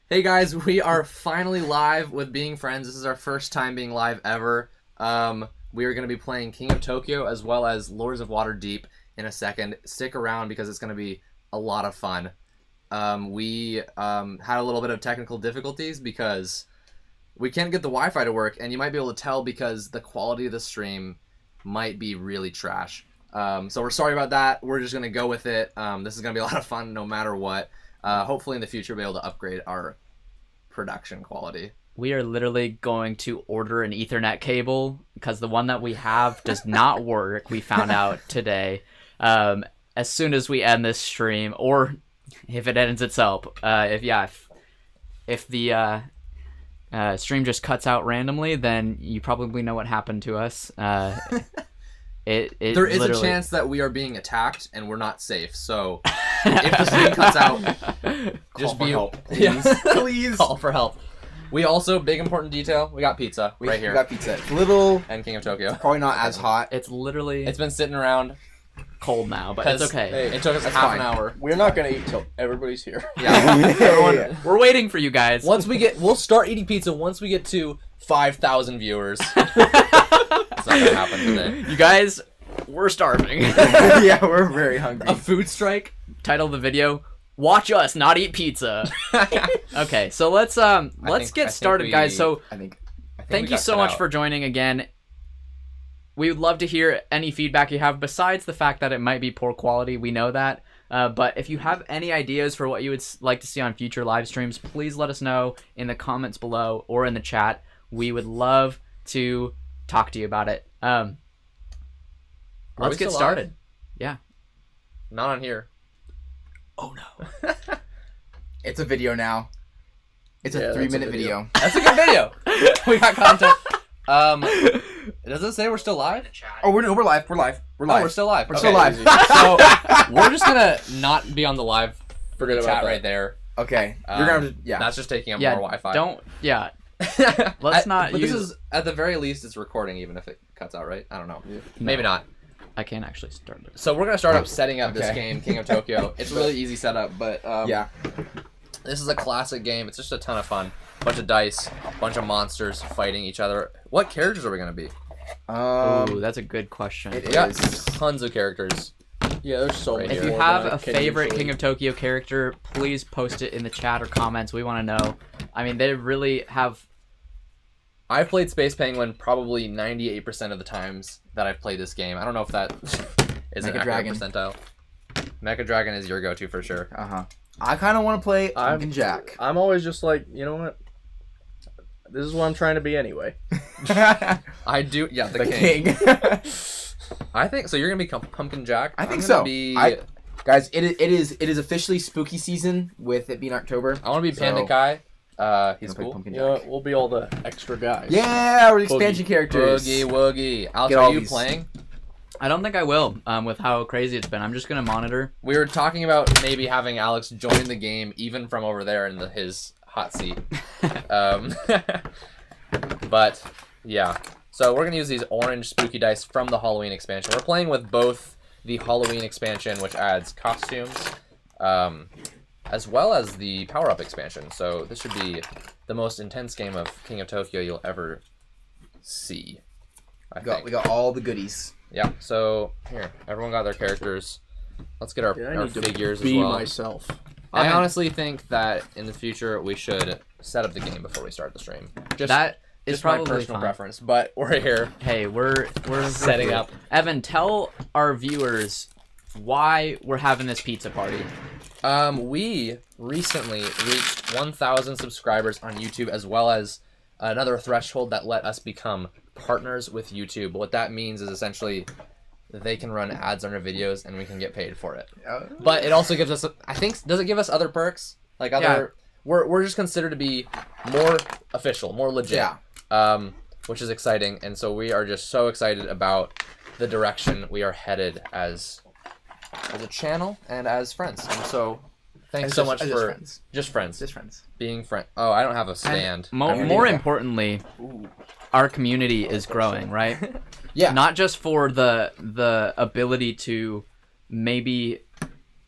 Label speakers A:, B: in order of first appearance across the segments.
A: Hey guys, we are finally live with Being Friends. This is our first time being live ever. We are going to be playing King of Tokyo as well as Lords of Waterdeep in a second. Stick around because it's going to be a lot of fun. We had a little bit of technical difficulties because we can't get the Wi-Fi to work, and you might be able to tell because the quality of the stream might be really trash. So we're sorry about that. We're just going to go with it. This is going to be a lot of fun no matter what. Hopefully in the future we'll be able to upgrade our production quality.
B: We are literally going to order an Ethernet cable because the one that we have does not work. We found out today. As soon as we end this stream, or if it ends itself, if the stream just cuts out randomly, then you probably know what happened to us.
A: There is a chance that we are being attacked and we're not safe. So if the stream cuts out, just be help, please. Yeah. Please call for help. We also, big important detail, we got pizza right here.
C: We got pizza. It's little
A: and King of Tokyo.
C: Probably not as hot.
B: It's
A: been sitting around
B: cold now, but it's okay.
A: Hey, it took us half an hour.
D: We're not gonna eat till everybody's here.
A: Yeah.
B: Everyone, we're waiting for you guys.
A: We'll start eating pizza once we get to 5,000 viewers. It's not gonna happen today.
B: You guys, we're starving.
C: Yeah, we're very hungry.
A: A food strike?
B: Title of the video: Watch us not eat pizza. Okay, so let's get started, guys. So
C: I think
B: thank you so much for joining again. We would love to hear any feedback you have, besides the fact that it might be poor quality. We know that. But if you have any ideas for what you would like to see on future live streams, please let us know in the comments below or in the chat. We would love to talk to you about it. Let's get started. Yeah.
A: Not on here.
B: Oh no.
C: It's a video now. It's a 3-minute video.
A: That's a good video. We got content. Does it say we're still live?
C: Oh, we're live. We're live.
A: Oh, we're still live.
C: We're still live.
A: So we're just gonna not be on the live
D: Forget about
A: chat
D: that.
A: right there.
C: Okay. You're gonna
A: That's just taking up
B: Yeah.
A: more Wi-Fi.
B: Let's not
A: But
B: use.
A: this is at the very least it's recording, even if it cuts out, right? I don't know.
C: Yeah.
A: Maybe not.
B: I can't actually start it.
A: So we're gonna start up setting up this
C: Okay.
A: game, King of Tokyo. It's a really easy setup, but
C: yeah.
A: this is a classic game. It's just a ton of fun. Bunch of dice, bunch of monsters fighting each other. What characters are we gonna be?
B: Ooh, that's a good question.
C: It
A: We got
C: is.
A: tons of characters.
D: Yeah, there's so
A: Right
D: many.
B: If
A: here.
B: you
D: more
B: have
D: than I
B: a
D: can
B: favorite
D: usually-
B: King of Tokyo character, please post it in the chat or comments. We want to know. I mean, they really have.
A: I've played Space Penguin probably 98% of the times that I've played this game. I don't know if that is an
C: Mecha
A: accurate
C: Dragon.
A: percentile. Mecha Dragon is your go-to for sure.
C: I kind of want to play Pumpkin Jack.
D: I'm always just like, you know what? This is what I'm trying to be anyway.
A: I do, yeah, the
C: The
A: king.
C: king.
A: I think so. You're gonna be Pumpkin Jack.
C: I think
A: I'm
C: so.
A: gonna Be,
C: Guys, it is officially spooky season with it being October.
A: I want to be Panda
C: So-
A: Kai. He's
C: Gonna play
A: cool.
C: Pumpkin
D: You
C: Jack.
D: know what? We'll be all the extra guys.
C: Yeah, we're the expansion characters.
A: Boogie Woogie. Alex,
C: Get all
A: are you
C: these.
A: playing?
B: I don't think I will. With how crazy it's been, I'm just gonna monitor.
A: We were talking about maybe having Alex join the game even from over there in his hot seat. But yeah, so we're gonna use these orange spooky dice from the Halloween expansion. We're playing with both the Halloween expansion, which adds costumes, as well as the power-up expansion. So this should be the most intense game of King of Tokyo you'll ever see.
C: We got all the goodies.
A: Yeah. So here, everyone got their characters. Let's get our,
D: Yeah, I
A: our
D: need to
A: figures as
D: be
A: well.
D: myself.
A: I honestly think that in the future we should set up the game before we start the stream. Just
B: That is
A: just my
B: probably
A: personal
B: fine.
A: preference, but we're here.
B: Hey, we're
A: Setting up.
B: Evan, tell our viewers why we're having this pizza party.
A: We recently reached 1,000 subscribers on YouTube, as well as another threshold that let us become partners with YouTube. What that means is essentially they can run ads on our videos and we can get paid for it. But it also gives us, I think, does it give us other perks? Like other, we're just considered to be more official, more legit.
C: Yeah.
A: Which is exciting, and so we are just so excited about the direction we are headed as a channel and as friends. And so thanks so much for
C: friends.
A: just friends.
C: Just friends.
A: Being friend. Oh, I don't have a stand.
B: More importantly, our community is growing, right?
C: Yeah.
B: Not just for the ability to maybe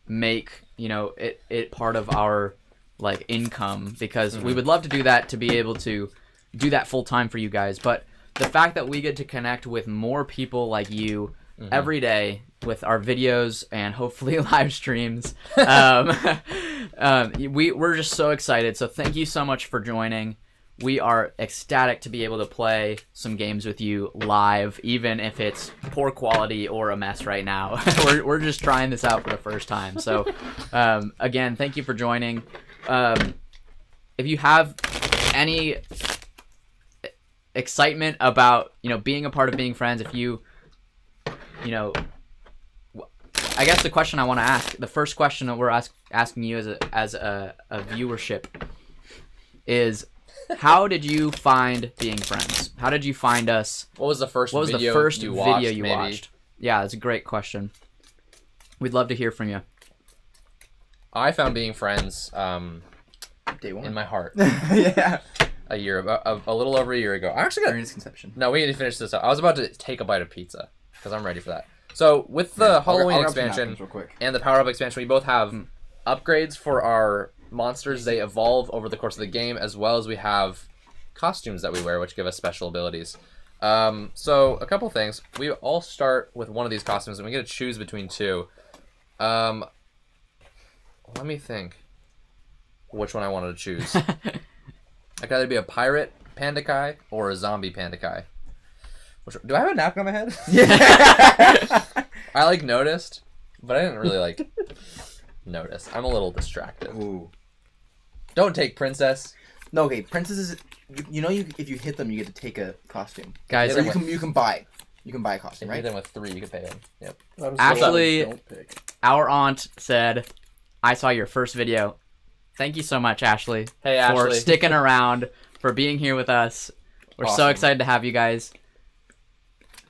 B: make it part of our like income, because we would love to do that, to be able to do that full time for you guys. But the fact that we get to connect with more people like you every day with our videos and hopefully live streams, we're just so excited. So thank you so much for joining. We are ecstatic to be able to play some games with you live, even if it's poor quality or a mess right now. We're just trying this out for the first time. So, again, thank you for joining. If you have any excitement about, being a part of Being Friends, if you I guess the question I want to ask, the first question that we're asking you as a viewership is, how did you find Being Friends? How did you find us?
A: What was the first video you watched?
B: Yeah, that's a great question. We'd love to hear from you.
A: I found Being Friends
C: Day one.
A: in my heart
C: Yeah.
A: a little over a year ago. I actually got
C: During its conception.
A: No, we need to finish this up. I was about to take a bite of pizza because I'm ready for that. So with the Halloween
C: I'll grab some
A: expansion
C: napkins real quick.
A: and the power up expansion, we both have upgrades for our monsters. They evolve over the course of the game, as well as we have costumes that we wear, which give us special abilities. So a couple things. We all start with one of these costumes, and we get to choose between two. Let me think which one I wanted to choose. I could either be a pirate Pandakai or a zombie Pandakai. Do I have a napkin on my head?
C: Yeah.
A: I noticed, but I didn't really notice. I'm a little distracted.
C: Ooh.
A: Don't take princess.
C: No, okay. Princesses, if you hit them, you get to take a costume.
B: Guys,
C: Or you can buy a costume,
A: If you
C: right?
A: hit them with 3, you can pay them. Yep.
B: Ashley-
D: Don't pick.
B: our aunt said, I saw your first video. Thank you so much, Ashley,
A: Hey,
B: for
A: Ashley.
B: sticking around, for being here with us. We're so
C: Awesome.
B: excited to have you guys.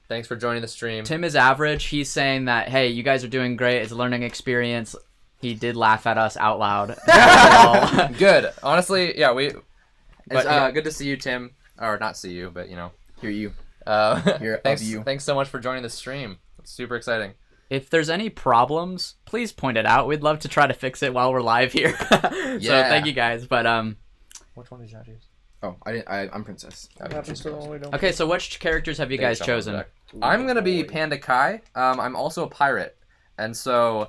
A: Thanks for joining the stream.
B: Tim is average. He's saying that, hey, you guys are doing great. It's a learning experience. He did laugh at us out loud.
A: Good. Honestly, yeah, It's
B: yeah.
A: good to see you, Tim. Or not see you, but
C: Here you. Here,
A: thanks.
C: of you.
A: Thanks so much for joining the stream. It's super exciting.
B: If there's any problems, please point it out. We'd love to try to fix it while we're live here. So
A: Yeah.
B: thank you guys. But
A: Which one did you choose?
C: Oh, I'm princess.
D: What happens to the one we don't
B: okay. So which characters have you guys chosen?
A: I'm gonna be Panda Kai. I'm also a pirate, and so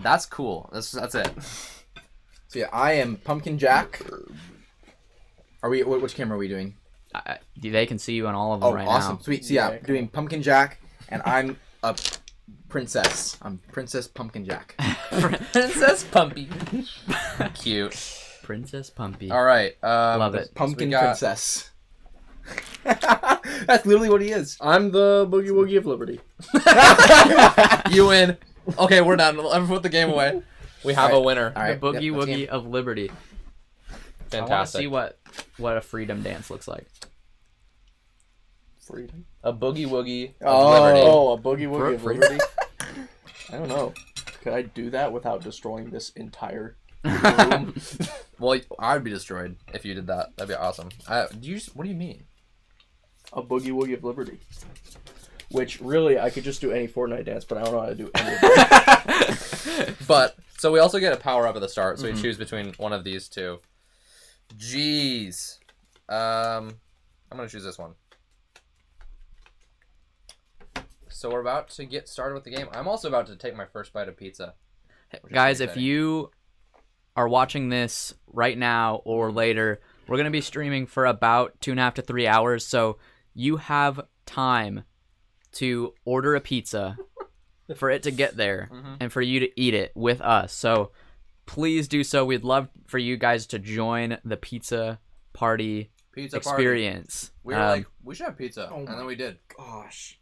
A: that's cool. That's it.
C: So yeah, I am Pumpkin Jack. Are we? Which camera are we doing?
B: They can see you on all of them
C: Oh,
B: right
C: awesome,
B: now.
C: sweet. So yeah,
D: Yeah, come
C: doing Pumpkin Jack, and I'm a princess. I'm Princess Pumpkin Jack.
A: Princess Pumpy. Cute.
B: Princess Pumpy.
A: All right.
B: Love it.
C: Pumpkin
A: we got-
C: Princess. That's literally what he is.
D: I'm the Boogie Woogie of Liberty.
A: You win. Okay, we're done. Let me put the game away. We have a winner.
C: All right,
B: The Boogie
C: yep, that's
B: Woogie
C: game.
B: of Liberty. I want to
A: Fantastic.
B: see what a freedom dance looks like.
D: Freedom.
A: A boogie woogie of
C: Oh.
A: liberty.
D: Oh, a Boogie Woogie of
B: Free-
D: Liberty? I don't know. Could I do that without destroying this entire room?
A: Well, I would be destroyed if you did that. That'd be awesome. What do you mean?
D: A Boogie Woogie of Liberty. Which, really, I could just do any Fortnite dance, but I don't know how to do any of it.
A: But so we also get a power up at the start, so we choose between one of these two. Jeez. I'm gonna choose this one. So we're about to get started with the game. I'm also about to take my first bite of pizza. which is
B: Guys,
A: pretty
B: if
A: exciting.
B: you are watching this right now or later, we're going to be streaming for about 2.5 to 3 hours. So you have time to order a pizza for it to get there and for you to eat it with us. So please do so. We'd love for you guys to join the pizza party
A: pizza
B: experience.
A: party. We were like, we should have pizza, and then we did.
C: Gosh,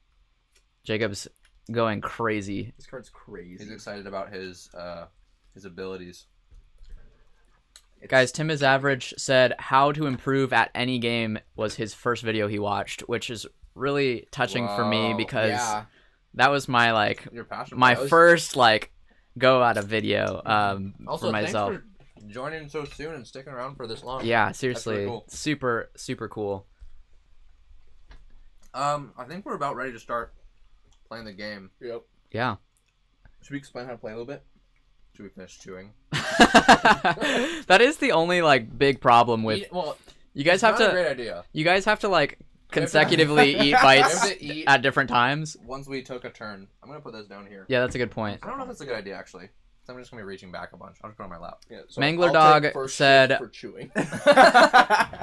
B: Jacob's going crazy.
C: this card's crazy.
A: He's excited about his abilities.
B: Guys, Tim is Average said how to improve at any game was his first video he watched, which is really touching for me
A: Wow.
B: because
C: Yeah.
B: that was my
A: Your passion.
B: my
A: That was-
B: first go at a video
A: Also,
B: for myself.
A: thanks for joining so soon and sticking around for this long.
B: Yeah, seriously,
A: cool.
B: super cool.
A: I think we're about ready to start playing the game.
D: Yep.
B: Yeah.
C: Should we explain how to play a little bit?
A: Should we finish chewing?
B: That is the only like big problem with.
A: Well,
B: You guys
A: it's
B: have
A: not a
B: to.
A: great idea.
B: You guys have to like consecutively eat bites
A: We have to eat
B: at different times.
A: once we took a turn. I'm gonna put this down here.
B: Yeah, that's a good point.
A: I don't know if that's a good idea actually. So I'm just gonna be reaching back a bunch. I'll just put it on my lap.
D: Yeah, so
B: Mangler
D: I'll
B: Dog
D: take first
B: said-
D: shift for chewing.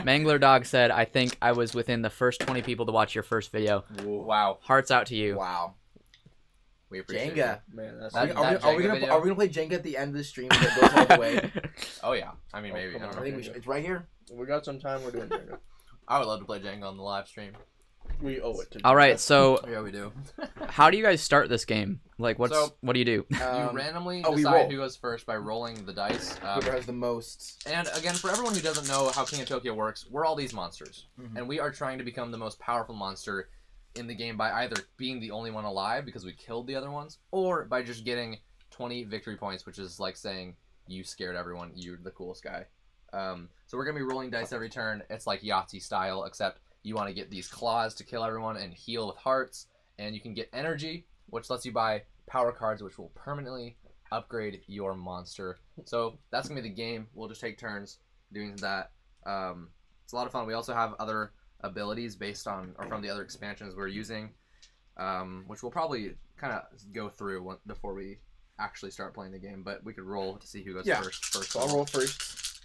B: Mangler Dog said, "I think I was within the first 20 people to watch your first video.
A: Wow.
B: Hearts out to you."
C: Wow.
A: We appreciate
C: Jenga.
D: Man, that's
A: That-
C: Are we
A: Jenga
C: gonna
A: video?
C: are we gonna play Jenga at the end of the stream if it goes all the way?
A: it. Oh yeah. I mean
D: Oh,
A: maybe. I
D: come
A: don't
D: on.
A: know.
C: I think we should. It's right here.
D: we got some time. We're doing Jenga.
A: I would love to play Jenga on the live stream.
D: We owe it to.
B: All right, so
A: Yeah, we do.
B: how do you guys start this game? Like,
A: So-
B: what do you do?
A: You randomly
C: we
A: decide
C: roll.
A: who goes first by rolling the dice.
C: Whoever has the most.
A: And again, for everyone who doesn't know how King of Tokyo works, we're all these monsters.
C: Mhm.
A: And we are trying to become the most powerful monster in the game by either being the only one alive because we killed the other ones, or by just getting 20 victory points, which is like saying, you scared everyone, you're the coolest guy. So we're going to be rolling dice every turn. It's like Yahtzee style, except you want to get these claws to kill everyone and heal with hearts. And you can get energy, which lets you buy power cards, which will permanently upgrade your monster. So that's gonna be the game. We'll just take turns doing that. It's a lot of fun. We also have other abilities based on or from the other expansions we're using, which we'll probably kind of go through before we actually start playing the game. But we could roll to see who goes
C: Yeah.
A: first.
C: So I'll roll first.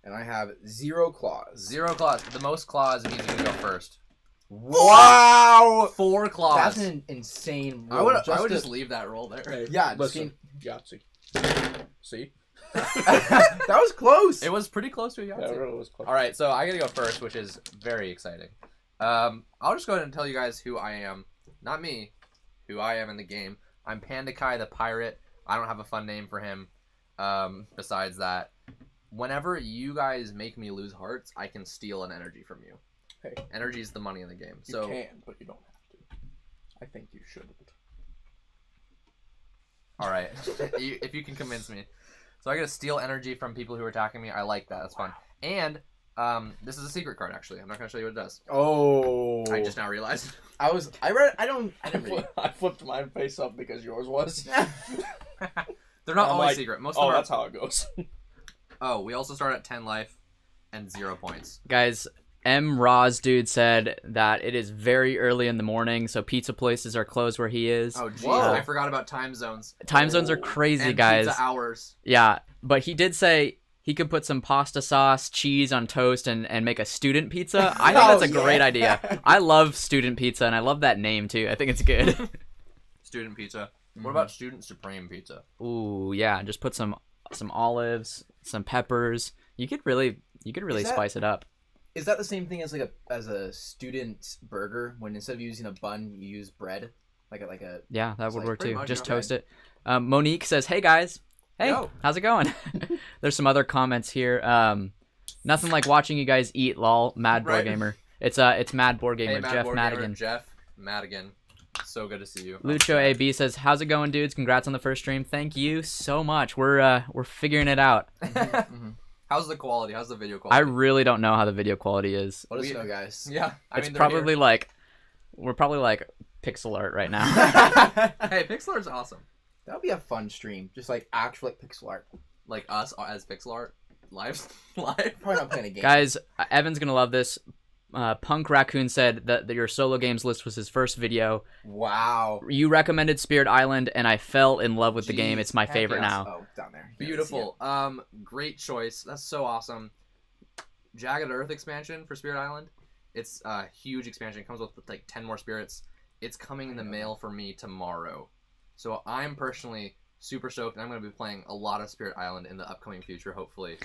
C: And I have 0 claws.
A: 0 claws. The most claws means you can go first.
C: Wow!
A: 4 claws.
C: That's an insane roll.
A: I would
C: to-
A: just leave that roll there.
D: Hey,
C: Yeah,
D: listen, Yahtzee. See?
C: that was close.
A: It was pretty close to a
D: That
A: Yahtzee.
D: really was close.
A: All right, so I gotta go first, which is very exciting. I'll just go ahead and tell you guys who I am. Not me, who I am in the game. I'm Panda Kai the Pirate. I don't have a fun name for him. Besides that, whenever you guys make me lose hearts, I can steal an energy from you.
D: Hey.
A: Energy is the money in the game.
D: You
A: So
D: can, but you don't have to. I think you shouldn't.
A: all right, if you can convince me. So I gotta steal energy from people who are attacking me. I like that. That's fun. And this is a secret card. Actually, I'm not gonna show you what it does.
C: Oh.
A: I just now realized.
C: I didn't read.
D: I flipped mine face up because yours was.
A: They're not
D: I'm
A: always
D: like,
A: secret. Most of
D: Oh,
A: them are.
D: that's how it goes.
A: Oh, we also start at 10 life and 0 points.
B: Guys, M. Roz dude said that it is very early in the morning, so pizza places are closed where he is.
A: Oh, geez.
C: Whoa.
A: I forgot about time zones.
B: Time zones are crazy,
A: And
B: guys.
A: pizza hours.
B: Yeah, but he did say he could put some pasta sauce, cheese on toast, and make a student pizza. I think
C: Oh,
B: that's a
C: yeah.
B: great idea. I love student pizza, and I love that name too. I think it's good.
A: Student pizza. What about student supreme pizza?
B: Ooh, yeah, just put some olives, some peppers. You could really
C: Is that-
B: spice it up.
C: Is that the same thing as as a student burger when instead of using a bun you use bread? Like a
B: Yeah, that
C: It's
B: would
C: like
B: work
A: pretty
B: too.
A: much,
B: Just
A: yeah.
B: toast it. Monique says, "Hey guys, hey,
A: Yo.
B: how's it going?" There's some other comments here. Nothing like watching you guys eat. Lol, Mad Board
A: Right.
B: Gamer. It's Mad Board Gamer,
A: Hey, Mad
B: Jeff
A: Board
B: Madigan.
A: Gamer, Jeff Madigan. So good to see you.
B: Lucho AB says, "How's it going, dudes? Congrats on the first stream. Thank you so much. We're figuring it out.
A: How's the quality? How's the video
B: I
A: quality?
B: really don't know how the video quality is.
C: let us
A: We-
C: know, guys.
A: Yeah. I
B: It's
A: mean, they're
B: probably like we're probably like pixel art right now."
A: here. Hey, pixel art's awesome.
C: That would be a fun stream, just like actual pixel art.
A: Like us as pixel art. Live. Live.
C: Probably not playing a game.
B: Guys, Evan's gonna love this. Punk Raccoon said that your solo games list was his first video.
C: Wow.
B: You recommended Spirit Island, and I fell in love with the game.
A: Jeez,
B: It's my
A: heck
B: favorite
A: yes.
B: now.
C: Oh, down there.
A: Beautiful. Great choice. That's so awesome. Jagged Earth expansion for Spirit Island. It's a huge expansion. It comes with like 10 more spirits. It's coming in the mail for me tomorrow. So I'm personally super stoked, and I'm going to be playing a lot of Spirit Island in the upcoming future, hopefully.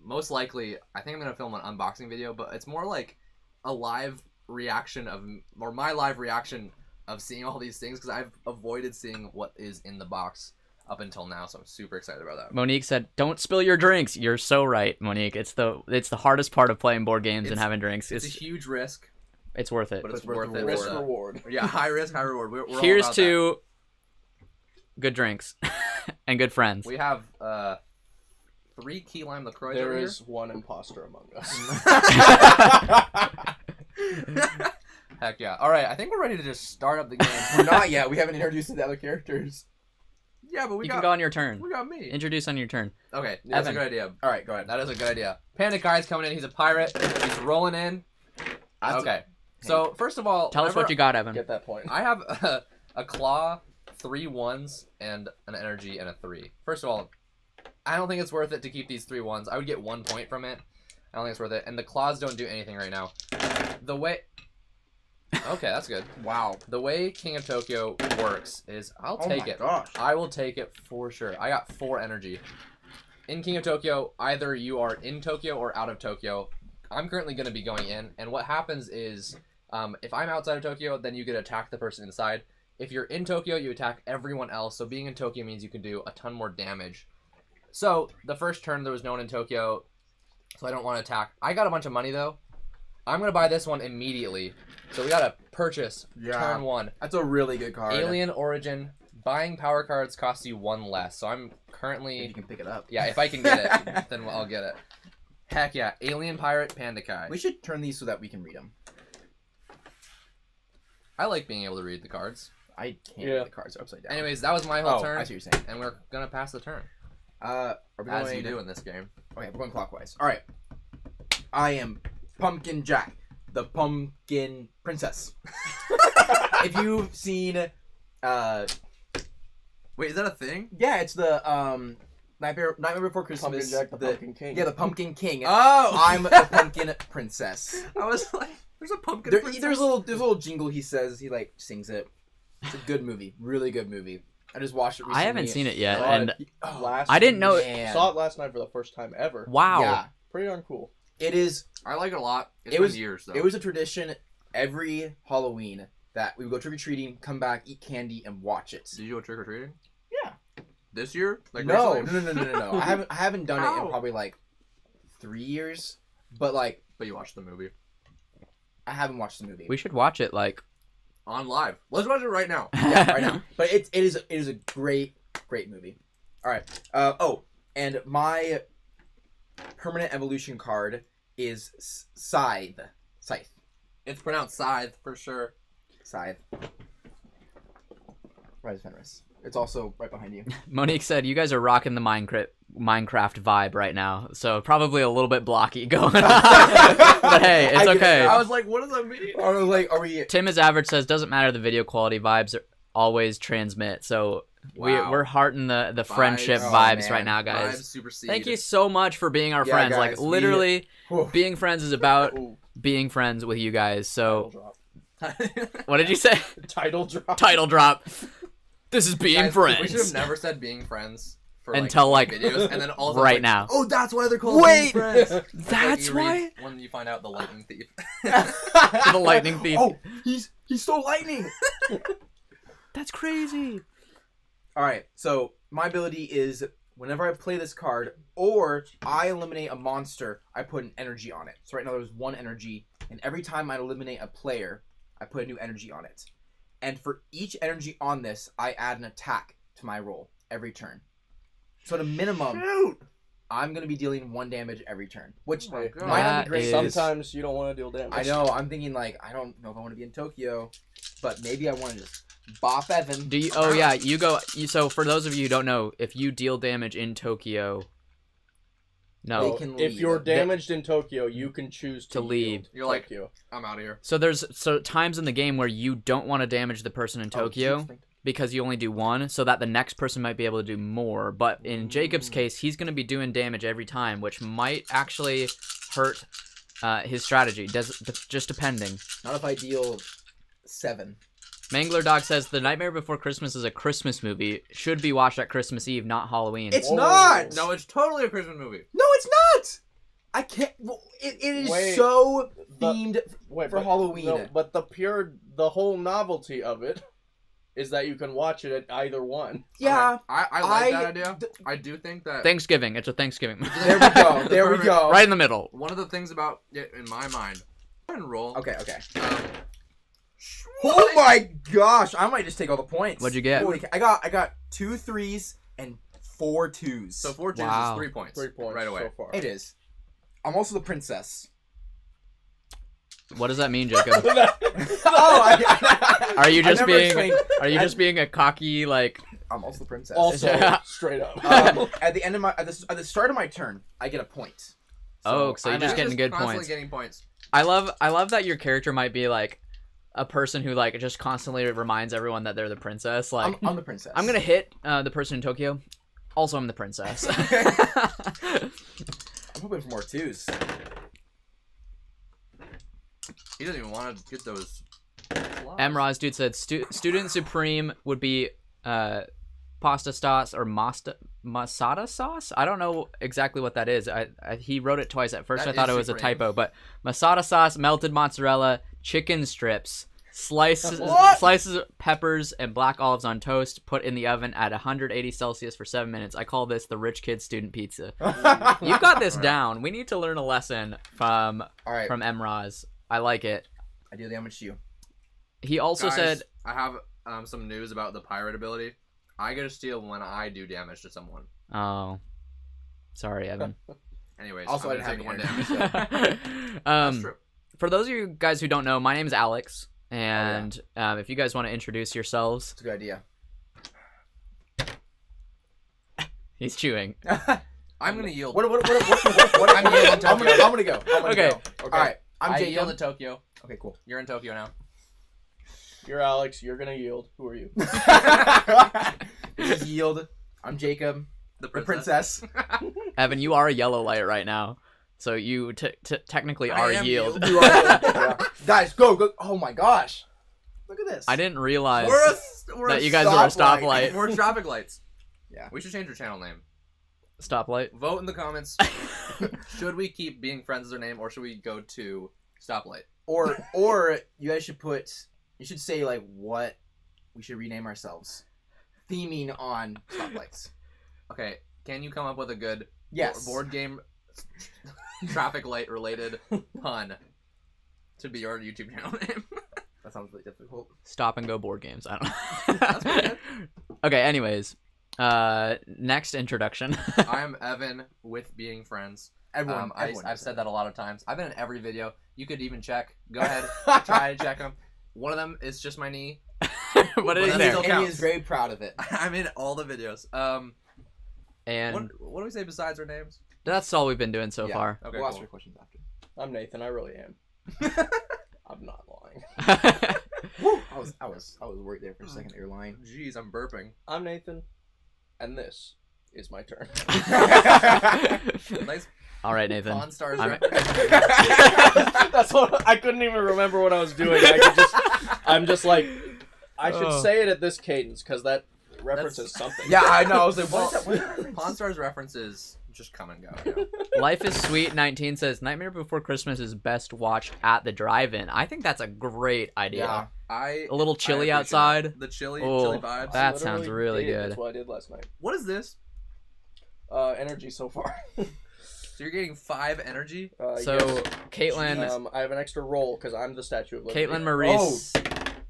A: Most likely, I think I'm going to film an unboxing video, but it's more like a live reaction or my live reaction of seeing all these things, because I've avoided seeing what is in the box up until now, so I'm super excited about that.
B: Monique said, "Don't spill your drinks." You're so right, Monique. It's the hardest part of playing board games and
A: It's-
B: having drinks.
A: It's a huge risk,
B: It's worth it.
A: but it's
C: It's worth
A: worth
C: the
A: it.
D: Risk
A: with,
D: reward.
A: yeah, high risk, high reward. We're all
B: Here's
A: about
B: to good drinks and good friends.
A: that. We have 3 key lime LaCroix
D: There
A: over
D: is one imposter among us.
A: here. Heck yeah. All right, I think we're ready to just start up the game.
C: We're not yet. We haven't introduced the other characters.
A: Yeah, but
B: You can go on your turn.
A: we got me.
B: Introduce on your turn.
A: Okay, that's
B: Evan.
A: a good idea.
C: All right, go ahead.
A: That is a good idea. Panda Kai's coming in. He's a pirate. He's rolling in. Okay. So first of all,
B: Tell us what you got, Evan.
D: Get that point.
A: I have a claw, 3 1s, and an energy and a 3. First of all, I don't think it's worth it to keep these 3 1s. I would get 1 point from it. I don't think it's worth it. And the claws don't do anything right now. The way... Okay, that's good.
C: Wow.
A: The way King of Tokyo works is I'll take it.
C: Gosh.
A: I will take it for sure. I got 4 energy. In King of Tokyo, either you are in Tokyo or out of Tokyo. I'm currently going to be going in, and what happens is if I'm outside of Tokyo, then you get to attack the person inside. If you're in Tokyo, you attack everyone else, so being in Tokyo means you can do a ton more damage. So, the first turn there was no one in Tokyo, so I don't want to attack. I got a bunch of money, though. I'm going to buy this one immediately. So we got to purchase turn 1.
C: That's a really good card.
A: Alien Origin. Buying power cards costs you 1 less, so I'm currently...
C: If you can pick it up.
A: Yeah, if I can get it, then I'll get it. Heck yeah. Alien Pirate Panda Kai.
C: We should turn these so that we can read them.
A: I like being able to read the cards.
C: I can't
D: Yeah.
C: read the cards. They're upside down.
A: Anyways, that was my whole
C: oh,
A: turn.
C: I see what you're saying.
A: And we're going to pass the turn.
C: Are we
A: As
C: going...
A: you do in this game.
C: Okay, we're going clockwise. All right. I am Pumpkin Jack, the Pumpkin Princess. If you've seen,
A: Wait, is that a thing?
C: yeah, it's the Nightmare Before Christmas.
D: Pumpkin Jack, the Pumpkin King.
C: Yeah, the Pumpkin King.
A: Oh!
C: I'm the Pumpkin Princess.
A: I was like, there's a pumpkin
C: There's a little jingle he says. He like sings it. It's a good movie, really good movie. I just watched it recently.
B: I haven't seen it yet,
D: God.
B: and
C: Oh,
D: Last
B: I didn't know.
C: man.
D: Saw it last night for the first time ever.
B: Wow.
C: Yeah,
D: Pretty darn cool.
C: it is.
A: I like it a lot. It's
C: It
A: been
C: was-
A: years, though.
C: It was a tradition every Halloween that we would go trick or treating, come back, eat candy, and watch it.
A: Did you go trick-or-treating?
C: Yeah.
A: This year? Like
C: No,
A: recently?
C: no. I haven't done it
A: Ow.
C: in probably like 3 years, but like
A: But you watched the movie.
C: I haven't watched the movie.
B: We should watch it. Like,
A: On live. Let's watch it right now.
C: Yeah, right now. But it is a great movie. All right. And my permanent evolution card is Scythe.
A: It's pronounced Scythe, for sure.
C: Scythe. Rise of Fenris. It's also right behind you.
B: Monique said, you guys are rocking the Minecraft vibe right now, so probably a little bit blocky going on. But hey, it's
C: I get it
B: okay.
C: now.
A: I was like, what does that mean?
C: I was like, are we?
B: Tim is average says, doesn't matter, the video quality vibes always transmit. So
A: Wow.
B: we're hearting the friendship
C: Oh,
B: vibes
C: man.
B: right now,
A: Vibes
B: guys.
A: supersede.
B: Thank you so much for being our
C: Yeah,
B: friends.
C: guys,
B: Like,
C: we-
B: literally,
C: Whew.
B: being friends is about
D: Ooh,
B: being friends with you guys.
D: title
B: So,
D: drop.
B: what did you say?
D: Title drop.
B: Title drop. This is being
A: Guys,
B: friends.
A: We should have never said being friends for
B: Until, like,
A: videos, and then all of a sudden,
B: right
A: like,
B: now.
A: Oh, that's why they're called
B: Wait!
A: being friends. Like
B: That's
A: you read
B: why?
A: when you find out the lightning thief.
B: The lightning thief.
C: Oh, he stole lightning.
B: That's crazy.
C: All right. So my ability is whenever I play this card or I eliminate a monster, I put an energy on it. So right now there's 1 energy, and every time I eliminate a player, I put a new energy on it. And for each energy on this, I add an attack to my roll every turn. So at a minimum,
A: Shoot!
C: I'm going to be dealing 1 damage every turn, which
A: Oh my God.
C: might not
B: That
C: be great.
B: is-
D: Sometimes you don't want to deal damage.
C: I know. I'm thinking like I don't know if I want to be in Tokyo, but maybe I want to just bop Evan.
B: Do you? Oh yeah, you go. So for those of you who don't know, if you deal damage in Tokyo, no.
C: They can
D: If
C: leave.
D: you're damaged in Tokyo, you can choose
B: To leave.
D: yield
A: You're like-
D: Tokyo.
A: I'm out of here.
B: So there's times in the game where you don't want to damage the person in Tokyo because you only do 1, so that the next person might be able to do more. But in Jacob's case, he's going to be doing damage every time, which might actually hurt his strategy. Just depending.
C: Not if I deal 7.
B: Mangler Dog says the Nightmare Before Christmas is a Christmas movie. Should be watched at Christmas Eve, not Halloween.
C: It's
D: Oh.
C: not.
A: No, it's totally a Christmas movie.
C: No, it's not. I can't. Well, it is
D: Wait,
C: so
D: the-
C: themed
D: Wait,
C: for
D: but-
C: Halloween.
D: No, but the whole novelty of it is that you can watch it at either one.
C: Yeah.
A: I like that idea. I do think that
B: Thanksgiving. It's a Thanksgiving movie.
C: There we go. There we go.
B: Right in the middle.
A: one of the things about it in my mind. Go ahead and roll.
C: Okay. Okay.
A: Um,
C: Oh my gosh! I might just take all the points.
B: What'd you get?
C: Holy I got 2 3s and 4 2s.
A: so 4 twos
B: Wow.
A: is 3 points.
D: 3 points
A: right away.
D: so far.
C: It is. I'm also the princess.
B: What does that mean, Jacob?
C: Oh,
B: Are you
C: I
B: just
C: never
B: being?
C: explained-
B: Are you just being a cocky like
C: I'm also the princess.
D: Also, straight up.
C: At the end of at the start of my turn, I get a point.
B: So you're just getting good
A: constantly
B: points.
A: getting points.
B: I love that your character might be like a person who like just constantly reminds everyone that they're the princess. Like
C: I'm the princess.
B: I'm gonna hit the person in Tokyo. Also, I'm the princess.
C: I'm hoping for more twos.
A: He doesn't even want to get those.
B: Mraz dude said student supreme would be pasta sauce or masada sauce. I don't know exactly what that is. He wrote it twice. At first
A: That
B: I thought
A: is
B: it was
A: supreme.
B: a typo, but masada sauce, melted mozzarella, chicken strips, slices of peppers and black olives on toast, put in the oven at 180 Celsius for 7 minutes. I call this the rich kid student pizza. You've got this down. We need to learn a lesson from Mraz. I like it.
C: I do damage to you.
B: He also
A: Guys,
B: said
A: I have some news about the pirate ability. I get to steal when I do damage to someone.
B: Oh, sorry, Evan.
A: Anyways,
C: Also,
A: I'm
C: I
A: gonna
C: didn't
A: take
C: have
A: one
C: any
A: damage. That's true.
B: For those of you guys who don't know, my name is Alex, and if you guys want to introduce yourselves,
C: It's a good idea.
B: he's chewing.
A: I'm gonna yield.
C: What?
A: I'm yielding Tokyo.
C: I'm gonna go.
B: Okay.
C: All right. I'm
A: I
C: Jacob.
A: yield to Tokyo.
C: Okay, cool.
A: You're in Tokyo now.
D: You're Alex. You're gonna yield. Who are you?
C: This is yield. I'm Jacob,
A: The
C: the princess.
B: Evan, you are a yellow light right now, so you technically
A: I
B: are
A: am
B: yield.
A: yield.
C: You are yeah. Guys, go! Oh my gosh! Look at this.
B: I didn't realize
A: We're
B: that
A: a
B: you guys were a stoplight.
A: We're traffic lights.
C: Yeah.
A: We should change our channel name.
B: Stoplight.
A: Vote in the comments. Should we keep being friends as our name, or should we go to stoplight?
C: Or you guys should you should say like what we should rename ourselves, theming on stoplights.
A: Okay. Can you come up with a good
C: Yes.
A: board game traffic light related pun to be our YouTube channel name?
C: That sounds really difficult.
B: Stop and go board games. I
A: That's
B: don't
A: pretty
B: know. Okay. Anyways, next introduction.
A: I am Evan with Being Friends.
C: Everyone,
A: I've said that a lot of times. I've been in every video. You could even check. Go ahead. Try to check them. One of them is just my knee.
B: What is
A: Well,
B: there?
A: still
C: And he
A: counts.
C: is very proud of it.
A: I'm in all the videos.
B: And
A: What do we say besides our names?
B: that's all we've been doing so
C: Yeah.
B: far.
A: Okay,
C: We'll ask
A: cool.
C: your questions after.
D: I'm Nathan. I really am. I'm not lying.
C: Woo! I was worried there for a second. You're lying.
A: Jeez, I'm burping.
D: I'm Nathan, and this is my turn.
A: Nice
B: All right, Nathan.
A: Pawn Stars
B: I'm-
A: reference.
D: That's what I couldn't even remember what I was doing. I'm just like, I should
B: Oh.
D: say it at this cadence because that references something.
C: Yeah, I know. I was like,
A: Well,
C: what is that?
A: Pawn Stars references just come and go. You know?
B: Life is Sweet 19 says Nightmare Before Christmas is best watched at the drive-in. I think that's a great idea.
C: Yeah.
B: A little chilly
A: I appreciate
B: outside.
A: that. The chilly
B: Oh,
A: vibes.
B: that
D: I
B: sounds
D: literally
B: really
D: did.
B: good.
D: That's what I did last night.
A: What is this?
D: Energy so far.
A: So you're getting 5 energy?
B: So
D: yes.
B: Caitlin,
D: I have an extra roll because I'm the Statue of Liberty.
B: Caitlin Maurice.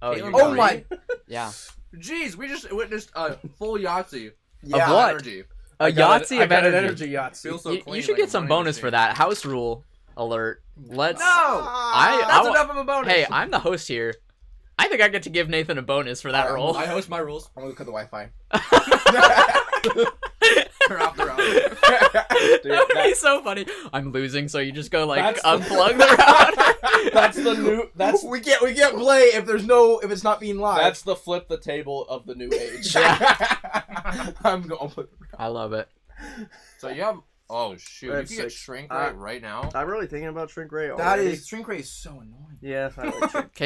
B: Oh,
A: Caitlin
B: you're
A: Maurice.
C: Oh
B: going.
C: my!
B: Yeah.
A: Jeez, we just witnessed a full Yahtzee.
C: Yeah.
B: what?
A: Energy.
B: A Yahtzee
D: I
B: of
D: got an
B: energy.
D: energy Yahtzee.
A: Feels so
B: You
A: clean,
B: should
A: like
B: get
A: a
B: some
A: money
B: bonus for
A: machine.
B: that. House rule alert. Let's.
A: No!
B: I
A: That's
B: wa-
A: enough of a bonus.
B: Hey, I'm the host here. I think I get to give Nathan a bonus for that roll.
A: I host my rules.
C: I'm gonna cut the Wi-Fi.
A: Turn off the router.
D: Dude,
B: That would be
D: that-
B: so funny. I'm losing, so you just go like
D: That's the-
B: unplug the router.
D: That's the new. That's
C: we can't play if it's not being live.
D: that's the flip the table of the new age.
C: I'm going.
B: I love it.
A: So you have. Oh shoot!
D: That's
A: you can get
D: sick.
A: shrink right now.
D: I'm really thinking about shrink ray.
C: That is shrink ray is so annoying.
D: Yeah, I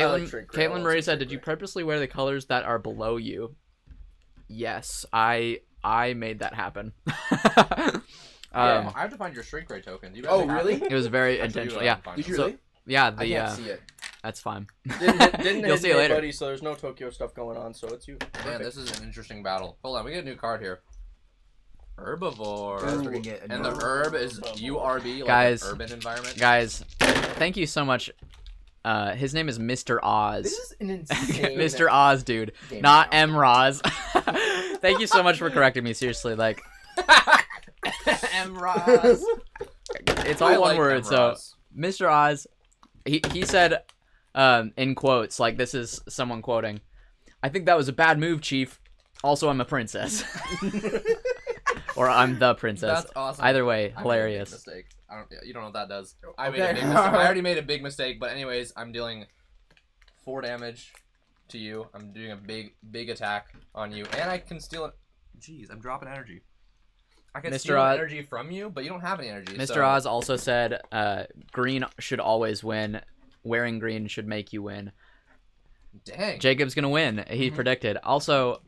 D: like shrink.
B: Caitlin Marie said, "Did you purposely wear the colors that are below you?" Yes, I made that happen.
A: I have to find your shrink ray token. Do you guys
C: Oh,
A: have
C: really?
A: it?
B: It was very
A: Actually,
B: intentional.
A: you
B: Yeah,
A: have to find
C: Did you
A: it.
B: So-
C: really?
B: yeah.
C: I
B: The
C: can't see it.
B: that's fine.
D: Didn't
B: You'll
D: hit
B: see you later.
D: anybody, so there's no Tokyo stuff going on. So it's you.
A: Man, this is an interesting battle. Hold on, we get a new card here. Herbivore.
C: Guys, we're gonna get
A: And the herb is URB, like
B: Guys.
A: an urban environment.
B: Guys, thank you so much. His name is Mr. Oz.
C: This is an insane.
B: Mr. Oz, dude,
C: game
B: not
C: now.
B: M. Roz. Thank you so much for correcting me. Seriously, like
A: Emraz.
B: it's all one word. So Mr. Oz, he said, in quotes, like this is someone quoting, "I think that was a bad move, Chief. Also, I'm a princess. Or I'm the princess.
A: That's awesome.
B: Either way,
A: I
B: hilarious.
A: made a big mistake. I don't. You don't know what that does.
C: Okay.
A: I made a big mistake. I already made a big mistake. But anyways, I'm dealing 4 damage to you. I'm doing a big attack on you, and I can steal it. Jeez, I'm dropping energy. I can
B: Mr.
A: steal
B: Oz-
A: energy from you, but you don't have any energy.
B: Mr.
A: so-
B: Oz also said, green should always win. Wearing green should make you win.
A: Dang.
B: Jacob's gonna win. He predicted. Also,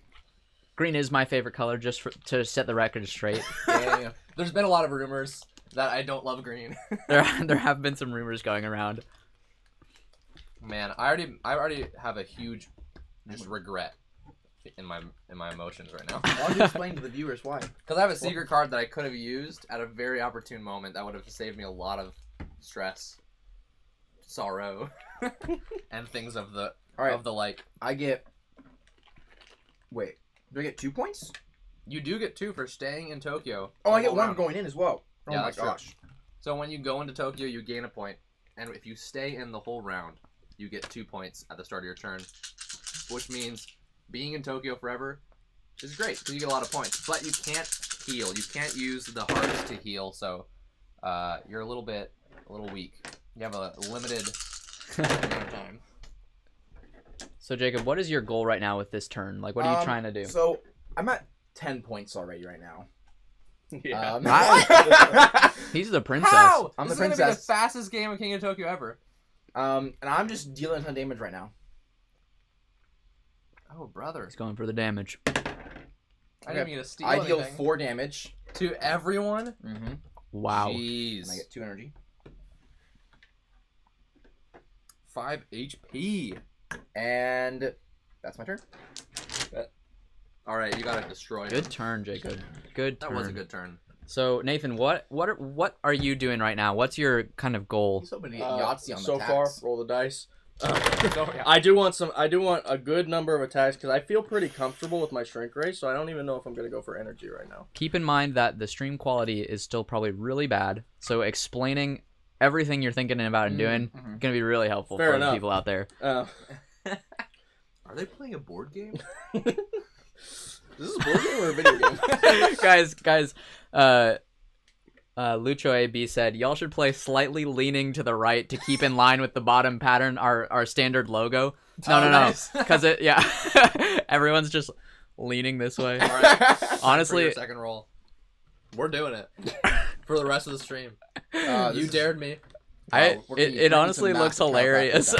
B: green is my favorite color, just to set the record straight.
A: Dang. There's been a lot of rumors that I don't love green.
B: there have been some rumors going around.
A: Man, I already have a huge just regret in my emotions right now.
C: Why don't you explain to the viewers why?
A: Because I have a secret card that I could have used at a very opportune moment that would have saved me a lot of stress, sorrow, and things of the
C: Alright.
A: of the like.
C: I get. Wait, do I get 2 points?
A: You do get 2 for staying in Tokyo.
C: Oh,
A: the
C: I get
A: whole
C: 1
A: round.
C: going in as well. Oh
A: Yeah,
C: my
A: that's true.
C: gosh.
A: So when you go into Tokyo, you gain a point, and if you stay in the whole round, you get 2 points at the start of your turn, which means being in Tokyo forever is great because you get a lot of points. But you can't heal. You can't use the hearts to heal, so you're a little weak. You have a limited amount of time.
B: So, Jacob, what is your goal right now with this turn? Like, what are you trying to do?
C: So, I'm at 10 points already right now.
D: Yeah.
B: He's the princess.
A: How?
C: I'm
A: This
C: the
A: is gonna be the
C: princess.
A: fastest game of King of Tokyo ever.
C: And I'm just dealing a ton of damage right now.
A: Oh, brother!
B: He's going for the damage.
A: I didn't even get to steal
C: I deal
A: anything.
C: 4 damage.
A: To everyone.
C: Mm-hmm.
B: Wow.
A: Jeez.
C: And I get 2 energy.
A: 5 HP.
C: And that's my turn.
A: All right, you gotta destroy him.
B: Good turn, Jacob. Good turn.
A: That was a good turn.
B: So, Nathan, what are you doing right now? What's your kind of goal?
C: He's hoping to get Yahtzee on the
D: so
C: tax.
D: far, roll the dice. I do want a good number of attacks because I feel pretty comfortable with my shrink ray, so I don't even know if I'm gonna go for energy right now.
B: Keep in mind that the stream quality is still probably really bad. So explaining everything you're thinking about and doing
C: Mhm.
B: gonna be really helpful
D: Fair
B: for
D: enough.
B: the people out there.
A: Are they playing a board game?
D: This is a board game or a video game?
B: guys, Lucho AB said, y'all should play slightly leaning to the right to keep in line with the bottom pattern, our standard logo. No,
A: nice.
B: because everyone's just leaning this way.
A: All right. For
B: Honestly,
A: your second roll. We're doing it for the rest of the stream.
C: This
A: You
C: is-
A: dared me.
C: we're gonna
B: it
C: bring
B: honestly
C: some
B: looks
C: massive
B: hilarious.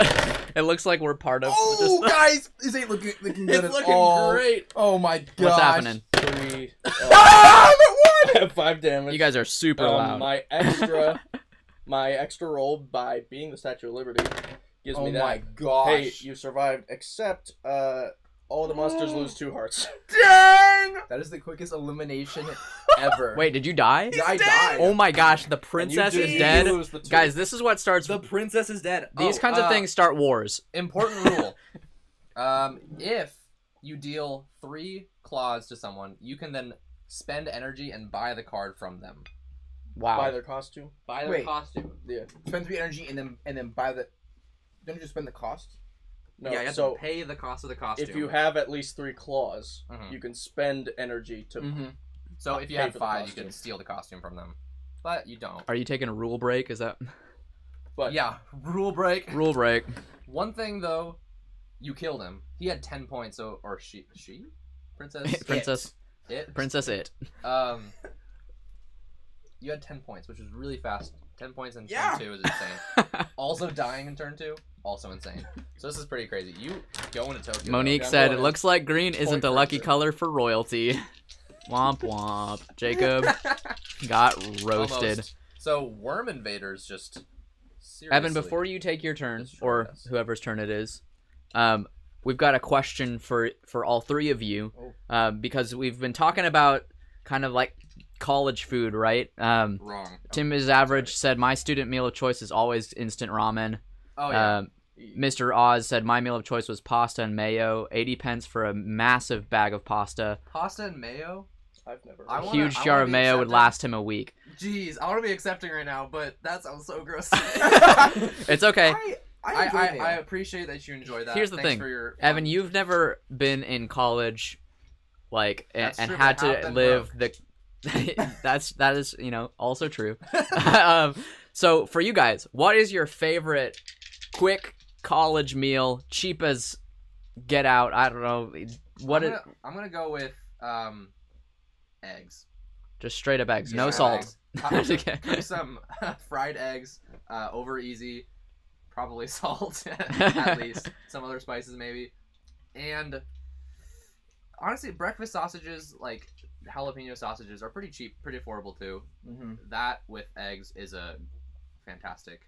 B: It looks like we're part of
C: Oh,
B: just
C: guys! This ain't looking good
A: It's
C: at
A: looking
C: all.
A: great.
C: Oh my gosh.
B: what's happening.
D: 3.
C: Ah, I'm at 1!
D: I have 5 damage.
B: You guys are super loud.
D: My extra roll by being the Statue of Liberty gives
C: Oh
D: me
C: my
D: that.
C: gosh.
D: Hey, you survived, except all the monsters lose 2 hearts.
C: Dang! That is the quickest elimination ever.
B: Wait, did you die?
C: Yeah, I died.
B: Oh my gosh, the princess
D: You
B: is
D: did-
B: dead.
D: you lose the 2.
B: Guys, this is what starts.
A: The princess is dead.
B: These kinds of things start wars.
A: Important rule. If you deal 3 claws to someone, you can then spend energy and buy the card from them.
B: Wow.
D: Buy their costume.
A: Buy
C: their
A: costume.
D: Yeah.
C: Spend 3 energy and then buy the. Don't you just spend the cost?
D: No,
A: Yeah, you have
D: so
A: to pay the cost of the costume.
D: if you have at least 3 claws,
A: Mhm.
D: you can spend energy to.
C: Mm-hmm.
A: So if you
D: pay
A: had
D: for the
A: 5, you
D: costume.
A: can steal the costume from them. But you don't.
B: Are you taking a rule break? Is that
D: But
A: Yeah, rule break.
B: rule break?
A: One thing though, you killed him. He had 10 points, so or she? Princess?
B: Princess,
A: It?
B: princess, it.
A: You had 10 points, which was really fast. 10 points in
C: Yeah.
A: turn 2 is insane. Also dying in turn 2, also insane. So this is pretty crazy. You go into Tokyo.
B: Monique
D: I'm
B: said,
D: going
B: "It
D: in.
B: looks like green
D: Point
B: isn't a
D: for
B: lucky
D: exit."
B: color for royalty." Womp womp. Jacob got roasted.
A: Almost. So worm invaders just. Seriously.
B: Evan, before you take your turn,
A: Destroyed
B: or
A: us.
B: whoever's turn it is, we've got a question for all 3 of you, because we've been talking about kind of like college food, right?
A: Wrong.
B: Tim is average said my student meal of choice is always instant ramen.
A: Oh yeah.
B: Mr. Oz said my meal of choice was pasta and mayo. 80 pence for a massive bag of pasta.
A: Pasta and mayo.
D: I've never.
A: I
B: A
A: wanna-
B: huge
A: I
B: jar
A: wanna
B: of
A: be
B: mayo would
A: accepted.
B: last him a week.
A: Jeez, I want to be accepting right now, but that sounds so gross.
B: It's okay.
C: I enjoy mayo.
A: I appreciate that you enjoy that.
B: Here's the
A: Thanks
B: thing.
A: for your
B: Evan, you've never been in college like
A: That's
B: and
A: true,
B: had
A: but have
B: to
A: been
B: live the. that is also true. So for you guys, what is your favorite quick college meal? Cheap as get out. I don't know what
A: I'm gonna go with eggs.
B: just straight up eggs, no
A: Yeah,
B: salt.
A: eggs. Cook some fried eggs over easy, probably salt at least, some other spices maybe, and honestly, breakfast sausages like jalapeno sausages are pretty cheap, pretty affordable too.
C: Mm-hmm.
A: That with eggs is a fantastic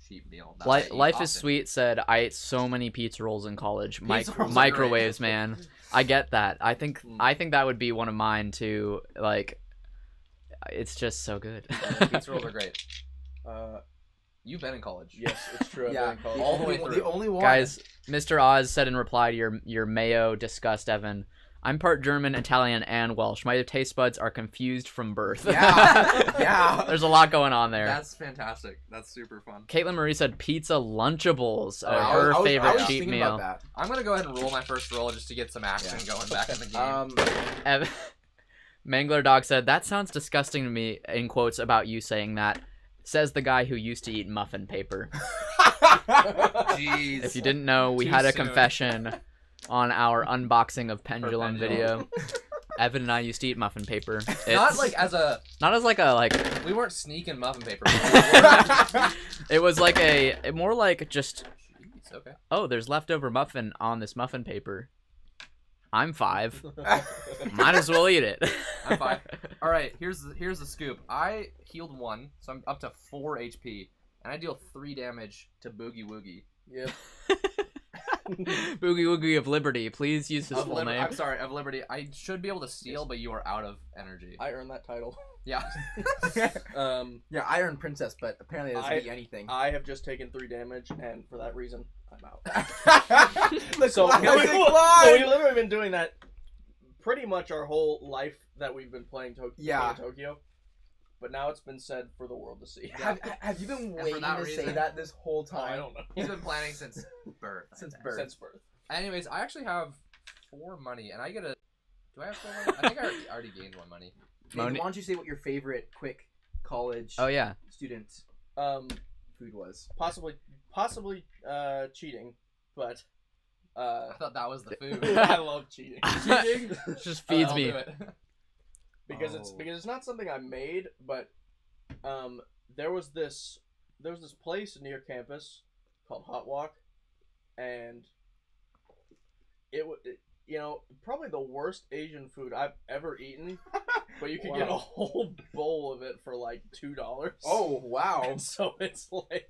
A: cheap meal. that I eat
B: Life
A: often.
B: is Sweet said I ate so many pizza rolls in college.
A: Pizza rolls are
B: Microwaves,
A: great.
B: man. I get that. I think that would be one of mine too. Like, it's just so good.
A: Pizza rolls are great.
D: Uh,
A: You've been in college.
D: yes, it's true. I've
C: Yeah,
D: been in college.
A: all the way
C: the
A: through.
C: only one.
B: Guys, Mr. Oz said in reply to your mayo disgust, Evan. I'm part German, Italian, and Welsh. My taste buds are confused from birth.
C: Yeah, yeah.
B: There's a lot going on there.
A: That's fantastic. That's super fun.
B: Caitlin Marie said pizza Lunchables are
A: I
B: her
C: I
B: favorite
C: was
B: cheap
C: thinking
B: meal.
C: about
A: I'm gonna go ahead and roll my first roll just to get some action going back in the game.
C: that.
B: Mangler Dog said, that sounds disgusting to me, in quotes, about you saying that. Says the guy who used to eat muffin paper.
A: Jeez.
B: If you didn't know, we
A: Too
B: had a
A: soon.
B: confession on our unboxing of Pendulum
A: Pendulum.
B: video. Evan and I used to eat muffin paper.
A: Not
B: It's-
A: like as a.
B: not as like a like.
A: We weren't sneaking muffin paper.
B: It was like more like just.
A: Jeez, okay.
B: Oh, there's leftover muffin on this muffin paper. I'm 5. Might as well eat it.
A: I'm fine. All right, here's the scoop. I healed 1, so I'm up to 4 HP, and I deal 3 damage to Boogie Woogie.
D: Yep.
B: Boogie Woogie of Liberty. Please use his full name.
A: I'm sorry, of Liberty. I should be able to steal, but you are out of energy.
D: I earned that title.
A: Yeah.
C: Yeah, Iron Princess, but apparently it doesn't beat anything.
D: I have just taken 3 damage, and for that reason, I'm out.
C: The
D: So
C: classic
D: we've
C: line!
D: literally been doing that pretty much our whole life that we've been playing
C: Yeah.
D: Tokyo. But now it's been said for the world to see.
C: Have you been
A: for
C: waiting
A: that
C: to say
A: reason-
C: that this whole
D: Oh,
C: time?
D: I don't know.
A: He's been planning since birth. I
C: Since
A: think.
C: birth.
D: Since birth.
A: Anyways, I actually have 4 money, and I get a. Do I have 4 money? I think I already gained 1 money.
C: Nathan,
B: Moni-
C: why don't you say what your favorite quick college
B: Oh yeah.
C: student food was?
D: Possibly cheating, but
A: I thought that was the food.
D: I love cheating.
A: Cheating?
B: Just feeds
A: I'll
B: me.
A: do it.
D: because
C: Oh.
D: it's not something I made, but there was this place near campus called Hot Walk, and you know, probably the worst Asian food I've ever eaten, but you could get a
C: Wow.
D: whole bowl of it for like $2.
C: Oh wow!
D: And so it's like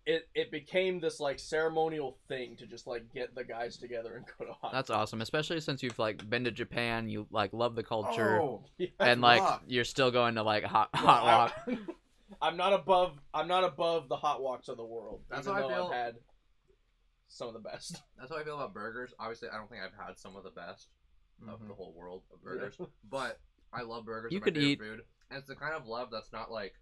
D: it became this like ceremonial thing to just like get the guys together and go to Hot
B: That's awesome, especially since you've like been to Japan, you like love the culture,
C: Oh,
D: Yeah.
B: and like
C: rough.
B: you're still going to like hot
D: No,
B: walk.
D: I'm not above the hot walks of the world.
A: That's
D: even
A: how I
D: though
A: feel.
D: I've had some of the best.
A: That's how I feel about burgers. Obviously, I don't think I've had some of the best of
C: Mhm.
A: the whole world of burgers, but I love burgers.
B: You
A: They're my
B: could
A: favorite
B: eat-
A: food, and it's the kind of love that's not like,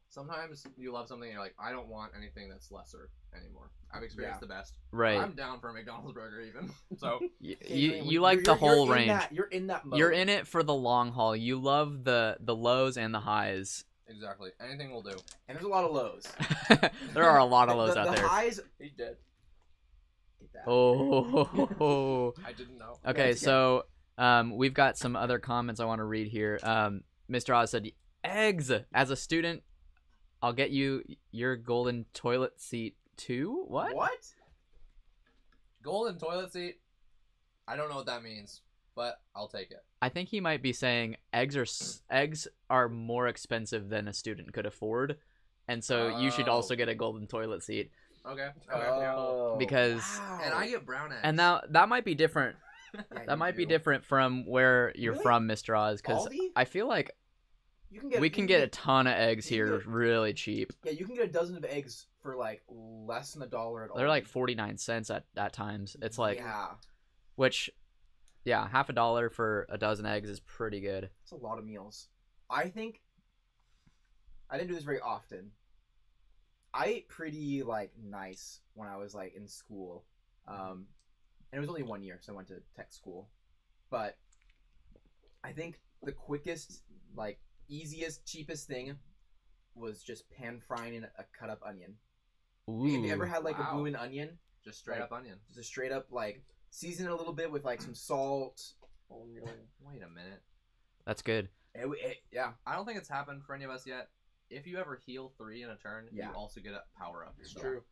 A: Sometimes you love something and you're like, I don't want anything that's lesser anymore. I've experienced the best.
B: Right.
A: I'm down for a McDonald's burger even. So
B: You like the whole range.
C: You're in that mode.
B: You're in it for the long haul. You love the lows and the highs.
A: exactly, anything will do.
C: and there's a lot of lows.
B: There are a lot of lows
C: the
B: out there.
C: highs.
D: He's dead.
C: Get that.
B: Oh.
A: I didn't know.
B: Okay,
C: Once
B: so we've got some other comments I want to read here. Mr. Oz said, "Eggs as a student, I'll get you your golden toilet seat too." What?
C: What?
A: Golden toilet seat. I don't know what that means, but I'll take it.
B: I think he might be saying eggs are more expensive than a student could afford, and so you should
A: Oh.
B: also get a golden toilet seat
A: Okay.
C: Oh,
B: because-
C: wow.
A: And I get brown eggs.
B: and now that might be different.
C: Yeah,
B: That
C: you
B: might be
C: do.
B: different from where you're
C: Really?
B: from, Mr. Oz, because
C: Aldi?
B: I feel like
C: You can get.
B: we
C: you
B: can get a ton of eggs
C: you can
B: here
C: get-
B: really cheap.
C: Yeah, you can get a dozen of eggs for like less than $1 at all.
B: They're like 49 cents at times. It's like,
C: yeah,
B: which, yeah, half $1 for a dozen eggs is pretty good.
C: it's a lot of meals. I think I didn't do this very often. I ate pretty like nice when I was like in school. And it was only 1 year, so I went to tech school. But I think the quickest, like easiest, cheapest thing was just pan frying in a cut up onion.
B: Ooh.
C: Have you ever had like
A: Wow.
C: a bloomin' onion?
A: Just straight
C: Like,
A: up onion.
C: Just a straight up like season it a little bit with like some salt.
A: Wait a minute.
B: That's good.
C: Yeah.
A: I don't think it's happened for any of us yet. If you ever heal 3 in a turn,
C: Yeah.
A: you also get a power up.
D: It's true.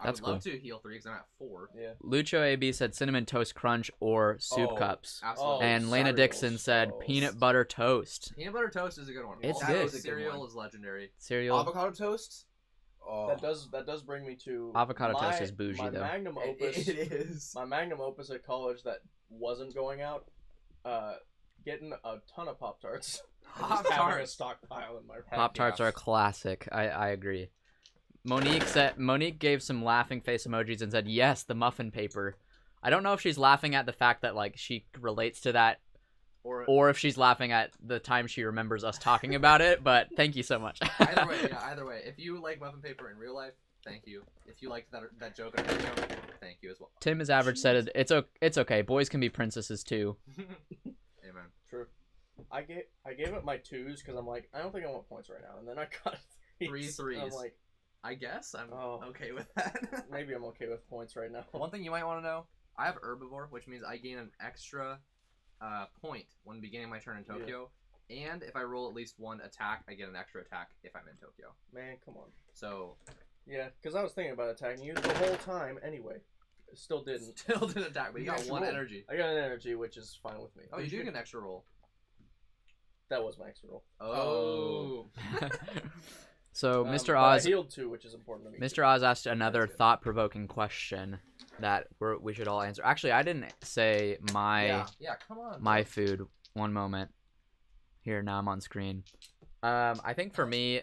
A: I
B: That's
A: would love to heal 3 because I'm at 4.
D: Yeah.
B: Lucho AB said cinnamon toast crunch or soup
C: Oh,
B: cups.
A: Absolutely.
B: And Lena
D: cereals.
B: Dixon said
D: Oh.
B: peanut butter toast.
A: Peanut butter toast is a good one.
B: It's
A: Also,
B: good.
A: Cereal is legendary.
B: Cereal.
C: Avocado toast. Oh,
D: That does bring me to
B: Avocado toast
D: my-
B: is bougie,
D: my
B: though.
D: magnum opus.
C: it is.
D: My magnum opus at college that wasn't going out. Getting a ton of Pop Tarts. Having a
A: Pop-Tarts.
D: stockpile in my
B: Pop Tarts
A: yes.
B: are a classic. I agree. Monique gave some laughing face emojis and said, "Yes, the muffin paper." I don't know if she's laughing at the fact that like she relates to that, or if she's laughing at the time she remembers us talking about it. But thank you so much.
A: Either way. If you like muffin paper in real life, thank you. If you liked that joke in a video, thank you as well.
B: Tim is average said it's okay. Boys can be princesses too.
A: Amen.
D: True. I gave it my 2s because I'm like, I don't think I want points right now, and then I got 3s.
A: 3
D: I'm
A: 3s.
D: like,
A: I guess I'm
D: Oh.
A: okay with that.
D: maybe I'm okay with points right now.
A: One thing you might want to know, I have herbivore, which means I gain an extra point when beginning my turn in Tokyo. And if I roll at least 1 attack, I get an extra attack if I'm in Tokyo.
D: Man, come on.
A: So,
D: Yeah, because I was thinking about attacking you the whole time anyway. Still didn't.
A: still didn't attack, but you
C: You
A: got
C: actually
A: 1
C: rolled.
A: energy.
D: I got an energy, which is fine with me.
A: Oh, you do get an extra roll.
D: That was my extra roll.
A: Oh.
B: So
D: But
B: Mr.
D: I
B: Oz,
D: healed 2, which is important to me.
B: Mr. Oz asked another
D: That's good.
B: thought-provoking question that we should all answer. Actually, I didn't say my
A: Yeah, come on.
B: my food. One moment. Here, now I'm on screen. I think for me,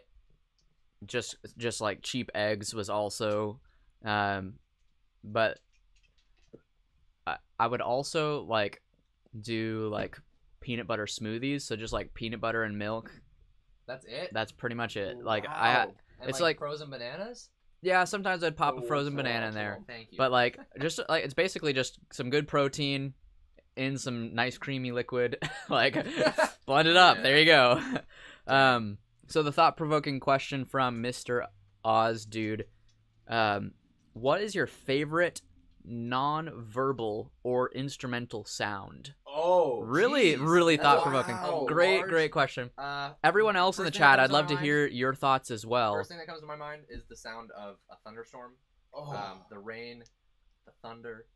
B: just like cheap eggs was also, but I would also like do like peanut butter smoothies. So just like peanut butter and milk.
A: That's it?
B: That's pretty much it. Like
A: Wow. And
B: it's like-
A: frozen bananas?
B: yeah, sometimes I'd pop a
D: Oh,
B: frozen
D: so
B: banana in
D: awesome.
B: there.
A: Thank you.
B: But like just like it's basically just some good protein in some nice creamy liquid. Like blend it up.
A: Yeah.
B: There you go. So the thought-provoking question from Mr. Oz dude, what is your favorite non-verbal or instrumental sound?
C: Oh,
B: Really,
A: jeez.
B: really
A: That's
B: thought-provoking.
C: wow.
B: Great,
A: Large-
B: great question.
A: Uh,
B: Everyone else in the
A: first thing that
B: chat,
A: comes
B: I'd
A: to
B: love
A: my
B: to
A: mind-
B: hear your thoughts as well.
A: First thing that comes to my mind is the sound of a thunderstorm.
C: oh.
A: The rain, the thunder.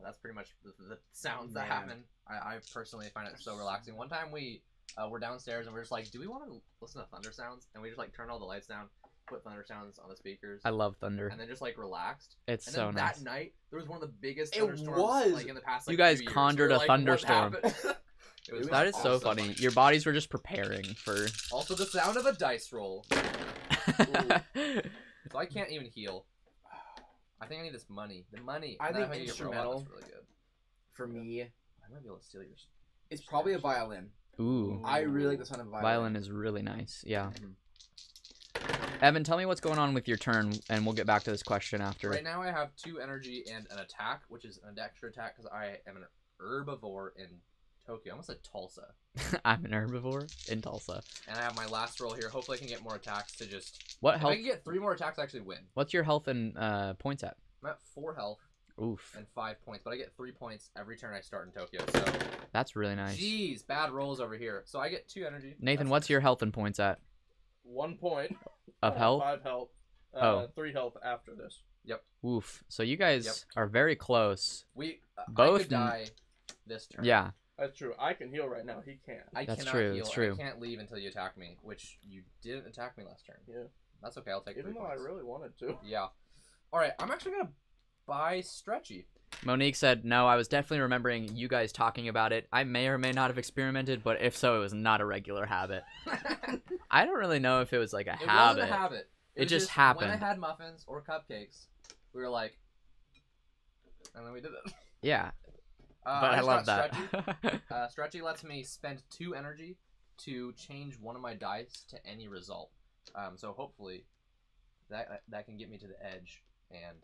A: That's pretty much the sounds that
C: Man.
A: happen. I personally find it so relaxing. One time we were downstairs and we are just like, do we want to listen to thunder sounds? And we just like turned all the lights down, put thunder sounds on the speakers,
B: I love thunder.
A: and then just like relaxed.
B: It's
A: And
B: so
A: then
B: nice.
A: that night, there was one of the biggest
C: It
A: thunderstorms
C: was.
A: like in the past. Like,
B: You guys
A: 2 years.
B: conjured
A: We
B: a
A: were like, "What
B: thunderstorm."
A: happened?" It was
B: That is so
A: awesome.
B: funny. Your bodies were just preparing for.
A: Also, the sound of a dice roll. So I can't even heal. I think I need this money. The money.
C: I
A: And
C: think
A: then if get
C: instrumental-
A: robot, that's really good.
C: For me,
A: I might be able to steal yours.
C: it's probably a violin.
B: Ooh,
C: I really like the sound of a violin.
B: violin is really nice. Yeah.
C: Mhm.
B: Evan, tell me what's going on with your turn, and we'll get back to this question after.
A: Right now, I have 2 energy and an attack, which is an extra attack because I am an herbivore in Tokyo. I almost said Tulsa.
B: I'm an herbivore in Tulsa.
A: And I have my last roll here. Hopefully, I can get more attacks to just.
B: What
A: If I
B: health?
A: can get 3 more attacks, I actually win.
B: What's your health and points at?
A: I'm at 4 health
B: Oof,
A: and 5 points, but I get 3 points every turn I start in Tokyo. So,
B: that's really nice.
A: jeez, bad rolls over here. So I get 2 energy.
B: Nathan,
A: That's
B: what's your health and points at
D: 1 point.
B: of health?
D: 5 health.
B: Oh.
D: 3 health after this.
B: Oof. So you guys are very close.
A: We I
B: Both
A: could die this turn.
B: Yeah,
D: That's true. I can heal right now. He can't.
A: I
B: That's
A: cannot
B: true,
A: heal.
B: it's true.
A: I can't leave until you attack me, which you didn't attack me last turn.
D: Yeah.
A: That's okay. I'll take
D: Even
A: 3
D: though I
A: points.
D: really wanted to.
A: Yeah. All right. I'm actually gonna buy Stretchy.
B: Monique said, no, I was definitely remembering you guys talking about it. I may or may not have experimented, but if so, it was not a regular habit. I don't really know if it was like a
A: It
B: habit.
A: wasn't a habit.
B: It
A: was
B: just
A: When
B: happened.
A: I had muffins or cupcakes, we were like, and then we did it.
B: Yeah,
A: But
B: but I love
A: Stretchy.
B: that.
A: Stretchy lets me spend 2 energy to change one of my dice to any result. So hopefully, that can get me to the edge and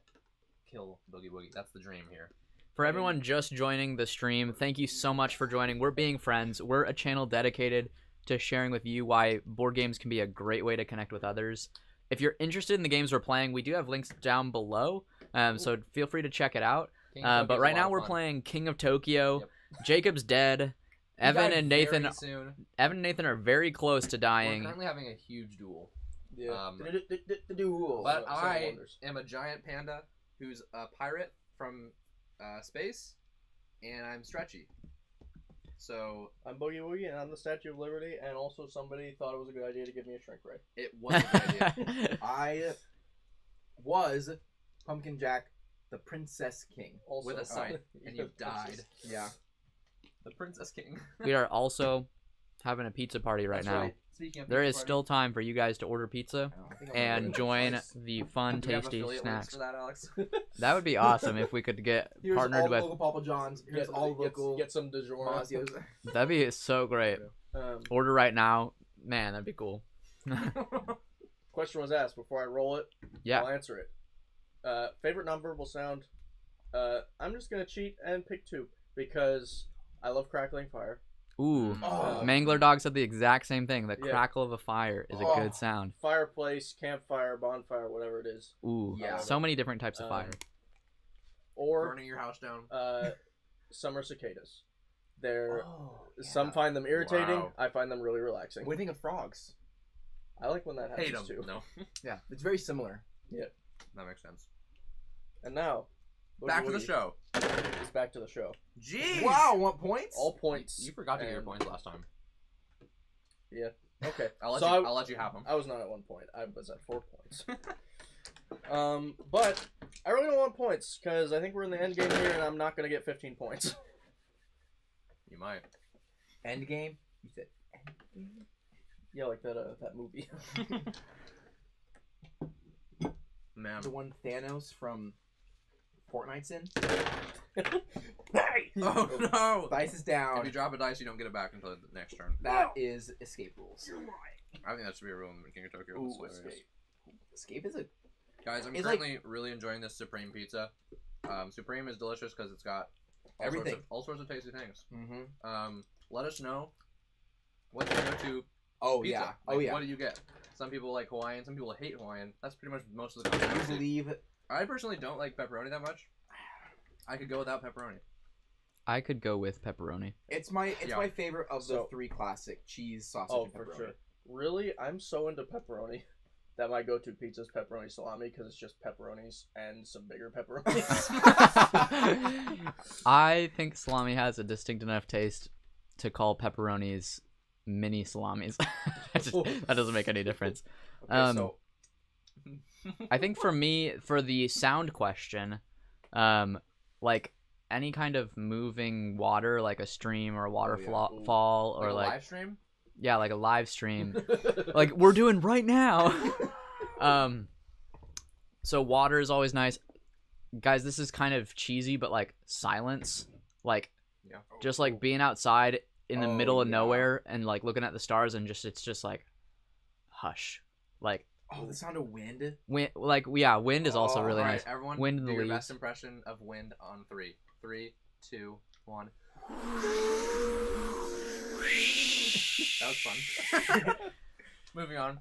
A: kill Boogie Woogie. That's the dream here.
B: For everyone just joining the stream, thank you so much for joining. We're Being Friends. We're a channel dedicated to sharing with you why board games can be a great way to connect with others. If you're interested in the games we're playing, we do have links down below, so feel free to check it out. But right now we're playing King of Tokyo.
A: Yep.
B: Jacob's dead. Evan and Nathan are very close to
A: We're
B: dying.
A: currently having a huge duel.
C: Yeah.
A: But I am a giant panda who's a pirate from space, and I'm stretchy. So
D: I'm Boogie Woogie, and I'm the Statue of Liberty, and also somebody thought it was a good idea to give me a shrink ray.
A: it was a good idea.
C: I was Pumpkin Jack, the Princess King.
D: Also,
A: With a scythe, and you died.
C: Yeah.
A: The Princess King.
B: We are also having a pizza party right
C: That's
B: now.
C: right.
A: Speaking of
B: There
A: pizza
B: is
A: party,
B: still time for you guys to order pizza
C: I think I'm
B: and
C: gonna
B: join
C: choice.
B: the fun,
A: do we have
B: tasty
A: affiliate links
B: snacks.
A: for that, Alex?
B: That would be awesome if we could get
C: Here's
B: partnered
C: all
B: with.
C: local Papa John's. Here's all local
D: Get some DiGiorno.
C: Mazios.
B: That'd be so great. Order right now. Man, that'd be cool.
D: Question was asked before I roll it.
B: Yeah.
D: I'll answer it. Favorite number will sound. I'm just gonna cheat and pick 2 because I love crackling fire.
B: Ooh.
C: Oh.
B: Mangler Dog said the exact same thing. The
D: Yeah.
B: crackle of a fire is a
C: Oh.
B: good sound.
D: Fireplace, campfire, bonfire, whatever it is.
B: Ooh.
C: Yeah.
B: So many different types of fire.
D: Or
A: Burning your house down.
D: summer cicadas. They're
C: Yeah.
D: some find them irritating.
A: Wow.
D: I find them really relaxing.
C: What do you think of frogs?
D: I like when that
A: Hate
D: happens
A: them.
D: too.
A: No,
C: Yeah, it's very similar.
A: that makes sense.
D: And now,
A: Back to the
D: Boogie
A: show.
D: Woogie is back to the show.
A: Jeez.
C: Wow, 1 point?
D: All points.
A: You forgot to get your
D: and-
A: points last time.
D: Okay.
A: I'll let
D: So
A: you. I'll let you have them.
D: I was not at 1 point. I was at 4 points. But I really don't want points because I think we're in the end game here, and I'm not gonna get 15 points.
A: You might.
C: End game? You said end game?
D: Yeah, like that movie.
A: Man.
C: The one Thanos from Fortnite's in?
A: Oh no!
C: Dice is
A: If
C: down.
A: you drop a dice, you don't get it back until the next turn.
C: That is escape rules.
A: I think that should be a rule in King of Tokyo.
C: Ooh,
A: That's hilarious.
C: Escape is a...
A: Guys, I'm
C: It's
A: currently really enjoying this Supreme pizza. Supreme is delicious because it's got
C: Everything.
A: all sorts of tasty things.
C: Mm-hmm.
A: Let us know what's your go-to
C: Oh,
A: pizza.
C: yeah.
A: Like,
C: Oh, yeah.
A: What do you get? Some people like Hawaiian. Some people hate Hawaiian. That's pretty much most of the
C: I
A: controversy.
C: believe...
A: I personally don't like pepperoni that much. I could go without pepperoni.
B: I could go with pepperoni.
C: It's my
A: Yeah.
C: favorite of the
D: So-
C: 3 classic cheese, sausage,
D: Oh,
C: and
D: for
C: pepperoni.
D: sure. Really, I'm so into pepperoni that my go-to pizza is pepperoni salami because it's just pepperonis and some bigger pepperonis.
B: I think salami has a distinct enough taste to call pepperonis mini salamis. That doesn't make any difference.
D: Okay, so
B: I think for me, for the sound question, like any kind of moving water, like a stream or a waterfall, or
A: Like a
B: like
A: live stream.
B: yeah, like a live stream, like we're doing right now. So water is always nice, guys. This is kind of cheesy, but like silence, like
A: Yeah.
B: just like being outside in the middle of
C: yeah.
B: nowhere and like looking at the stars and it's just like hush, like.
C: Oh, the sound of wind.
B: Wind, like wind is also
C: Oh,
B: really
A: All
B: nice.
A: right, everyone.
B: Wind in
A: do
B: the
A: your
B: leaves.
A: best impression of wind on 3. 3, 2, 1. That was fun. Moving on.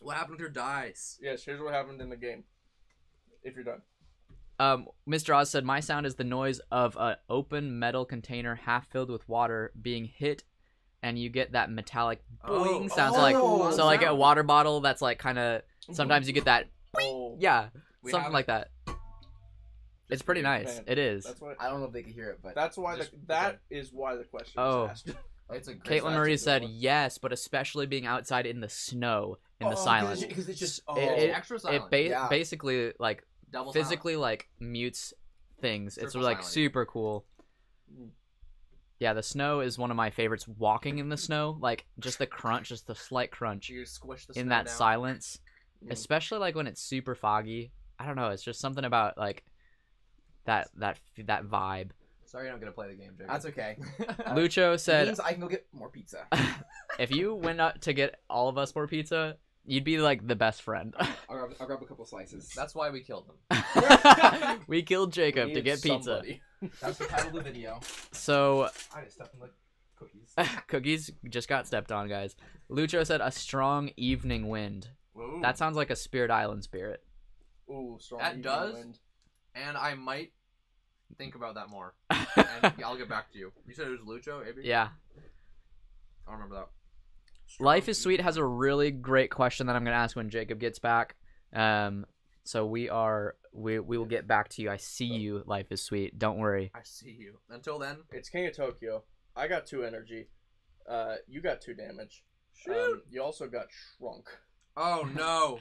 A: What happened with your dice?
D: yes, here's what happened in the game. If you're done.
B: Mr. Oz said my sound is the noise of an open metal container half filled with water being hit, and you get that metallic boing sounds like like a water bottle that's like kind of. Sometimes you get that
D: Oh,
B: yeah
A: We
B: something
A: have
B: like that. It's pretty
A: pretty
B: nice.
D: man.
B: It is.
D: that's why.
C: I don't know if they can hear it, but
D: That's why
A: Just-
D: that is why the question
B: Oh.
D: was asked.
A: It's a great
B: Caitlin
A: size.
B: Marie
D: That's a
B: said
D: good one.
B: yes, but especially being outside in the snow in the silence.
C: because it's just
B: It-
A: Extra silent.
C: Yeah.
B: Basically like
A: Double
B: physically like mutes things. It's
A: Triple
B: like
A: silent.
B: super cool.
D: Mm.
B: Yeah, the snow is one of my favorites. Walking in the snow, like just the crunch, just the slight crunch
A: silent. You squish the
B: in
A: snow
B: that
A: down.
B: silence,
D: Mm.
B: especially like when it's super foggy. I don't know. It's just something about like that vibe.
A: Sorry, you don't get to play the game, Jacob.
C: That's okay.
B: Lucho
C: It
B: said,
C: means I can go get more pizza.
B: if you went up to get all of us more pizza, You'd be like the best friend.
C: I'll grab a couple slices.
A: That's why we killed them.
B: We killed Jacob
D: We
B: to
D: needed
B: get pizza.
D: somebody.
C: That's the title of the video.
B: So
C: I just stuffed in the cookies.
B: cookies just got stepped on, guys. Lucho said a strong evening wind.
A: Whoa.
B: That sounds like a Spirit Island spirit.
D: Ooh, strong.
A: That
D: evening
A: does.
D: wind.
A: And I might think about that more. And I'll get back to you. You said it was Lucho, Avery?
B: Yeah.
A: I don't remember that.
B: Life is Sweet has a really great question that I'm gonna ask when Jacob gets back. So we will get back to you. I see you, Life is Sweet. Don't worry.
A: I see you. Until then,
D: It's King of Tokyo. I got 2 energy. You got 2 damage.
A: shoot.
D: You also got shrunk.
A: Oh no,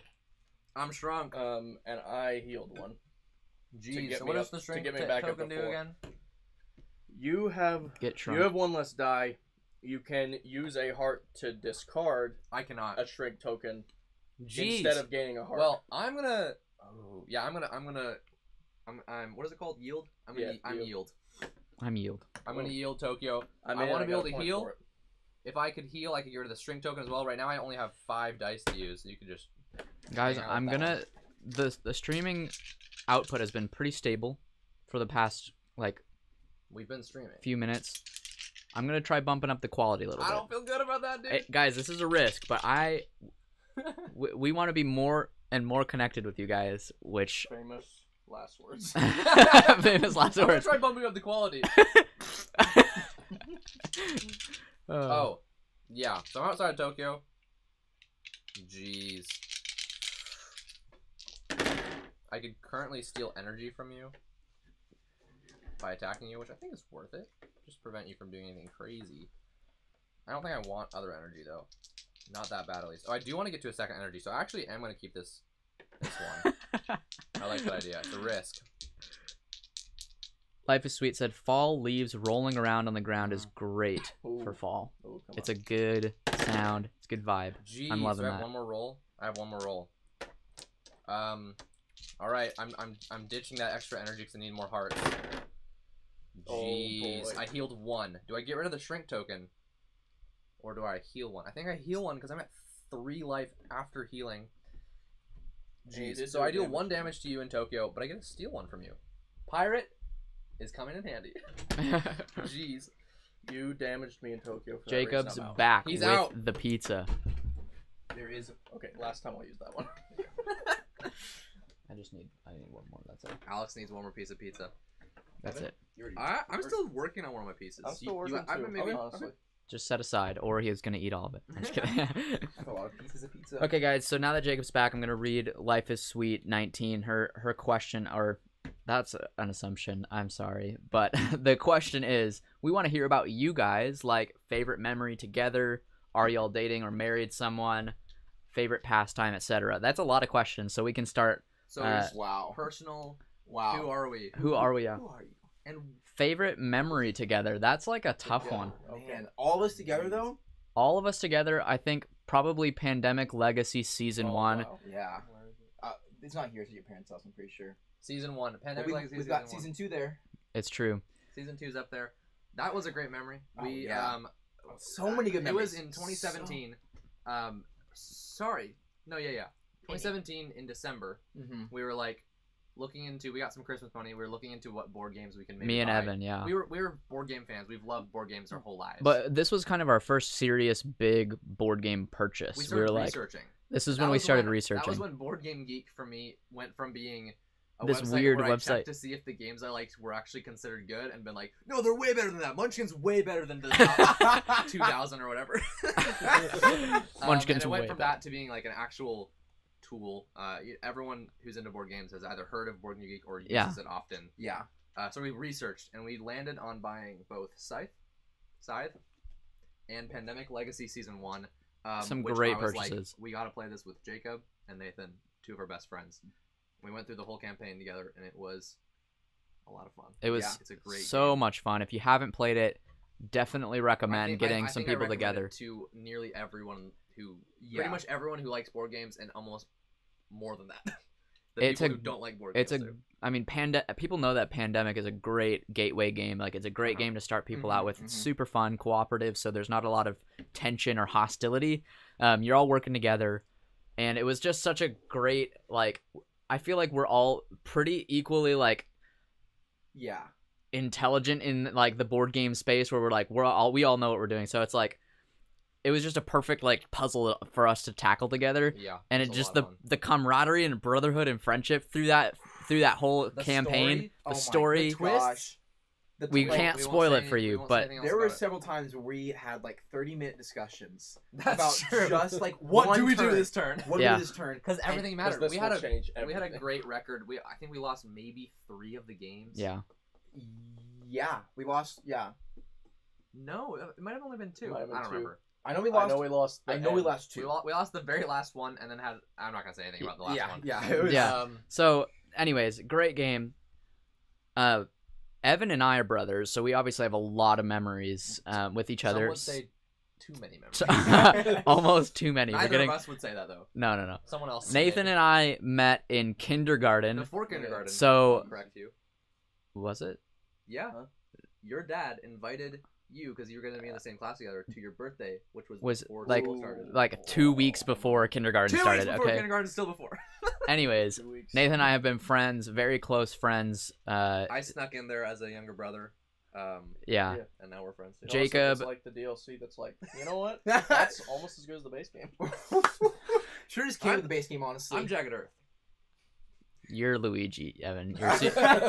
A: I'm shrunk.
D: And I healed 1.
A: Jeez.
D: get
A: So
D: me
A: what
D: up-
A: does the
D: to
A: strength
D: get me back up
A: token
D: to
A: do
D: 4.
A: again?
D: You have
B: Get shrunk.
D: You have 1 less die. You can use a heart to discard
A: I cannot.
D: a shrink token
A: Jeez.
D: instead of gaining a heart.
A: Well, I'm gonna. Oh yeah, I'm gonna. I'm. What is it called? Yield. I'm
D: Yeah,
A: yield.
B: I'm yield.
A: I'm gonna yield Tokyo. I
D: mean,
A: want to be
D: got
A: able
D: a
A: to
D: point
A: heal.
D: for it.
A: If I could heal, I could get rid of the string token as well. Right now, I only have 5 dice to use, so you could just.
B: Guys,
A: hang out with
B: I'm
A: that
B: gonna the streaming output has been pretty stable for the past like
A: We've been streaming.
B: few minutes. I'm gonna try bumping up the quality a little
A: I
B: bit.
A: don't feel good about that, dude.
B: Hey, guys, this is a risk, but we want to be more and more connected with you guys, which
D: Famous last words.
B: famous last
A: I'm gonna
B: words.
A: try bumping up the quality. Oh, yeah. So I'm outside of Tokyo. Jeez. I could currently steal energy from you by attacking you, which I think is worth it. Just prevent you from doing anything crazy. I don't think I want other energy though. Not that bad at least. Oh, I do want to get to a second energy, so I actually am going to keep this one. I like that idea. It's a risk.
B: Life is Sweet said fall leaves rolling around on the ground is great
D: Ooh.
B: for fall.
D: Oh, come
B: It's
D: on.
B: a good sound. It's a good vibe.
A: Jeez,
B: I'm loving
A: do I have
B: that.
A: one more roll? I have one more roll. All right. I'm ditching that extra energy because I need more hearts.
D: Oh,
A: Jeez,
D: boy.
A: I healed 1. Do I get rid of the shrink token, or do I heal 1? I think I heal 1 because I'm at 3 life after healing.
D: And you
A: Jeez.
D: did
A: So I
D: do
A: deal 1 damage to you in Tokyo, but I get to steal 1 from you. Pirate is coming in handy. Jeez.
D: You damaged me in Tokyo. For that
B: Jacob's
D: reason, I'm out.
B: back
A: He's
B: with
A: out.
B: the pizza.
C: There is.
D: Okay, last time I'll use that one.
B: I need one more. That's it.
A: Alex needs 1 more piece of pizza.
B: That's it.
C: You already.
A: I'm still working on one of my pieces.
D: I'm still working
A: I've been
D: too,
A: maybe,
D: honestly.
B: Just set aside, or he was gonna eat all of it. I'm just kidding.
C: I have a lot of pieces of pizza.
B: Okay, guys. So now that Jacob's back, I'm gonna read Life is Sweet 19. Her question, or that's an assumption. I'm sorry, but the question is, we want to hear about you guys, like favorite memory together. Are y'all dating or married someone? Favorite pastime, etc. That's a lot of questions, so we can start.
A: So
C: Wow.
A: personal.
C: Wow.
A: Who are we?
B: Who are we?
C: Who are you?
A: And
B: Favorite memory together. That's like a tough
D: Yeah.
B: one.
D: Okay.
C: Man, all of us together though.
B: All of us together, I think probably Pandemic Legacy Season
D: Oh,
B: 1.
D: wow.
C: Yeah.
D: Where is it?
C: It's not here at your parents' house. I'm pretty sure.
A: season 1,
C: But
A: Pandemic Legacy
C: we've got
A: season 1.
C: season 2 there.
B: It's true.
A: Season 2's up there. That was a great memory.
C: Oh,
A: We
C: yeah. So many good
A: It
C: memories.
A: was in 2017. Sorry. No, yeah. 2017 in December.
C: Mm-hmm.
A: We were like looking into. We got some Christmas money. We were looking into what board games we can maybe
B: Me and
A: buy.
B: Evan, yeah.
A: We were board game fans. We've loved board games our whole lives.
B: But this was kind of our first serious big board game purchase.
A: we
B: We
A: started
B: were like,
A: researching.
B: this is
A: That
B: when we
A: was
B: started
A: That was
B: researching.
A: when Board Game Geek for me went from being a
B: This
A: website
B: weird
A: where I
B: website.
A: checked to see if the games I liked were actually considered good, and been like, no, they're way better than that. Munchkin's way better than the top 2000 or whatever.
B: Munchkin's
A: and it went
B: way
A: from
B: better.
A: that to being like an actual tool. Everyone who's into board games has either heard of Board Game Geek or uses
B: Yeah.
A: it often.
C: Yeah.
A: So we researched and we landed on buying both Scythe, and Pandemic Legacy Season 1.
B: Some
A: which
B: great
A: I was like,
B: purchases.
A: we got to play this with Jacob and Nathan, 2 of our best friends. We went through the whole campaign together, and it was a lot of fun.
B: It was
C: Yeah,
A: it's a great
B: so
A: game.
B: much fun. If you haven't played it, definitely recommend
A: I
B: getting some
A: think I
B: people
A: recommend
B: together.
A: it to nearly everyone who,
C: Yeah.
A: pretty much everyone who likes board games, and almost more than that. The
B: It's
A: people
B: a-
A: who don't like board
B: It's
A: games.
B: a, I mean, people know that Pandemic is a great gateway game. Like, it's a great game to start people out with. It's super fun, cooperative, so there's not a lot of tension or hostility. You're all working together. and it was just such a great like. I feel like we're all pretty equally like
C: Yeah.
B: intelligent in like the board game space where we all know what we're doing. So it's like it was just a perfect like puzzle for us to tackle together.
A: Yeah.
B: And
A: it's
B: it
A: a
B: just
A: lot of fun.
B: the camaraderie and brotherhood and friendship through that whole
A: The
B: campaign,
A: story?
C: Oh
B: the
C: my
B: story.
C: gosh. The
B: We
C: twist.
B: can't
A: won't
B: spoil
A: say
B: it for
A: any- we
B: you,
A: won't say
B: but
A: anything else
C: There were
A: about it.
C: several times where we had like 30-minute discussions
A: That's
C: about
A: true.
C: just like
A: What
C: one
A: do we do
C: turn.
A: this turn?
C: What do
B: Yeah.
C: we do this turn?
A: Because everything
D: Because
A: mattered.
D: this
A: We had
D: will
A: a
D: change
A: we had a
D: everything.
A: great record. I think we lost maybe 3 of the games.
B: yeah.
C: Yeah, we lost. Yeah,
A: No, it might have only been 2.
D: Might
A: I
D: have been
A: don't
D: 2.
A: remember.
C: I know we
D: I
C: lost.
D: know we lost.
C: I know we
D: end.
C: lost
A: We,
C: 2.
A: we lost the very last one, and then had. I'm not gonna say anything about the last
C: yeah,
A: one.
C: yeah, it was,
B: Yeah. So, anyways, great game. Evan and I are brothers, so we obviously have a lot of memories with each
A: Some
B: other.
A: would say too many memories.
B: Almost too many.
A: Neither
B: We're getting
A: of us would say that though.
B: no.
A: Someone else.
B: Nathan and I met in kindergarten.
A: before kindergarten.
B: So-
A: I'll correct you.
B: Was it?
A: Yeah.
D: Huh?
A: Your dad invited you because you were going to be in the same class together to your birthday, which was
B: Was
A: before
B: like
A: school started.
B: like 2 weeks before kindergarten
A: 2
B: started.
A: weeks before
B: Okay.
A: kindergarten, still before.
B: Anyways,
D: 2 weeks.
B: Nathan and I have been friends, very close friends.
A: I snuck in there as a younger brother,
B: Yeah.
A: and now we're friends too.
D: It also
B: Jacob-
D: is like the DLC that's like, you know what? That's almost as good as the base game.
C: Sure just came with the base game, honestly.
A: I'm Jagged Earth.
B: You're Luigi, Evan.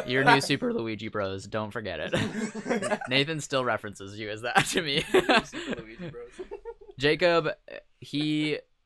B: You're new Super Luigi Bros. Don't forget it. Nathan still references you as that to me.
A: Super Luigi Bros.
B: Jacob,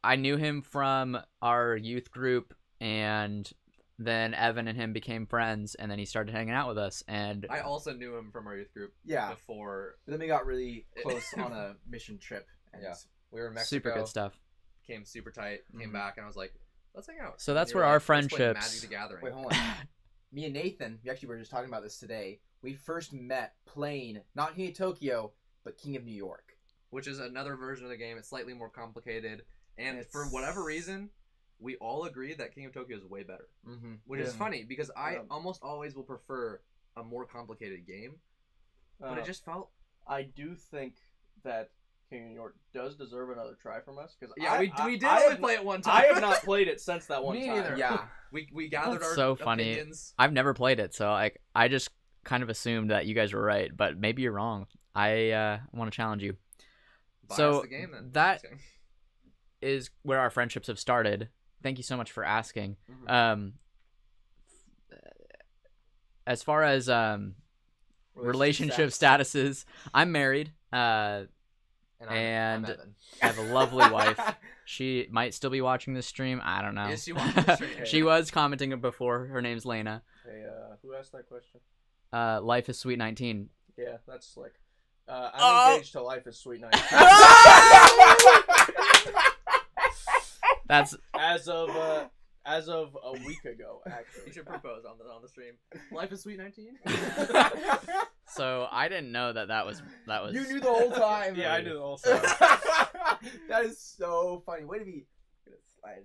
B: I knew him from our youth group, and then Evan and him became friends, and then he started hanging out with us. And
A: I also knew him from our youth group
C: Yeah,
A: before
C: but then we got really close on a mission trip. And
A: Yeah. we were in Mexico.
B: super good stuff.
A: Came super tight. Came
C: Mhm.
A: back, and I was like, "Let's hang out."
B: So that's
A: And we were
B: where our
A: "Let's play Magic
B: friendships-
A: the Gathering.
C: Wait, hold on. Me and Nathan, we actually were just talking about this today. We first met playing not King of Tokyo, but King of New York.
A: Which is another version of the game. It's slightly more complicated, and
C: It's-
A: for whatever reason, we all agreed that King of Tokyo is way better.
C: Mm-hmm.
A: Which is
D: Yeah.
A: funny because I
D: Yeah.
A: almost always will prefer a more complicated game, but it just felt.
D: I do think that King of New York does deserve another try from us because
A: Yeah, we did
D: I
A: only
D: have,
A: play it one time.
D: I have not played it since that one
A: Me
D: time.
A: neither.
C: Yeah.
A: We gathered
B: That's
A: our
B: so funny.
A: opinions.
B: I've never played it, so I just kind of assumed that you guys were right, but maybe you're wrong. I want to challenge you.
A: Buy
B: So,
A: us the game, then.
B: that-
A: Just kidding.
B: Is where our friendships have started. Thank you so much for asking.
A: Mhm.
B: As far as relationship statuses, I'm married.
A: And
B: and-
A: I'm Evan.
B: I have a lovely wife. She might still be watching this stream. I don't know.
A: Is she watching the stream?
B: She was commenting before. Her name's Lena.
D: Hey, who asked that question?
B: Life is sweet 19.
D: Yeah, that's slick.
B: Oh!
D: I'm engaged to Life is Sweet Night.
B: That's
D: as of a week ago,
A: You
D: actually.
A: should propose on the stream. Life is sweet 19.
B: so I didn't know that was
C: You knew the whole time.
D: Yeah, I knew the whole time.
C: That is so funny. Way to be.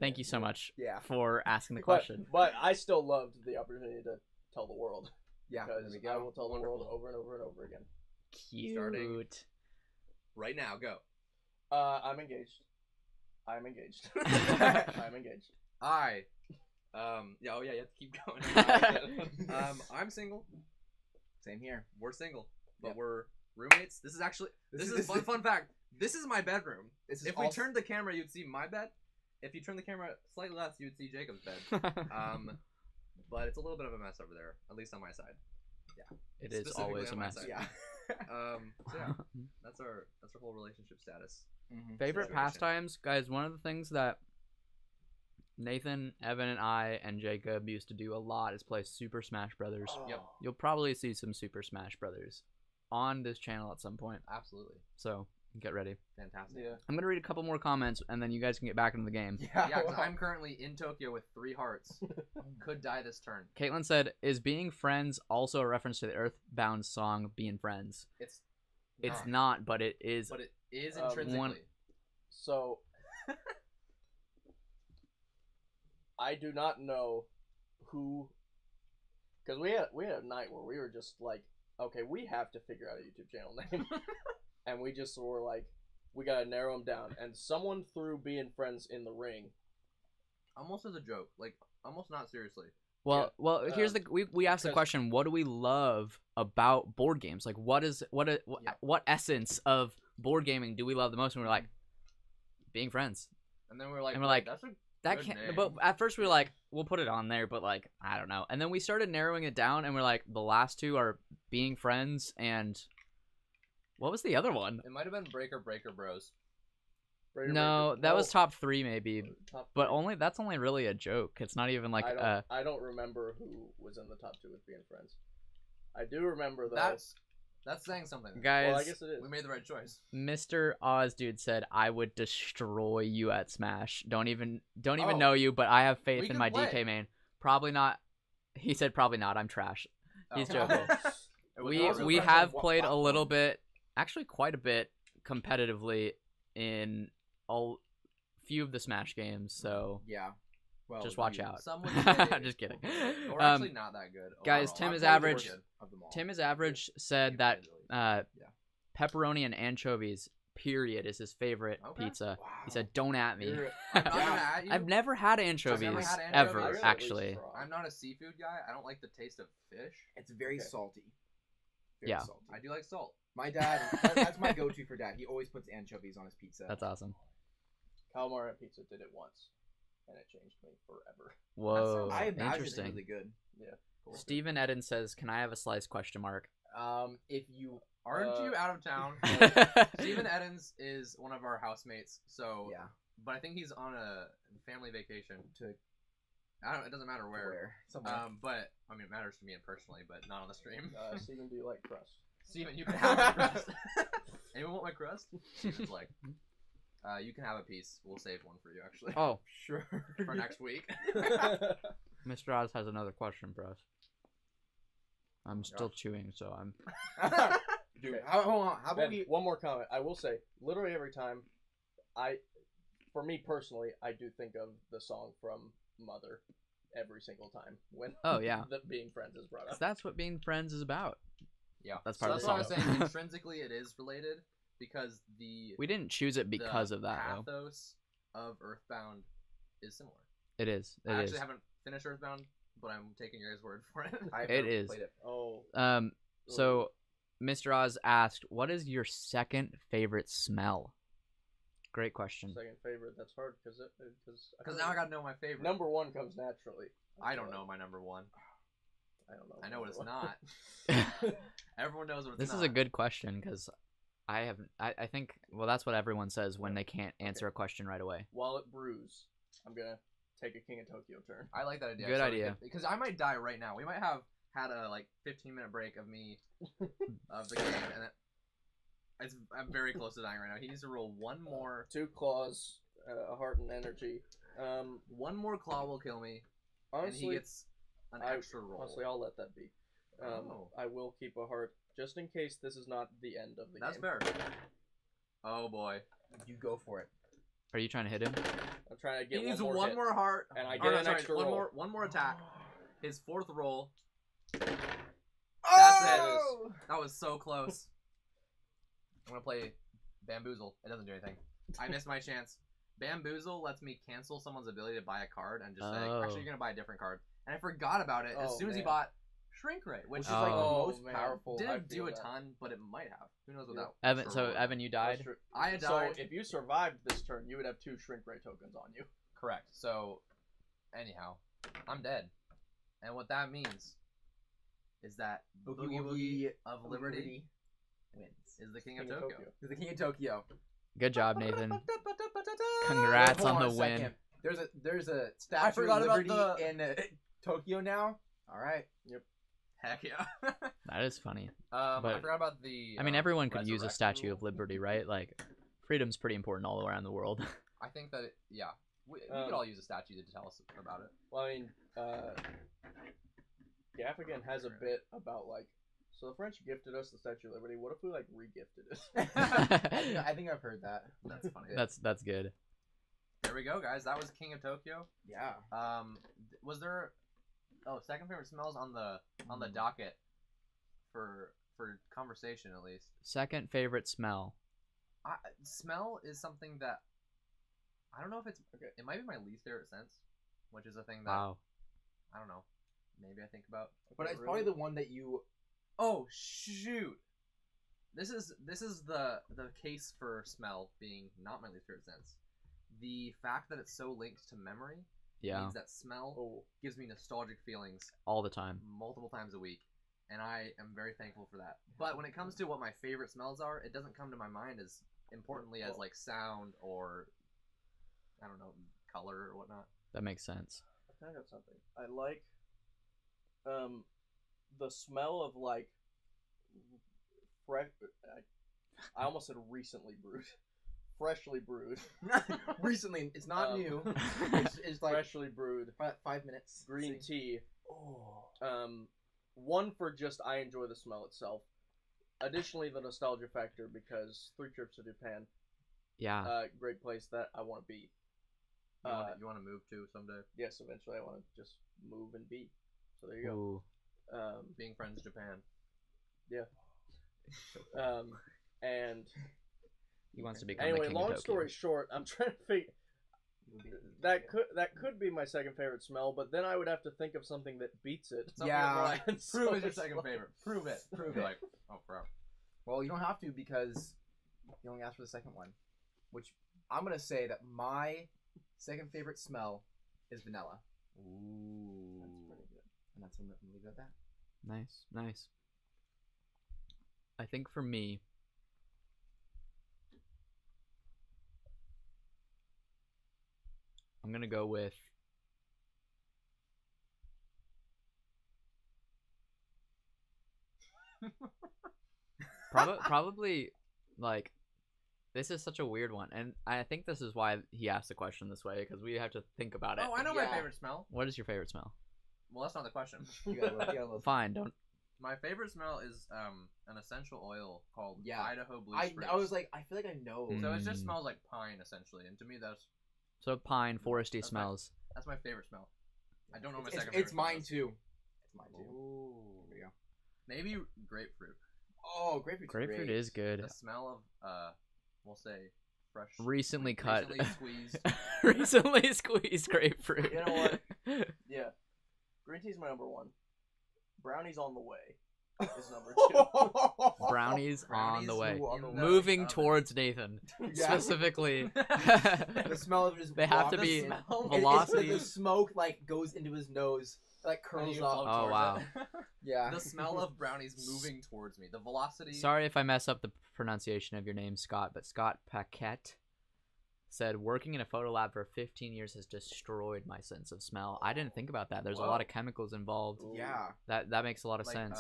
B: Thank you so much
C: Yeah.
B: for asking the question.
D: But I still loved the opportunity to tell the world
C: Yeah.
D: because
C: There we
D: I
C: go.
D: will tell the world
A: Wonderful.
D: over and over and over again.
B: Cute.
A: Starting. Right now, go.
D: I'm engaged. I'm engaged. I'm engaged.
A: Yeah, oh yeah, you have to keep going. I'm single.
C: Same here.
A: We're single, but
C: Yep.
A: we're roommates. This is fun fact. This is my bedroom.
C: This is
A: If we
C: also-
A: turned the camera, you'd see my bed. If you turn the camera slightly less, you'd see Jacob's bed. But it's a little bit of a mess over there, at least on my side.
B: It is
A: Specifically
B: always a
A: on my
B: mess.
A: side.
C: Yeah.
A: So yeah, that's our whole relationship status.
C: Mhm.
B: Favorite
A: Situation.
B: pastimes, guys. One of the things that Nathan, Evan, and I and Jacob used to do a lot is play Super Smash Brothers.
A: Yep.
B: You'll probably see some Super Smash Brothers on this channel at some point.
A: Absolutely
B: So get ready.
A: fantastic.
D: Yeah.
B: I'm gonna read a couple more comments and then you guys can get back into the game.
C: Yeah.
A: Yeah, because
C: wow.
A: I'm currently in Tokyo with 3 hearts. Could die this turn.
B: Caitlin said, "Is being friends also a reference to the Earthbound song "Being Friends"?"
A: It's
B: It's
A: not,
B: not, but it is.
A: but it is
D: Um,
A: intrinsically.
B: one-
D: So I do not know who, because we had a night where we were just like, okay, we have to figure out a YouTube channel name, and we just were like, we gotta narrow them down, and someone threw being friends in the ring,
A: almost as a joke, like almost not seriously.
B: Well, here's the we asked the
D: because-
B: question: what do we love about board games? Like, what essence of board gaming do we love the most? And we're like, being friends.
A: And then we're like,
B: And we're like,
A: that's a
B: That
A: good
B: can't.
A: name.
B: But at first we were like, we'll put it on there, but like, I don't know. And then we started narrowing it down, and we're like, the last two are being friends, and what was the other one?
A: It might have been Breaker Bros.
B: No, that was top three maybe,
D: top
B: but
D: three.
B: that's only really a joke. It's not even like
D: I don't remember who was in the top two with being friends. I do remember though.
A: That's saying something.
B: guys.
D: Well, I guess it is.
A: We made the right choice.
B: Mr. Oz dude said I would destroy you at Smash. Don't even
A: Oh.
B: know you, but I have faith
A: We
B: in
A: can
B: my
A: play.
B: DK main. Probably not. He said probably not. I'm trash. He's
A: Oh.
B: joking.
A: It was
B: we
A: also
B: we
A: friends
B: have
A: on what
B: played a
A: platform?
B: little bit, actually quite a bit competitively in a few of the Smash games. So
C: Yeah. Well,
B: just watch
C: you-
B: out.
A: Some would say
B: Just kidding.
A: We're actually not that good.
B: guys,
A: overall.
B: Tim
A: I'm
B: is
A: probably the
B: average.
A: worst
C: of them all.
B: Tim is average said
A: You
B: that
A: guys really-
C: Yeah.
B: pepperoni and anchovies period is his favorite
A: Okay.
B: pizza.
C: Wow.
B: He said, "Don't at me."
C: You're-
A: I'm not
C: Yeah.
A: gonna at you.
B: I've never had anchovies,
A: had anchovies.
B: ever,
A: I gotta at
B: actually.
D: least try.
A: I'm not a seafood guy. I don't like the taste of fish.
C: It's very
D: Okay.
C: salty. Very
B: Yeah.
C: salty.
A: I do like salt.
C: My dad, that's my go-to for dad. He always puts anchovies on his pizza.
B: That's awesome.
D: Calamari and pizza did it once, and it changed me forever.
B: Whoa,
C: I imagine it's
B: interesting.
C: really good.
B: Stephen Eden says, "Can I have a slice?" Question mark.
D: If you
A: Aren't you out of town? Steven
B: That's
A: Edens is one of our housemates. So
C: Yeah.
A: but I think he's on a family vacation.
C: To
A: It doesn't matter where.
C: Somewhere.
A: But I mean, it matters to me personally, but not on the stream.
D: Steven, do you like crust?
A: Steven, you can have my crust. Anyone want my crust? Steven's like, you can have a piece. We'll save one for you, actually,
B: Oh,
C: Sure.
A: for next week.
B: Mr. Oz has another question for us. I'm still
C: gosh.
B: chewing, so I'm.
C: Dude,
D: Okay.
C: hold on. How about
D: Ben,
C: we?
D: one more comment. I will say, literally every time, for me personally, I do think of the song from Mother every single time when
B: Oh, yeah.
D: the being friends is brought up.
B: That's what being friends is about.
A: Yeah,
B: That's
A: so
B: part of
A: that's
B: the
A: what I was
B: song.
A: saying. Intrinsically, it is related because the
B: We didn't choose it because
A: the
B: of that, though.
A: pathos of Earthbound is similar.
B: It is. It
A: I
B: is.
A: actually haven't finished Earthbound, but I'm taking your guys' word for it.
C: I've
B: It
C: never
B: is.
C: Played it.
D: Oh,
B: So, Mr. Oz asked, "What is your second favorite smell?" Great question.
D: second favorite. That's hard because
A: Because now I gotta know my favorite.
D: number one comes naturally.
A: I don't know my number one.
D: I don't know.
A: I know what it's
D: number
A: not. Everyone knows what it's
B: This
A: not.
B: is a good question because I think well that's what everyone says when they can't answer a question right away.
D: While it brews, I'm gonna take a King of Tokyo turn.
A: I like that idea.
B: Good idea.
A: Because I might die right now. We might have had a 15-minute break of me of the game, and I'm very close to dying right now. He needs to roll one more.
D: 2 claws, a heart and energy.
A: One more claw will kill me, and he
D: Honestly,
A: gets an extra roll.
D: honestly, I'll let that be.
A: Oh.
D: I will keep a heart just in case this is not the end of the
A: That's
D: game.
A: fair. Oh boy.
C: You go for it.
B: Are you trying to hit him?
D: I'm trying to
A: He
D: get
A: needs
D: one
A: one
D: hit.
A: more heart,
D: and I
A: or
D: get
A: no,
D: an
A: sorry,
D: extra
A: one
D: roll.
A: one more attack. His fourth roll.
C: That's
A: it. That was so close. I'm gonna play Bamboozle. It doesn't do anything. I missed my chance. Bamboozle lets me cancel someone's ability to buy a card and just say,
B: Oh.
A: actually, you're gonna buy a different card. And I forgot about it as
D: Oh,
A: soon as he
D: man.
A: bought Shrink Ray, which
C: Which
A: is
C: is like the
B: Oh,
C: most
D: man.
C: powerful.
A: didn't
D: I
A: do
D: feel
A: a
D: that.
A: ton, but it might have. Who knows what
D: Yeah.
A: that?
B: Evan,
A: sure
B: so
A: will.
B: Evan, you
D: That's
B: died.
D: true.
A: I had
D: So
A: died.
D: if you survived this turn, you would have 2 Shrink Ray tokens on you.
A: Correct. So, anyhow, I'm dead. And what that means is that Boogie Woogie of Liberty
C: wins.
A: is the king of
D: King of
A: Tokyo.
D: Tokyo.
C: He's the king of Tokyo.
B: Good job, Nathan. Congrats
C: Hold
B: on
C: a
B: the win.
C: second. There's a statue
A: forgot
C: of
A: about
C: Liberty
A: the-
C: in Tokyo now. All right.
A: Heck yeah.
B: That is funny.
A: I
B: But-
A: forgot about the.
B: I mean, everyone could use a
A: resurrection
B: Statue
A: rule.
B: of Liberty, right? Like, freedom's pretty important all around the world.
A: I think that yeah, we could
D: Um,
A: all use a statue to tell us about it.
D: Well, I mean, Gaffigan has a bit about so the French gifted us the Statue of Liberty. What if we re-gifted it?
C: I think I've heard that.
A: That's funny.
B: That's good.
A: There we go, guys. That was King of Tokyo.
C: Yeah.
A: Was there? Oh, second favorite smells on the docket for conversation at least.
B: Second favorite smell.
A: Smell is something that I don't know if it's okay. It might be my least favorite sense. which is a thing that
B: Wow.
A: I don't know. Maybe I think about.
C: But it's probably the one that you.
A: Oh shoot! This is the case for smell being not my least favorite sense. The fact that it's so linked to memory
B: Yeah.
A: means that smell gives me nostalgic feelings
B: All the time.
A: multiple times a week, and I am very thankful for that. But when it comes to what my favorite smells are, it doesn't come to my mind as importantly as like sound or I don't know, color or whatnot.
B: That makes sense.
D: I got something. I like the smell of like fresh. I almost said recently brewed, freshly brewed.
C: Recently, it's not new. It's like
D: Freshly brewed
C: 5 minutes.
D: green tea.
C: Oh.
D: One for just I enjoy the smell itself. Additionally, the nostalgia factor because 3 trips to Japan.
B: Yeah.
D: Great place that I want to be.
A: You want to move to someday?
D: Yes, eventually I want to just move and be. So there you
B: Ooh.
D: go.
A: Being friends Japan.
D: And
B: He wants to become the
D: anyway,
B: king of
D: long
B: Tokyo.
D: story short, I'm trying to figure that could be my second favorite smell, but then I would have to think of something that beats it.
A: Something
C: Yeah.
A: more like,
D: And
A: prove
D: so
A: it's your
D: it's
A: second
D: like-
A: favorite. Prove it.
C: Prove
A: You're
C: it.
A: like, oh, bro.
C: Well, you don't have to because you only asked for the second one, which I'm gonna say that my second favorite smell is vanilla,
A: Ooh.
D: That's pretty good.
C: and that's I'm gonna leave it at that.
B: Nice, nice. I think for me, I'm gonna go with probably like this is such a weird one, and I think this is why he asked the question this way because we have to think about it.
A: Oh, I know my
C: Yeah.
A: favorite smell.
B: What is your favorite smell?
A: Well, that's not the question.
C: You got a little.
B: Fine, don't.
A: My favorite smell is an essential oil called
C: Yeah.
A: Idaho Blue
C: I
A: Spruce.
C: was like, I feel like I know.
B: Mm.
A: So it just smells like pine essentially, and to me that's
B: So pine, foresty
A: That's my-
B: smells.
A: my favorite smell. I don't know my
C: It's,
A: second.
C: it's
A: favorite
C: mine
A: smell.
C: too. It's mine too.
A: Ooh.
C: There you go.
A: Maybe grapefruit.
C: Oh, grapefruit's
B: Grapefruit
C: great.
B: is good.
A: The smell of we'll say fresh,
B: Recently cut.
A: recently squeezed.
B: Recently squeezed grapefruit.
D: You know what? Yeah, green tea's my number one. Brownies on the way is number 2.
B: Brownies on the
A: Brownies
B: way.
A: in the
B: Moving
A: oven.
B: towards Nathan.
C: Yeah.
B: Specifically.
C: The smell of his.
B: They have to
C: walk-
B: be
C: the smell-
B: velocity.
C: The smoke like goes into his nose, like
A: When
C: curls
A: you
C: up.
A: float
B: Oh,
A: towards
B: wow.
A: it.
C: Yeah.
A: The smell of brownies moving towards me. The velocity.
B: Sorry if I mess up the pronunciation of your name, Scott, but Scott Paquette said, working in a photo lab for 15 years has destroyed my sense of smell. I didn't think about that. There's a
A: Whoa.
B: lot of chemicals involved.
C: Yeah.
B: That makes a lot of
A: like,
B: sense.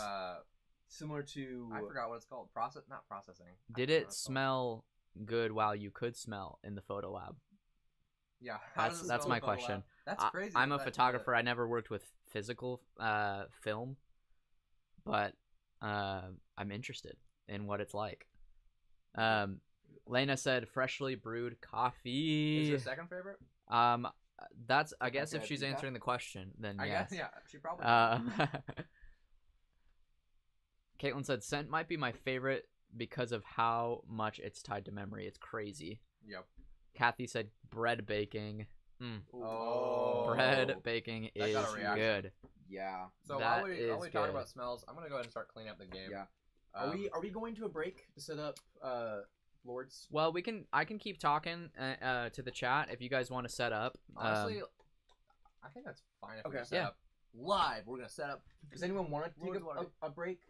C: Similar to.
A: I forgot what it's called. Not processing. I
B: Did
A: forgot what
B: it
A: it's called.
B: smell good while you could smell in the photo lab?
A: Yeah. How does it
B: That's
A: smell
B: my
A: in the photo
B: question.
A: lab? That's
B: I-
A: crazy.
B: I'm a
A: that-
B: photographer. I never worked with physical film, but I'm interested in what it's like. Lena said freshly brewed
A: Is
B: coffee.
A: your second favorite?
B: That's I guess if
C: Okay,
B: she's
C: decaf?
B: answering the question, then
A: I
B: yes.
A: guess. Yeah. She probably.
B: Caitlin said scent might be my favorite because of how much it's tied to memory. It's crazy.
A: Yep.
B: Kathy said bread baking.
A: Oh.
B: Bread baking
A: That
B: is
A: got a reaction.
B: good.
C: Yeah.
A: So
B: That
A: while we
B: is
A: talk
B: good.
A: about smells, I'm gonna go ahead and start cleaning up the game.
C: Yeah.
A: Um,
C: Are we going to a break to set up Lords?
B: Well, I can keep talking to the chat if you guys want to set up.
A: Honestly, I think that's fine if we
C: Okay.
A: just set
B: Yeah.
A: up live. We're gonna set up.
C: Does anyone want to take
A: Lords Water.
C: a break?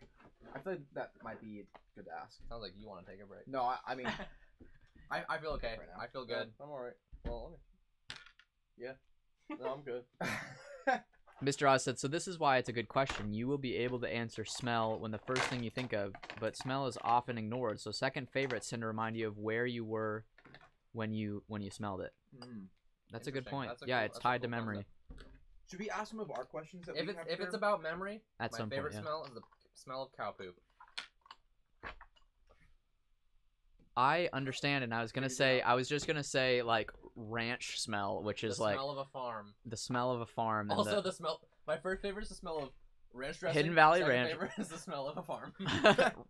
C: I feel like that might be good to ask.
A: Sounds like you want to take a break.
C: No, I mean,
A: I feel okay.
C: Right now.
A: I feel good.
D: I'm alright. Well, okay. Yeah. No, I'm good.
B: Mr. Oz said, so this is why it's a good question. You will be able to answer smell when the first thing you think of, but smell is often ignored. So second favorites tend to remind you of where you were when you smelled it. That's a good
A: Interesting.
B: point.
A: That's a
B: Yeah,
A: cool-
B: it's
A: that's a
B: tied to
A: cool
B: memory.
C: should we ask some of our questions? That
A: If
C: we
A: it's
C: have
A: if
C: here?
A: it's about memory,
B: At
A: my
B: some
A: favorite
B: point, yeah.
A: smell is the smell of cow poop.
B: I understand, and I was just gonna say like ranch smell, which
A: The
B: is like
A: smell of a farm.
B: the smell of a farm. And
A: Also, the smell. My first favorite is the smell of ranch dressing.
B: Hidden Valley
A: Second
B: Ranch.
A: favorite is the smell of a farm.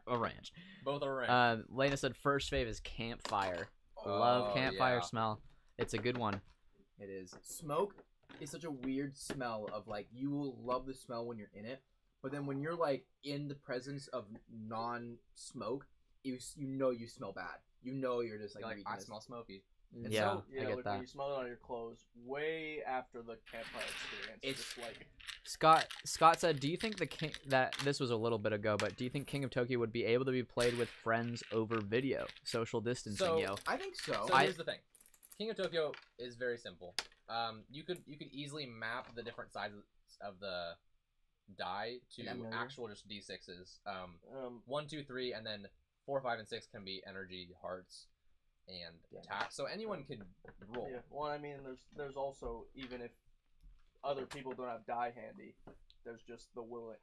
B: a ranch.
A: Both are ranch.
B: Lena said first fave is campfire. Love
A: Oh,
B: campfire
A: yeah.
B: smell. It's a good one.
C: It is smoke is such a weird smell of like you will love the smell when you're in it, but then when you're like in the presence of non-smoke, you know you smell bad. You know you're just like,
A: You're like, I
C: reeking
A: smell smoky.
B: Yeah,
D: So,
B: I get
D: like
B: that.
D: when you smell it on your clothes, way after the campfire experience, it's just like
B: Scott said, "Do you think that this was a little bit ago, but do you think King of Tokyo would be able to be played with friends over video, social distancing?"
A: So-
B: yo,
C: I think so.
A: So here's the thing. King of Tokyo is very simple. You could easily map the different sizes of the die to
C: An emulator?
A: actual just d6s. 1, 2, 3, and then 4, 5, and 6 can be energy, hearts, and attack. So anyone could roll.
D: yeah. Well, I mean, there's also, even if other people don't have die handy, there's just the willing.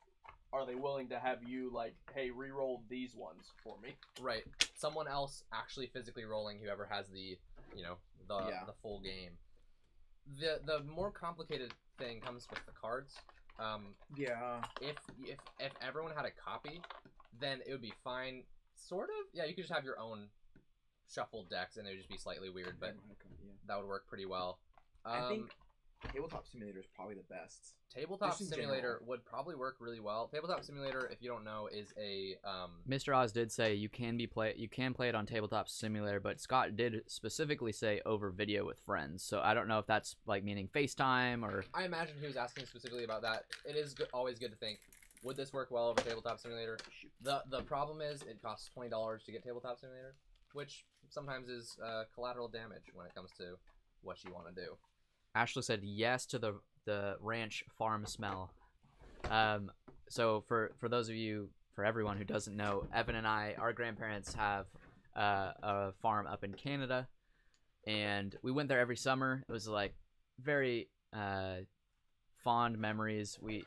D: Are they willing to have you like, hey, re-roll these ones for me?
A: Right. Someone else actually physically rolling, whoever has the the full game. The more complicated thing comes with the cards.
C: Yeah.
A: If everyone had a copy, then it would be fine. Sort of. Yeah, you could just have your own shuffled decks, and it would just be slightly weird, but that would work pretty well.
C: I think Tabletop Simulator is probably the best.
A: Tabletop
C: just in
A: Simulator
C: general.
A: would probably work really well. Tabletop Simulator, if you don't know, is a
B: Mr. Oz did say you can play it on Tabletop Simulator, but Scott did specifically say over video with friends. So I don't know if that's like meaning FaceTime or.
A: I imagine he was asking specifically about that. It is always good to think, would this work well over Tabletop Simulator? The problem is it costs $20 to get Tabletop Simulator, which sometimes is collateral damage when it comes to what you want to do.
B: Ashley said yes to the ranch farm smell. So for those of you, for everyone who doesn't know, Evan and I, our grandparents have a farm up in Canada, and we went there every summer. It was like very fond memories. We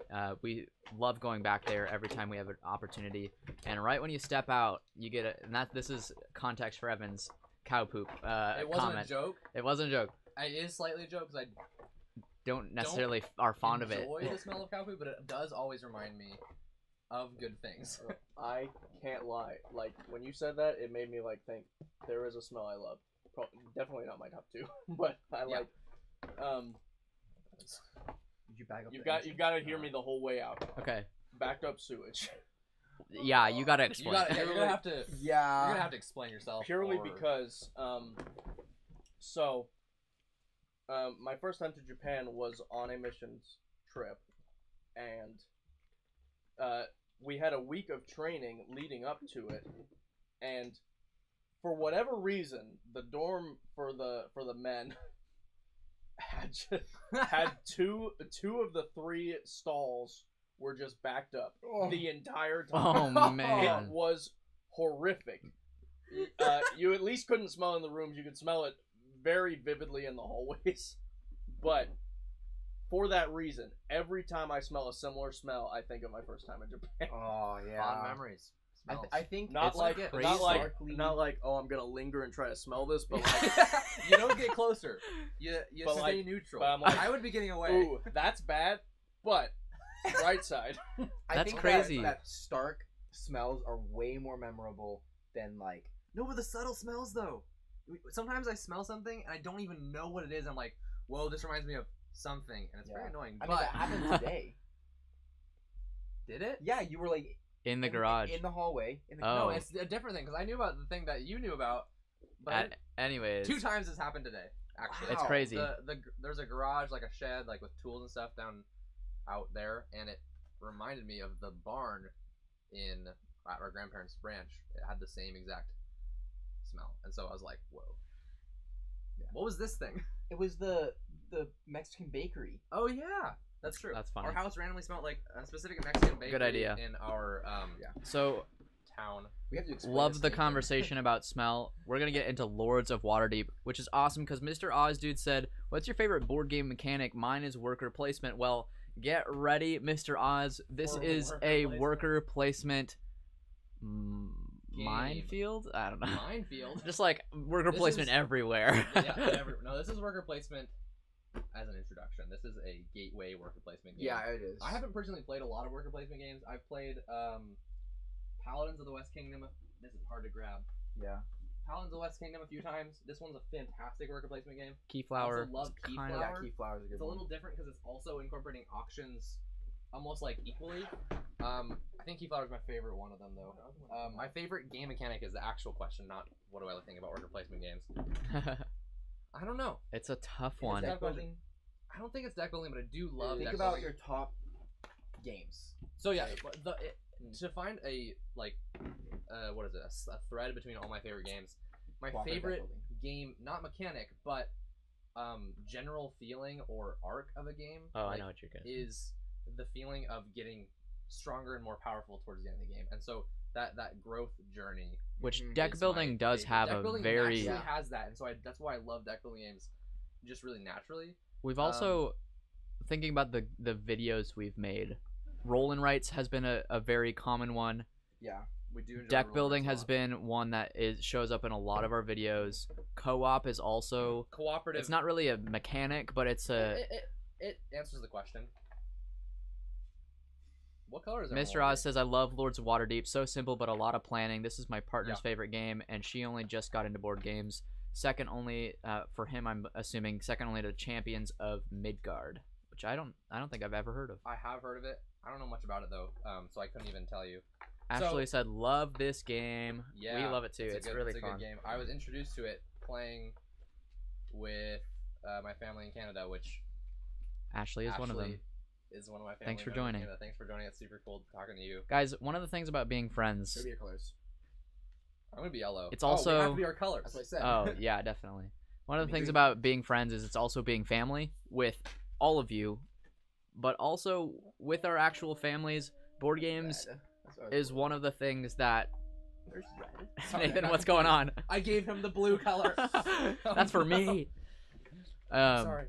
B: love going back there every time we have an opportunity. And right when you step out, you get this is context for Evan's cow poop
A: It wasn't
B: comment.
A: a joke.
B: It wasn't a joke.
A: It is slightly a joke because I
B: Don't necessarily are fond of it.
A: enjoy the smell of cow poop, but it does always remind me of good things.
D: I can't lie. Like when you said that, it made me like think there is a smell I love. Definitely not my top two, but I like.
C: Did you back up?
D: You've got to hear me the whole way out.
B: Okay.
D: Backed up sewage.
B: Yeah, you gotta explain.
A: You're gonna have to.
C: Yeah.
A: You're gonna have to explain yourself.
D: Purely
A: or-
D: because, my first time to Japan was on a missions trip, and we had a week of training leading up to it, and for whatever reason, the dorm for the men had two of the three stalls were just backed up the entire time.
B: Oh
D: It
B: man.
D: was horrific. You at least couldn't smell it in the rooms. You could smell it very vividly in the hallways. But for that reason, every time I smell a similar smell, I think of my first time in Japan.
C: Oh yeah.
A: Fond memories. Smells.
C: I think
D: Not
C: it's
D: like,
C: crazy.
D: not like, oh, I'm gonna linger and try to smell this, but like,
A: You don't get closer. You
D: But,
A: stay
D: like-
A: neutral.
D: but I'm like,
A: I would be getting away.
D: ooh, that's bad. But right side,
C: I
B: That's
C: think
B: crazy.
C: That stark smells are way more memorable than like.
A: No, but the subtle smells though. Sometimes I smell something and I don't even know what it is. I'm like, whoa, this reminds me of something, and it's very
C: Yeah.
A: annoying.
C: I mean,
A: But
C: that happened today.
A: did it?
C: Yeah, you were like
B: In the garage.
C: in the hallway. In the
B: Oh.
A: No, it's a different thing because I knew about the thing that you knew about. But
B: Anyways,
A: 2 times this happened today. Actually,
B: it's
C: Wow.
B: crazy.
A: There's a garage, like a shed, like with tools and stuff down out there, and it reminded me of the barn at our grandparents' ranch. It had the same exact smell, and so I was like, "Whoa,
C: Yeah.
A: what was this thing?"
C: It was the Mexican bakery.
A: Oh yeah, that's true.
B: That's funny.
A: Our house randomly smelled like a specific Mexican bakery.
B: Good idea.
A: In our
B: So
A: town.
C: We have to explain
B: love
C: this
B: the
C: thing.
B: conversation about smell. We're gonna get into Lords of Waterdeep, which is awesome because Mr. Oz dude said, "What's your favorite board game mechanic?" Mine is worker placement. Well, get ready, Mr. Oz. This
A: For
B: is
A: worker
B: a
A: placement.
B: worker placement minefield. I don't know.
A: Minefield.
B: Just like worker
A: This
B: placement
A: is-
B: everywhere.
A: No, this is worker placement as an introduction. This is a gateway worker placement game.
C: Yeah, it is.
A: I haven't personally played a lot of worker placement games. I've played Paladins of the West Kingdom. This is hard to grab.
C: Yeah.
A: Paladins of the West Kingdom a few times. This one's a fantastic worker placement game. I
B: Keyflower.
A: also love
B: kind of-
A: Keyflower.
C: Yeah, Keyflower's a good
A: It's a
C: one.
A: little different because it's also incorporating auctions almost like equally. I think Keyflower is my favorite one of them though. My favorite game mechanic is the actual question, not what do I think about worker placement games. I don't know.
B: It's a tough
A: Is
B: one.
A: deck building? I don't think it's deck building, but I do love
C: Think
A: deck
C: about
A: building.
C: your top games.
A: So yeah, to find a what is it? A thread between all my favorite games. My
C: Cooperative deck
A: favorite
C: building.
A: game, not mechanic, but general feeling or arc of a game.
B: Oh, I
A: like,
B: know what you're getting.
A: is the feeling of getting stronger and more powerful towards the end of the game, and so that growth journey.
B: Which
C: Mhm.
B: deck
A: is
B: building
A: my
B: does
A: favorite.
B: have
A: deck
B: a
A: building
B: very.
A: naturally has that, and so that's why I love deck building games, just really naturally.
B: We've also thinking about the videos we've made. Roll and writes has been a very common one.
C: Yeah.
A: We do enjoy
B: Deck
A: roll
B: building
A: rights a
B: has
A: lot.
B: been one that shows up in a lot of our videos. Co-op is also.
A: cooperative.
B: It's not really a mechanic, but it's a.
A: It answers the question. What color is it?
B: Mr. Oz says, I love Lords of Waterdeep. So simple, but a lot of planning. This is my partner's
A: Yeah.
B: favorite game, and she only just got into board games. Second only, for him, I'm assuming, second only to Champions of Midgard, which I don't think I've ever heard of.
A: I have heard of it. I don't know much about it though, so I couldn't even tell you.
B: Ashley said, love this game.
A: Yeah,
B: We love it too. It's really
A: a
B: fun.
A: good game. I was introduced to it playing with my family in Canada, which
B: Ashley is one of them.
A: Is one of my family
B: Thanks for
A: members in
B: joining.
A: Canada. Thanks for joining. It's super cool talking to you.
B: Guys, one of the things about being friends.
C: Show me your colors.
A: I'm gonna be yellow.
B: It's
A: we have
B: also-
A: to be our colors.
C: That's what I said.
B: Oh, yeah, definitely. One of the
C: Me
B: things
C: too.
B: about being friends is it's also being family with all of you, but also with our actual families. Board games
C: Red. That's what I was
B: is one of the things that.
C: There's red.
B: Nathan, what's going on?
A: I gave him the blue color.
B: That's for me.
A: Sorry.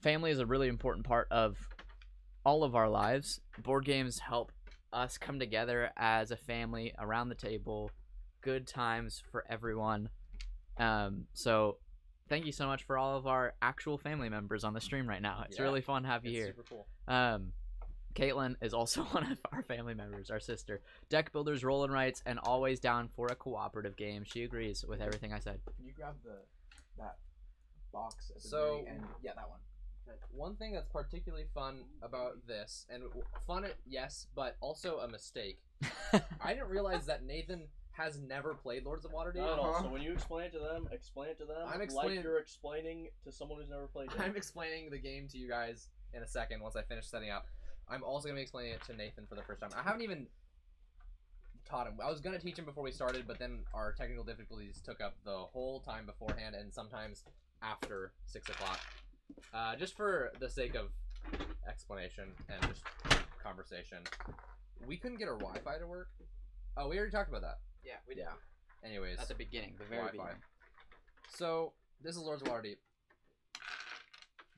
B: Family is a really important part of all of our lives. Board games help us come together as a family around the table. Good times for everyone. So thank you so much for all of our actual family members on the stream right now. It's
A: Yeah,
B: really fun to have you
A: It's
B: here.
A: super cool.
B: Caitlin is also one of our family members, our sister. Deck builders, roll and writes, and always down for a cooperative game. She agrees with everything I said.
C: Can you grab that box at the
A: So-
C: very end? Yeah, that one.
A: One thing that's particularly fun about this, and fun, yes, but also a mistake. I didn't realize that Nathan has never played Lords of Waterdeep.
D: Not at all.
C: Uh-huh.
D: So when you explain it to them, explain it to them
A: I'm
D: like
A: explaining-
D: you're explaining to someone who's never played it.
A: I'm explaining the game to you guys in a second once I finish setting up. I'm also going to be explaining it to Nathan for the first time. I haven't even taught him. I was going to teach him before we started, but then our technical difficulties took up the whole time beforehand and sometimes after 6 o'clock. Just for the sake of explanation and just conversation. We couldn't get our Wi-Fi to work. Oh, we already talked about that.
B: Yeah, we
A: Yeah. Anyways.
B: At the beginning, the very
A: Wi-Fi.
B: beginning.
A: So, this is Lords of Waterdeep.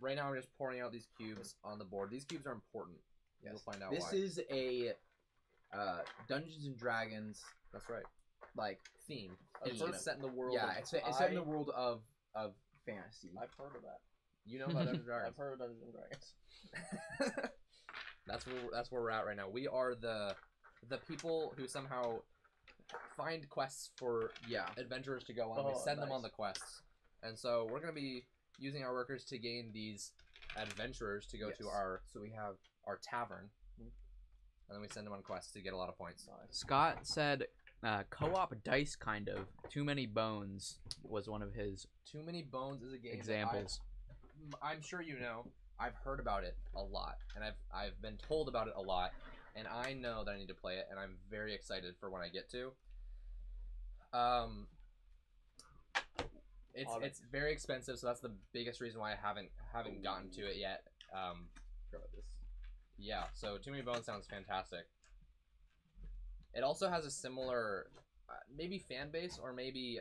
A: Right now, I'm just pouring out these cubes on the board. These cubes are important.
C: Yes.
A: You'll find out
C: This
A: why.
C: is a Dungeons and Dragons
A: That's right.
C: like
A: Theme.
C: Theme.
A: It's set in the world.
C: yeah,
A: of,
C: it's set in the world of fantasy.
D: I've heard of that.
A: you know about Dungeons and
D: I've
A: Dragons.
D: heard of Dungeons and Dragons.
A: That's where we're at right now. We are the people who somehow find quests for
C: Yeah.
A: adventurers to go on. We
D: Oh,
A: send them
D: nice.
A: on the quests, and so we're gonna be using our workers to gain these adventurers to go to
C: Yes.
A: So we have our tavern, and then we send them on quests to get a lot of points.
B: Scott said, co-op dice kind of. Too Many Bones was one of his
A: Too Many Bones is a game that
B: examples.
A: I'm sure you know. I've heard about it a lot, and I've been told about it a lot, and I know that I need to play it, and I'm very excited for when I get to. It's very expensive, so that's the biggest reason why I haven't gotten to it yet. Yeah, so Too Many Bones sounds fantastic. It also has a similar, maybe fan base or maybe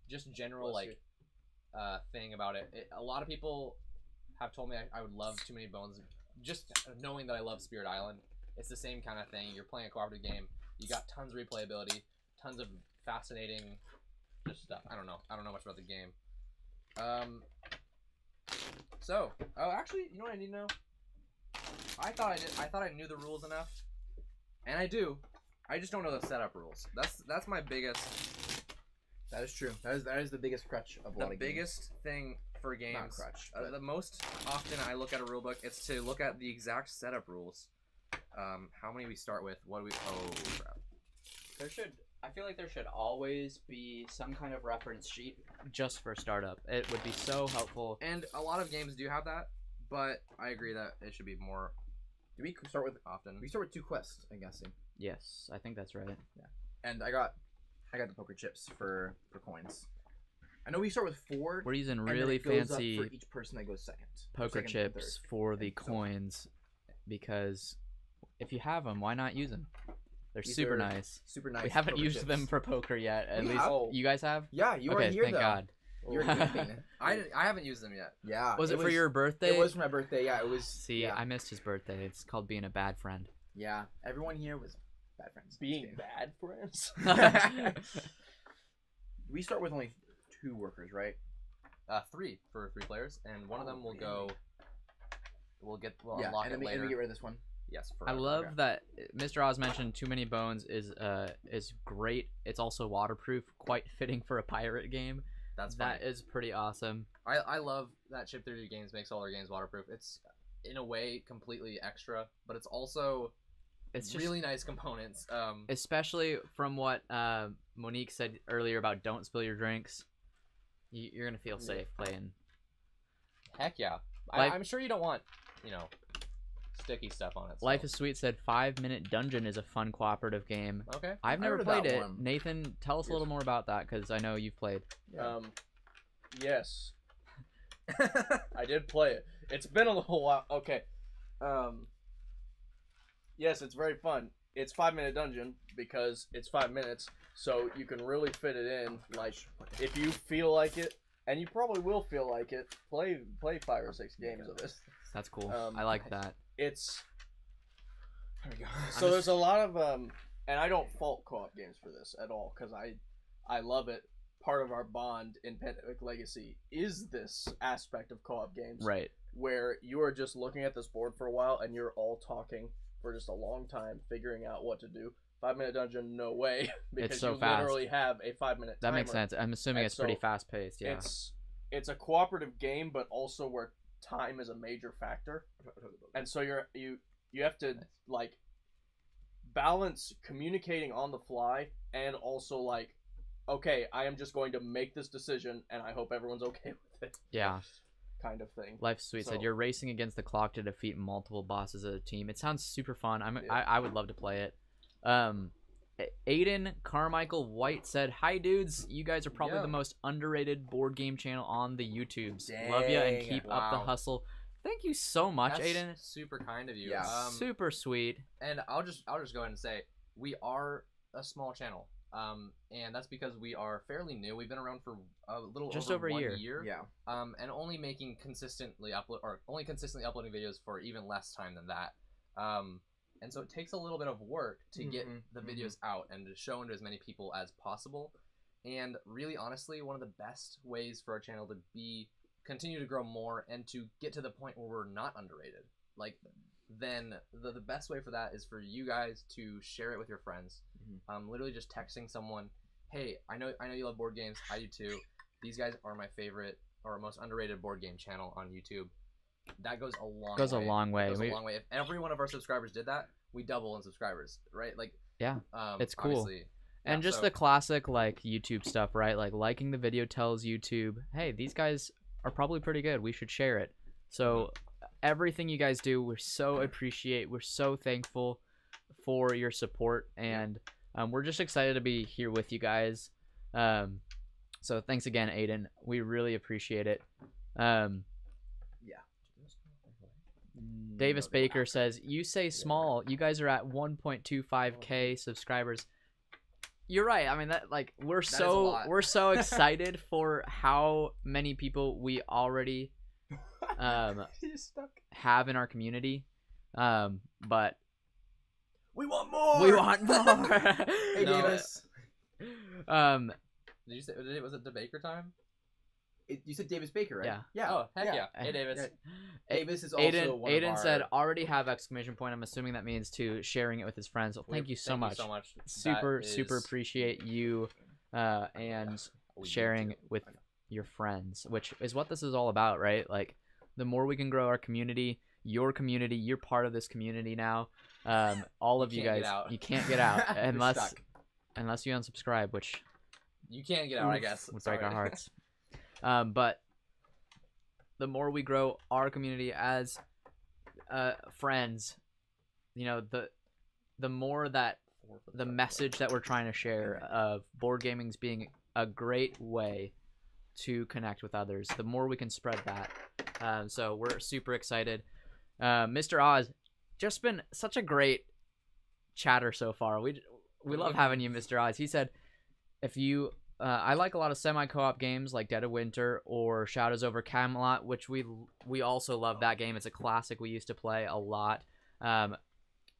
A: just general
D: Bless
A: thing about it. A lot of people have told me I would love Too Many Bones, just knowing that I love Spirit Island. It's the same kind of thing. You're playing a cooperative game. You got tons of replayability, tons of fascinating just stuff. I don't know much about the game. Actually, you know what I need to know? I thought I knew the rules enough, and I do. I just don't know the setup rules. That's my biggest.
C: That is true. That is the biggest crutch of a
A: The
C: lot of games.
A: biggest thing for games.
C: Not crutch. But...
A: the most often I look at a rule book, it's to look at the exact setup rules. How many we start with? What do we? Oh crap.
B: I feel like there should always be some kind of reference sheet just for startup. It would be so helpful.
A: And a lot of games do have that, but I agree that it should be more.
C: Do we start with?
A: Often.
C: We start with 2 quests, I'm guessing.
B: Yes, I think that's right.
C: Yeah. And I got the poker chips for coins. I know we start with 4.
B: We're using
C: and then
B: really
C: it goes up
B: fancy
C: for each person that goes second.
B: poker
C: Second,
B: chips
C: third.
B: for the
C: And so-
B: coins because if you have them, why not use them? They're
C: These
B: super
C: are
B: nice.
C: Super nice.
B: We haven't
C: poker
B: used
C: chips.
B: them for poker yet. At
C: We
B: least
C: have.
B: you guys have.
C: Yeah, you
B: Okay,
C: weren't here
B: thank
C: though.
B: God.
C: You were camping.
A: I haven't used them yet.
C: Yeah.
B: Was it for your birthday?
C: It was for my birthday. Yeah, it was.
B: See,
C: yeah.
B: I missed his birthday. It's called being a bad friend.
C: Yeah, everyone here was bad friends.
D: Being bad friends.
C: We start with only 2 workers, right?
A: 3 for 3 players, and one of them will
C: really?
A: go. We'll
C: Yeah,
A: unlock
C: and then
A: it
C: we
A: later.
C: get rid of this one.
A: Yes,
B: I
A: forever.
B: love
C: Okay.
B: that Mr. Oz mentioned Too Many Bones is great. It's also waterproof, quite fitting for a pirate game.
A: That's funny.
B: That is pretty awesome.
A: I love that Chip 3D Games makes all their games waterproof. It's in a way completely extra, but it's also
B: It's just
A: really nice components.
B: especially from what Monique said earlier about don't spill your drinks. You're gonna feel safe playing.
A: Heck yeah.
B: Like-
A: I'm sure you don't want, sticky stuff on it. So.
B: Life is Sweet said 5-Minute Dungeon is a fun cooperative game.
A: Okay.
B: I've
C: I
B: never
C: heard of
B: played
C: that
B: it.
C: one.
B: Nathan, tell us a little more about that because I know you've played.
D: Yes. I did play it. It's been a little while. Okay. Yes, it's very fun. It's 5-minute dungeon because it's 5 minutes, so you can really fit it in. Like, if you feel like it, and you probably will feel like it, play 5 or 6 games of it.
B: That's cool.
D: Um,
B: I like that.
D: It's
C: There we go.
D: so there's a lot of and I don't fault co-op games for this at all because I love it. Part of our bond in Pandemic Legacy is this aspect of co-op games,
B: Right.
D: where you are just looking at this board for a while and you're all talking for just a long time, figuring out what to do. 5-minute dungeon, no way, because
B: so
D: you
B: fast.
D: literally have a 5-minute
B: That
D: timer.
B: makes sense. I'm assuming
D: And
B: it's pretty
D: so
B: fast paced. Yeah.
D: It's a cooperative game, but also where time is a major factor, and so you have to like balance communicating on the fly and also like, okay, I am just going to make this decision and I hope everyone's okay with it,
B: Yeah.
D: kind of thing.
B: Life is Sweet said
D: So-
B: you're racing against the clock to defeat multiple bosses as a team. It sounds super fun. I would love to play it. Aiden Carmichael White said, "Hi dudes, you guys are probably
A: Yeah.
B: the most underrated board game channel on the YouTubes. Love ya and
C: Dang.
B: keep up the
A: Wow.
B: hustle." Thank you so much,
A: That's
B: Aiden.
A: super kind of you.
C: Yeah.
B: Super sweet.
A: And I'll just go ahead and say we are a small channel. And that's because we are fairly new. We've been around for a little
B: Just
A: over
B: over a
A: 1
B: year.
A: year.
C: Yeah.
A: And only consistently uploading videos for even less time than that. And so it takes a little bit of work to get the videos out and to show into as many people as possible. And really, honestly, one of the best ways for our channel to continue to grow more and to get to the point where we're not underrated. Then the best way for that is for you guys to share it with your friends. Literally just texting someone, "Hey, I know you love board games. I do too. These guys are my favorite or most underrated board game channel on YouTube." That goes a long way.
B: Goes a long way.
A: It goes a long way. If every one of our subscribers did that, we double in subscribers, right?
B: Yeah, it's cool.
A: Obviously.
B: And
A: Yeah,
B: just
A: so-
B: the classic like YouTube stuff, right? Like liking the video tells YouTube, "Hey, these guys are probably pretty good. We should share it." So everything you guys do, we're so appreciate. We're so thankful for your support, and we're just excited to be here with you guys. So thanks again, Aiden. We really appreciate it. Davis Baker says, "You say small. You guys are at 1.25k subscribers." You're right. I mean that we're
A: is a lot.
B: we're so excited for how many people we already have in our community. But
C: We want more.
B: we want more.
C: Hey,
A: No,
C: Davis.
A: Did you say was it the Baker time?
C: You said Davis Baker, right?
B: Yeah.
C: Yeah.
A: Oh, heck yeah. Hey, Davis.
C: Yeah. Davis is also
B: Aiden,
C: one
B: Aiden
C: of our...
B: said already have exclamation point. I'm assuming that means to sharing it with his friends. Well, thank you so much.
A: Thank you so much.
B: Super,
A: That
B: super
A: is-
B: appreciate you and
A: We do
B: sharing
A: too.
B: with your friends, which is what this is all about, right? Like, the more we can grow our community, you're part of this community now. All of you
A: can't get
B: guys,
A: out.
B: you can't get out
C: You're
B: unless
C: stuck.
B: you unsubscribe, which
A: You can't get out, I guess.
B: would break
A: Sorry.
B: our hearts. But the more we grow our community as friends, you know, the more that the message that we're trying to share of board gaming's being a great way to connect with others, the more we can spread that. So we're super excited. Mr. Oz, just been such a great chatter so far. We love having you, Mr. Oz. He said, if you I like a lot of semi-co-op games like Dead of Winter or Shadows over Camelot, which we also love that game. It's a classic we used to play a lot.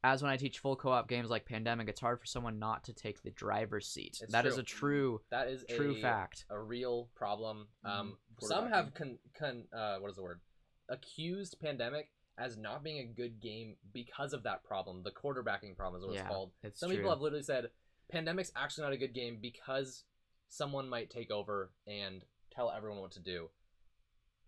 B: As when I teach full co-op games like Pandemic, it's hard for someone not to take the driver's seat.
A: It's
B: That
A: true.
B: is a true fact.
A: A real problem. Some
C: Quarterbacking.
A: have what is the word? Accused Pandemic as not being a good game because of that problem. The quarterbacking problem is what it's called.
B: It's
A: Some
B: true.
A: people have literally said Pandemic's actually not a good game because someone might take over and tell everyone what to do.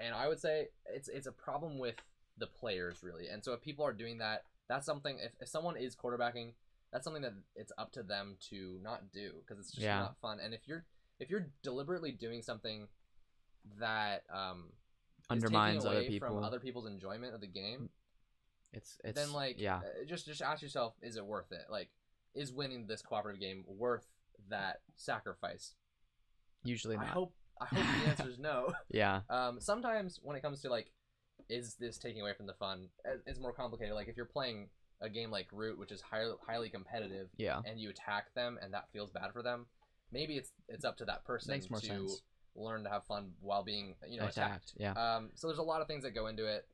A: And I would say it's a problem with the players, really. And so if people are doing that, that's something, if someone is quarterbacking, that's something that it's up to them to not do, because it's just not fun. And if you're deliberately doing something that
B: Undermines
A: is taking away
B: other people.
A: from other people's enjoyment of the game,
B: It's
A: then like just ask yourself, is it worth it? Like, is winning this cooperative game worth that sacrifice?
B: usually not.
A: I hope the answer is no.
B: Yeah.
A: Sometimes when it comes to like, is this taking away from the fun? It's more complicated. Like if you're playing a game like Root, which is highly competitive, and you attack them and that feels bad for them, maybe it's up to that person
B: Makes more
A: to
B: sense.
A: learn to have fun while being attacked.
B: Yeah.
A: So there's a lot of things that go into it.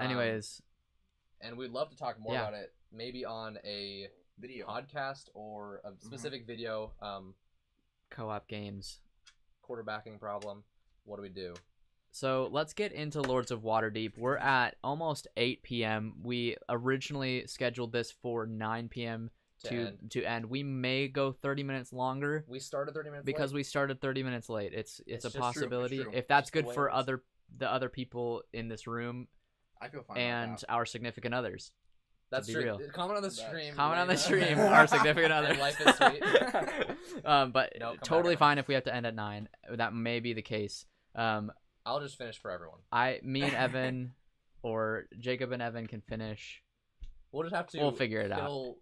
B: Anyways,
A: and we'd love to talk more
B: Yeah.
A: about it, maybe on a
C: Video.
A: podcast or a specific video.
B: co-op games.
A: Quarterbacking problem. What do we do?
B: So let's get into Lords of Waterdeep. We're at almost 8 p.m. We originally scheduled this for 9 p.m. to end. We may go 30 minutes longer
A: We started 30 minutes
B: because
A: late.
B: we started 30 minutes late. It's a
A: just true.
B: possibility.
C: It's true.
B: If that's
A: Just the
B: good
A: way
B: for
A: it is.
B: the other people in this room
C: I feel fine
B: and
C: about
B: our significant others.
A: That's
B: be
A: true.
B: real.
A: Comment on the
C: That's-
A: stream.
B: Comment on the
A: Lena.
B: stream, our significant other.
A: And life is sweet.
B: But
A: No, come
B: totally
A: back.
B: fine if we have to end at 9. That may be the case.
A: I'll just finish for everyone.
B: Me and Evan, or Jacob and Evan can finish.
A: We'll just have to.
B: We'll figure it out.
A: kill-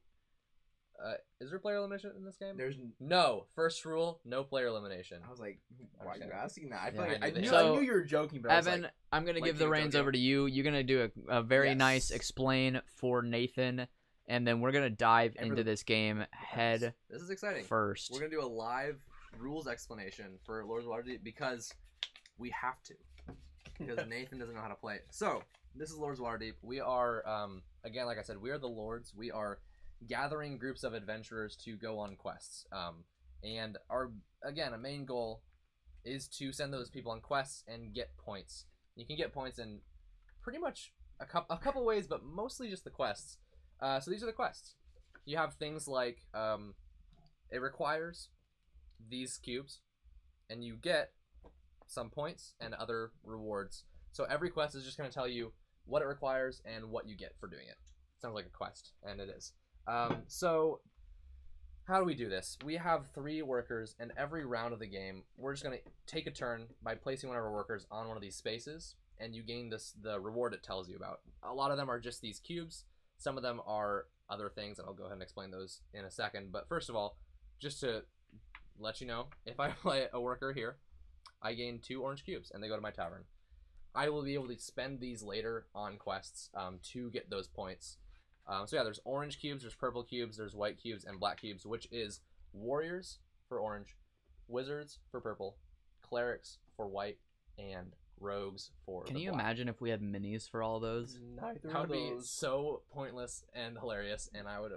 A: is there player elimination in this game?
C: There's.
A: No. First rule: no player elimination.
C: I was like, why are you
A: Understand.
C: asking that? I feel
B: Yeah,
C: like
A: I
C: I
A: knew
C: knew,
A: that.
C: I knew you were joking, but I was
B: Evan,
C: like,
B: I'm gonna
C: like
B: give the
C: King of
B: reins
C: Tokyo.
B: over to you. You're gonna do a very
C: Yes.
B: nice explain for Nathan, and then we're gonna dive
C: And for
B: into
C: the-
B: this game head
A: This is exciting.
B: first.
A: We're gonna do a live rules explanation for Lords of Waterdeep because we have to. Because Nathan doesn't know how to play it. So this is Lords of Waterdeep. We are again, like I said, we are the lords. We are gathering groups of adventurers to go on quests. And our a main goal is to send those people on quests and get points. You can get points in pretty much a couple ways, but mostly just the quests. So these are the quests. You have things like it requires these cubes, and you get some points and other rewards. So every quest is just going to tell you what it requires and what you get for doing it. Sounds like a quest, and it is. So how do we do this? We have 3 workers, and every round of the game, we're just going to take a turn by placing one of our workers on one of these spaces, and you gain the reward it tells you about. A lot of them are just these cubes. Some of them are other things, and I'll go ahead and explain those in a second. But first of all, just to let you know, if I play a worker here, I gain 2 orange cubes, and they go to my tavern. I will be able to spend these later on quests to get those points. So yeah, there's orange cubes, there's purple cubes, there's white cubes, and black cubes, which is warriors for orange, wizards for purple, clerics for white, and rogues for
B: Can
A: the
B: you
A: black.
B: imagine if we had minis for all those?
C: neither
A: That
C: of
A: would be
C: those.
A: so pointless and hilarious, and I would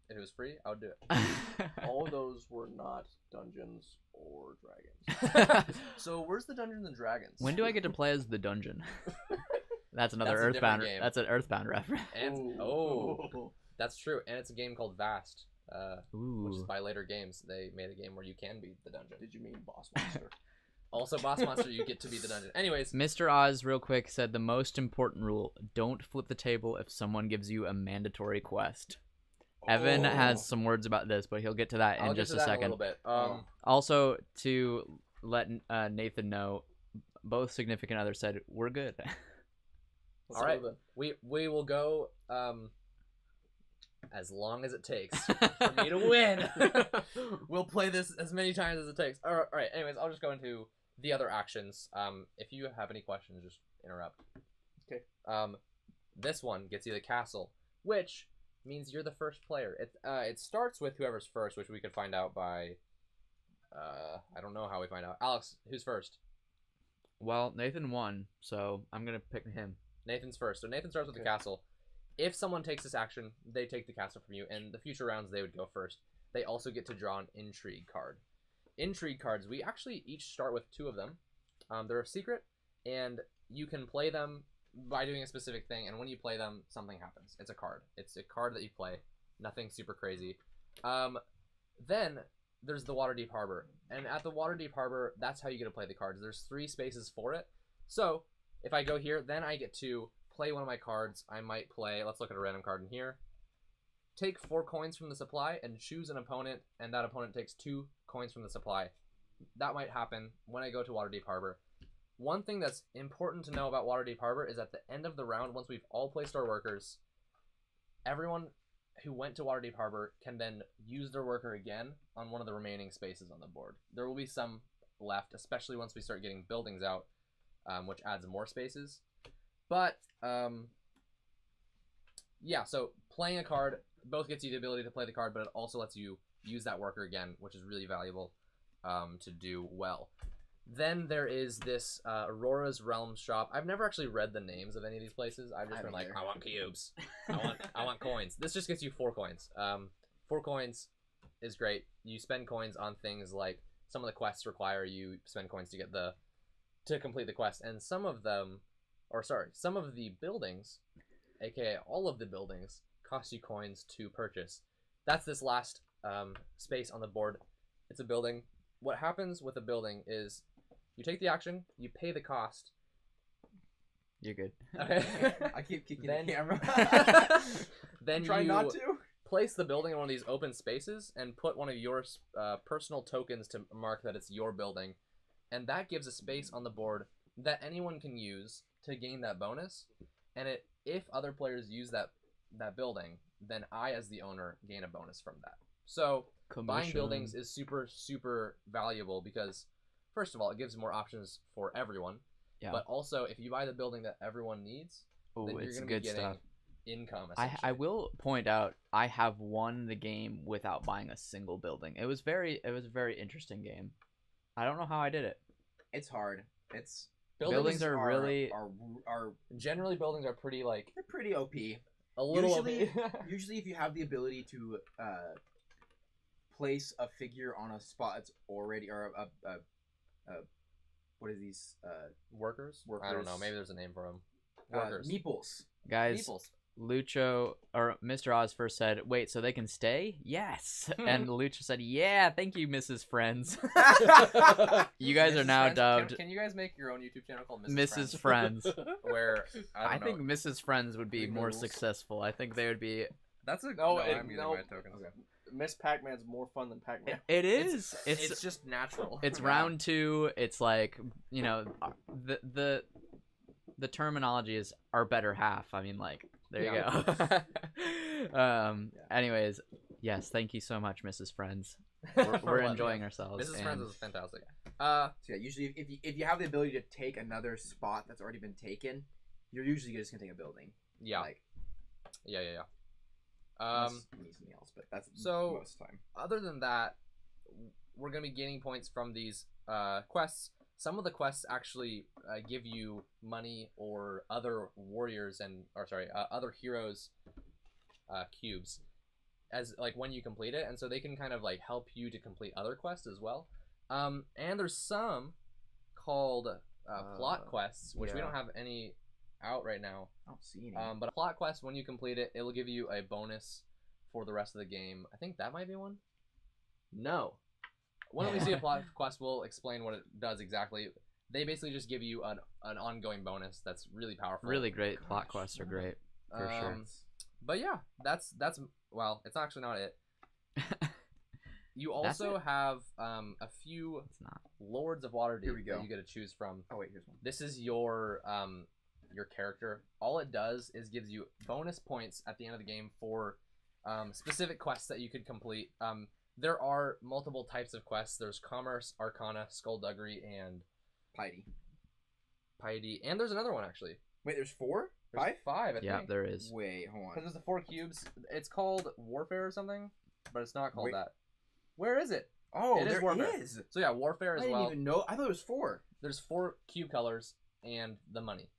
A: If it was free, I would do it.
D: All of those were not Dungeons or Dragons. So where's the Dungeons and Dragons?
B: When do I get to play as the dungeon? That's another
A: That's a different
B: Earthbound.
A: game.
B: That's an Earthbound reference.
A: And that's true. And it's a game called Vast, which is
B: Ooh.
A: by Later Games. They made a game where you can be the dungeon.
D: Did you mean Boss Monster?
A: Also, Boss Monster, you get to be the dungeon. Anyways,
B: Mr. Oz, real quick, said the most important rule: don't flip the table if someone gives you a mandatory quest. Evan has some words about this, but he'll get to that in
A: I'll
B: just
A: get to
B: a
A: that
B: second.
A: in a little bit.
B: Also, to let Nathan know, both significant others said we're good.
A: All right, we will go as long as it takes for me to win. We'll play this as many times as it takes. All right. Anyways, I'll just go into the other actions. If you have any questions, just interrupt.
D: Okay.
A: This one gets you the castle, which means you're the first player. It starts with whoever's first, which we could find out by. I don't know how we find out. Alex, who's first?
B: Well, Nathan won, so I'm gonna pick him.
A: Nathan's first. So Nathan starts with the castle. If someone takes this action, they take the castle from you, and the future rounds they would go first. They also get to draw an intrigue card. Intrigue cards, we actually each start with 2 of them. They're a secret, and you can play them by doing a specific thing, and when you play them, something happens. It's a card. It's a card that you play. Nothing super crazy. Then there's the Waterdeep Harbor, and at the Waterdeep Harbor, that's how you get to play the cards. There's 3 spaces for it. So if I go here, then I get to play one of my cards. I might play, let's look at a random card in here. Take 4 coins from the supply and choose an opponent, and that opponent takes 2 coins from the supply. That might happen when I go to Waterdeep Harbor. One thing that's important to know about Waterdeep Harbor is at the end of the round, once we've all placed our workers, everyone who went to Waterdeep Harbor can then use their worker again on one of the remaining spaces on the board. There will be some left, especially once we start getting buildings out, which adds more spaces. But, yeah, so playing a card both gets you the ability to play the card, but it also lets you use that worker again, which is really valuable to do well. Then there is this Aurora's Realm shop. I've never actually read the names of any of these places. I've just been like, I want cubes. I want coins. This just gets you 4 coins. 4 coins is great. You spend coins on things like some of the quests require you spend coins to get to complete the quest, and some of the buildings, aka all of the buildings, cost you coins to purchase. That's this last space on the board. It's a building. What happens with a building is you take the action, you pay the cost.
B: You're good.
A: Okay.
C: I keep kicking
A: Then-
C: the camera.
A: Then
C: Try
A: you
C: not to.
A: place the building in one of these open spaces and put one of your personal tokens to mark that it's your building. And that gives a space on the board that anyone can use to gain that bonus. And if other players use that building, then I, as the owner, gain a bonus from that. So buying buildings is super, super valuable because, first of all, it gives more options for everyone.
B: Yeah.
A: But also, if you buy the building that everyone needs,
B: Oh,
A: then you're
B: it's
A: going to be
B: good
A: getting
B: stuff.
A: income.
B: I will point out I have won the game without buying a single building. It was a very interesting game. I don't know how I did it.
C: It's hard. It's
B: Buildings are really
C: are
A: generally buildings are pretty like
C: they're pretty OP.
A: a little
C: Usually,
A: OP.
C: usually if you have the ability to place a figure on a spot that's already or what are these
A: Workers? I don't know. Maybe there's a name for them. Workers.
C: meeples.
B: guys.
A: Meeples.
B: Lucho or Mr. Oz first said, "Wait, so they can stay?" Yes, and Lucho said, "Yeah, thank you, Mrs. Friends." You guys are now dubbed
A: Can you guys make your own YouTube channel called
B: Mrs. Friends.
A: Where
B: I
A: don't
B: think
A: know.
B: Mrs. Friends would be
A: Big
B: more
A: rules.
B: successful. I think they would be.
A: That's a
D: No,
A: I'm using
D: no.
A: my tokens.
D: Miss Pac-Man's more fun than Pac-Man.
B: It is.
A: It's just natural.
B: It's round 2. It's like, you know, the terminology is our better half. I mean, like, there you go. Anyways, yes, thank you so much, Mrs. Friends. We're enjoying ourselves.
A: Mrs. Friends is fantastic.
C: So yeah, usually if you have the ability to take another spot that's already been taken, you're usually just gonna take a building.
A: Yeah.
C: Like,
A: Yeah.
C: unless you need something else, but that's
A: so-
C: most of the time.
A: Other than that, we're gonna be gaining points from these quests. Some of the quests actually give you money or other warriors other heroes cubes. as like when you complete it, and so they can kind of like help you to complete other quests as well. And there's some called plot quests, which we
C: yeah.
A: don't have any out right now.
C: I don't see any.
A: But a plot quest, when you complete it, it'll give you a bonus for the rest of the game. I think that might be one. No. When we see a plot quest, we'll explain what it does exactly. They basically just give you an ongoing bonus that's really powerful.
B: Really great. Plot quests are great. For sure.
A: But yeah, that's well, it's actually not it. You also have a few
B: It's not.
A: Lords of Waterdeep
C: Here we go.
A: that you get to choose from.
C: Oh wait, here's one.
A: This is your character. All it does is gives you bonus points at the end of the game for specific quests that you could complete. There are multiple types of quests. There's Commerce, Arcana, Skullduggery, and Piety. And there's another one, actually.
C: Wait, there's 4?
A: There's 5, I
B: Yeah,
A: think.
B: there is.
C: Wait, hold
A: Because
C: on.
A: there's the 4 cubes. It's called Warfare or something, but it's not called
C: Wait.
A: that. Where is it?
C: Oh,
A: It is
C: there
A: Warfare.
C: is.
A: So yeah, Warfare
C: I
A: as
C: didn't
A: well.
C: even know. I thought it was 4.
A: There's 4 cube colors and the money.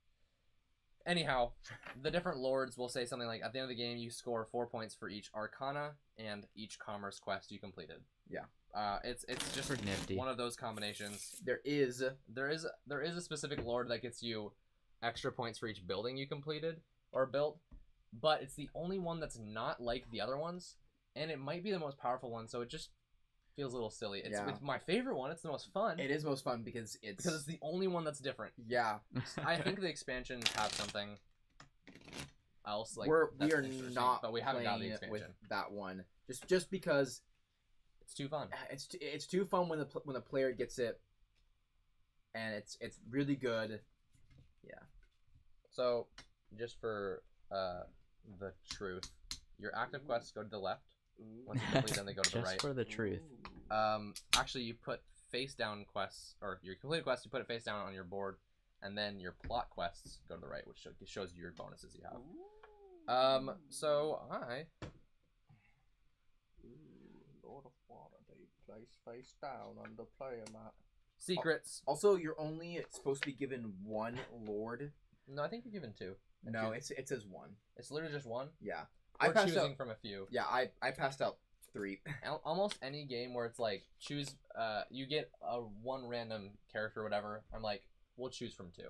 A: Anyhow, the different lords will say something like, at the end of the game, you score 4 points for each Arcana and each Commerce quest you completed.
C: Yeah.
A: It's just
B: Pretty nifty.
A: one of those combinations.
C: There is.
A: There is a specific lord that gets you extra points for each building you completed or built, but it's the only one that's not like the other ones, and it might be the most powerful one, so it just feels a little silly. It's my favorite one. It's the most fun.
C: It is most fun because it's
A: the only one that's different.
C: yeah.
A: I think the expansions have something else. Like
C: we
A: that's
C: are
A: interesting,
C: not
A: but we haven't got the
C: playing
A: expansion.
C: with that one just because
A: It's too fun.
C: it's too fun when the player gets it, and it's really good. Yeah.
A: So, just for the truth, your active quests go to the left. Once you complete them, they go to the
B: Just
A: right.
B: for the truth.
A: Actually, you put face down quests, or your completed quests, you put it face down on your board, and then your plot quests go to the right, which shows you your bonuses you have. So I
D: Lord of Waterdeep, place face down on the player map.
A: secrets.
C: Also, you're only supposed to be given 1 lord.
A: No, I think you're given 2.
C: No, it says 1.
A: It's literally just 1.
C: Yeah.
A: Or
C: I passed
A: choosing
C: out.
A: from a few.
C: Yeah, I passed out 3.
A: Almost any game where it's like choose, you get a 1 random character or whatever. I'm like, we'll choose from 2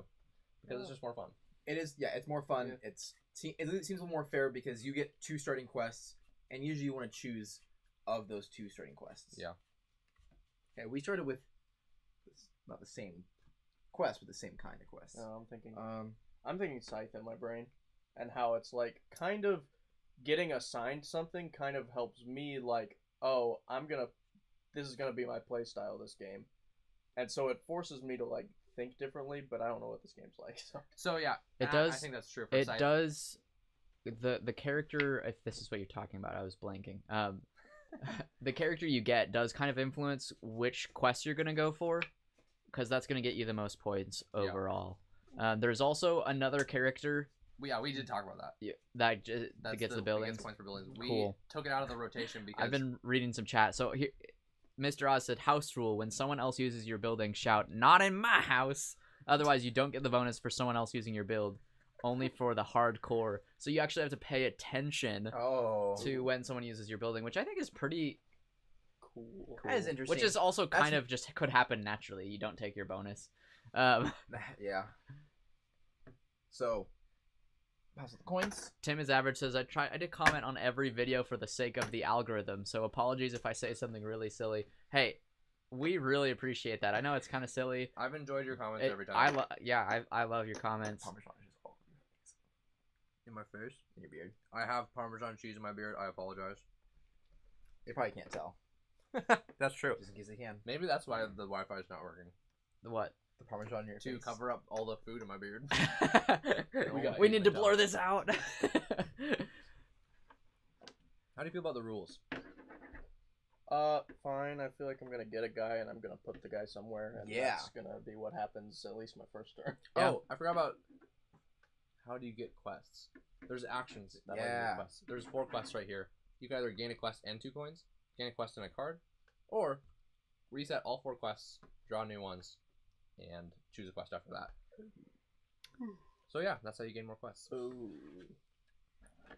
A: because it's just more fun.
C: It is. Yeah, it's more fun.
D: Yeah.
C: It seems a little more fair because you get 2 starting quests, and usually you want to choose of those 2 starting quests.
A: Yeah.
C: Okay, we started with not the same quest, but the same kind of quest.
D: No, I'm thinking Scythe in my brain, and how it's like kind of getting assigned something kind of helps me like, oh, this is gonna be my play style this game, and so it forces me to like think differently. But I don't know what this game's like.
A: So yeah,
B: It does.
A: I think that's true. For
B: It
A: Scythe.
B: does. The character, if this is what you're talking about, I was blanking. The character you get does kind of influence which quest you're gonna go for, because that's gonna get you the most points overall. There's also another character.
A: We did talk about that.
B: That
A: That's
B: gets the
A: that
B: buildings.
A: gets points for buildings. We
B: Cool.
A: took it out of the rotation because
B: I've been reading some chat. So here, Mr. Oz said, house rule: when someone else uses your building, shout, "Not in my house!" Otherwise, you don't get the bonus for someone else using your build. Only for the hardcore. So you actually have to pay attention to when someone uses your building, which I think is pretty
D: Cool.
C: That is interesting.
B: Which is also kind
C: That's-
B: of just could happen naturally. You don't take your bonus.
C: Yeah. So, pass the coins.
B: Tim is average says I did comment on every video for the sake of the algorithm, so apologies if I say something really silly. Hey, we really appreciate that. I know it's kind of silly.
A: I've enjoyed your comments every time.
B: I love your comments.
C: Parmesan is just all over your face.
A: In my face,
C: In your beard.
A: I have Parmesan cheese in my beard. I apologize.
C: They probably can't tell.
A: That's true.
C: Just in case they can.
A: Maybe that's why the Wi-Fi is not working.
B: What?
C: The Parmesan in your
A: To
C: face.
A: cover up all the food in my beard.
B: we need to blur this out.
A: How do you feel about the rules?
D: Fine. I feel like I'm gonna get a guy, and I'm gonna put the guy somewhere, and
C: Yeah.
D: that's gonna be what happens at least my first turn.
B: Yeah.
A: Oh, I forgot about. How do you get quests? There's actions that let you
C: Yeah.
A: get quests. There's 4 quests right here. You can either gain a quest and 2 coins, gain a quest and a card, or reset all 4 quests, draw new ones, and choose a quest after that. So yeah, that's how you gain more quests.
D: Ooh.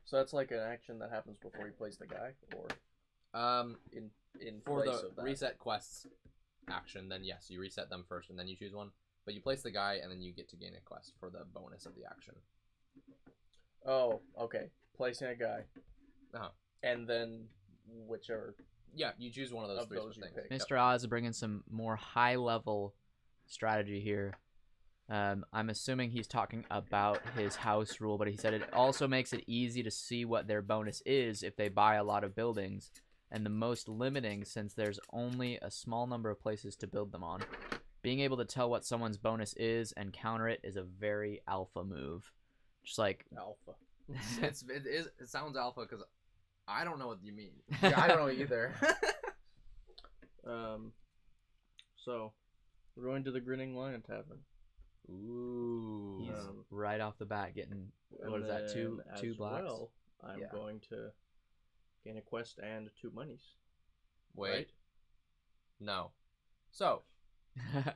D: So that's like an action that happens before he plays the guy, or in
A: For
D: place
A: the
D: of that.
A: reset quests action, then yes, you reset them first and then you choose one. But you place the guy and then you get to gain a quest for the bonus of the action.
D: Oh, okay. Placing a guy.
A: Uh-huh.
D: And then whichever.
A: Yeah, you choose one of those
D: Of
A: three
D: those you
A: things.
D: pick.
A: Yep.
B: Mr. Oz bringing some more high-level strategy here. I'm assuming he's talking about his house rule, but he said it also makes it easy to see what their bonus is if they buy a lot of buildings, and the most limiting since there's only a small number of places to build them on. Being able to tell what someone's bonus is and counter it is a very alpha move. Just like
D: Alpha.
A: It sounds alpha because I don't know what you mean.
C: Yeah, I don't know either.
D: So we're going to the Grinning Lion Tavern.
A: Ooh.
B: he's
D: Um,
B: right off the bat getting what
D: And
B: is that? Two
D: then as
B: blacks.
D: Well, I'm
C: Yeah.
D: going to gain a quest and 2 monies.
A: Wait.
D: Right?
A: No. So,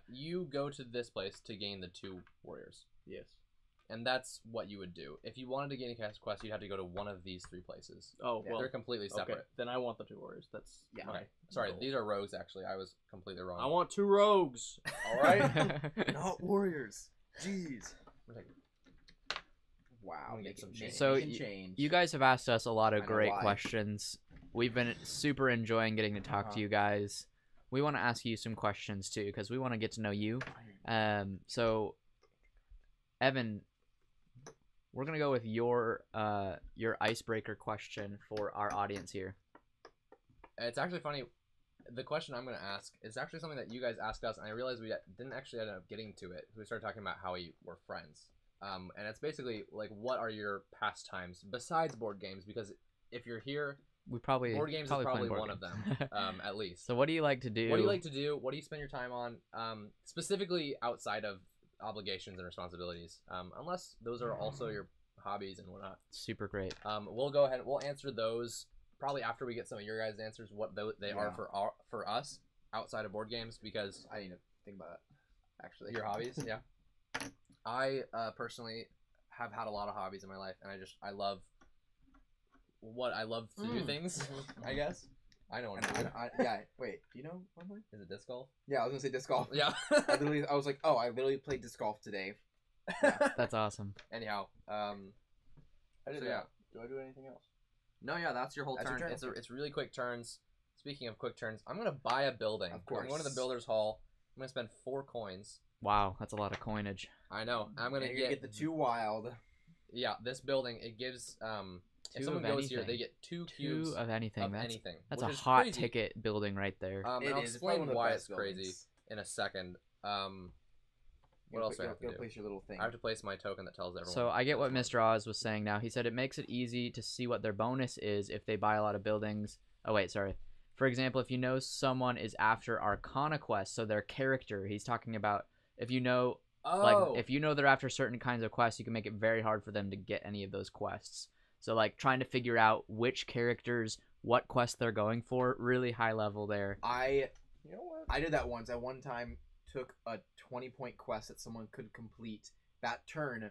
A: you go to this place to gain the 2 warriors.
D: Yes.
A: And that's what you would do. If you wanted to gain a quest, you'd have to go to one of these 3 places.
D: Oh,
C: Yeah,
D: well.
A: They're completely separate.
D: Okay. Then I want the 2 warriors. That's
C: Yeah.
D: my
A: Okay. Sorry,
D: goal.
A: these are rogues, actually. I was completely wrong.
D: I want 2 rogues. All right.
A: Not warriors. Jeez.
C: Wow.
A: I'm gonna get some change.
B: So
C: making
B: y-
C: change.
B: You guys have asked us a lot of
C: I know
B: great
C: why.
B: questions. We've been super enjoying getting to talk
C: Uh-huh.
B: to you guys. We want to ask you some questions too, because we want to get to know you. So, Evan, we're gonna go with your icebreaker question for our audience here.
A: It's actually funny. The question I'm going to ask is actually something that you guys asked us, and I realized we didn't actually end up getting to it. We started talking about how we were friends. And it's basically, like, what are your pastimes besides board games? Because if you're here,
B: We probably
A: board games is
B: playing
A: probably
B: board
A: one of
B: games.
A: them, at least.
B: So, what do you like to do?
A: What do you like to do? What do you spend your time on? Specifically outside of obligations and responsibilities. Unless those are also your hobbies and whatnot.
B: Super great.
A: We'll go ahead. We'll answer those probably after we get some of your guys' answers. What they are
C: Yeah.
A: for us outside of board games, because
C: I need to think about that. Actually,
A: your hobbies. Yeah. I personally have had a lot of hobbies in my life, and I love to do things. I guess. I know what I'm doing.
C: Yeah. Wait. Do you know one thing?
A: Is it disc golf?
C: Yeah, I was gonna say disc golf.
A: Yeah.
C: I was like, oh, I literally played disc golf today.
B: That's awesome.
A: Anyhow,
D: I did
A: So,
D: that.
A: yeah.
D: Do I do anything else?
A: no, yeah, that's your whole
C: That's your
A: turn.
C: turn.
A: It's really quick turns. Speaking of quick turns, I'm gonna buy a building.
C: Of course.
A: I'm going to the builder's hall. I'm gonna spend 4 coins.
B: Wow, that's a lot of coinage.
A: I know. I'm gonna
C: And you're
A: get
C: the 2 wild.
A: Yeah, this building, it gives if
B: Two
A: someone
B: of
A: goes here,
B: anything.
A: they get 2 cubes
B: Two of anything.
A: of
B: That's
A: anything.
B: that's
A: which
B: a
A: is
B: hot
A: crazy.
B: ticket building right there.
A: And
C: It
A: I'll
C: is. It's probably one
A: explain
C: of the
A: why
C: best
A: it's crazy
C: buildings.
A: in a second. What
C: You'll
A: else do I have to
C: you'll
A: do?
C: place your little thing.
A: I have to place my token that tells everyone.
B: So I get what
A: that's
B: Mr. Oz was saying now. He said it makes it easy to see what their bonus is if they buy a lot of buildings. Oh wait, sorry. For example, if you know someone is after Arcana quests, so their character, he's talking about if you know like if you know they're after certain kinds of quests, you can make it very hard for them to get any of those quests. So like trying to figure out which characters, what quest they're going for, really high level there.
C: I
D: You know what?
C: I did that once. I one time took a 20-point quest that someone could complete that turn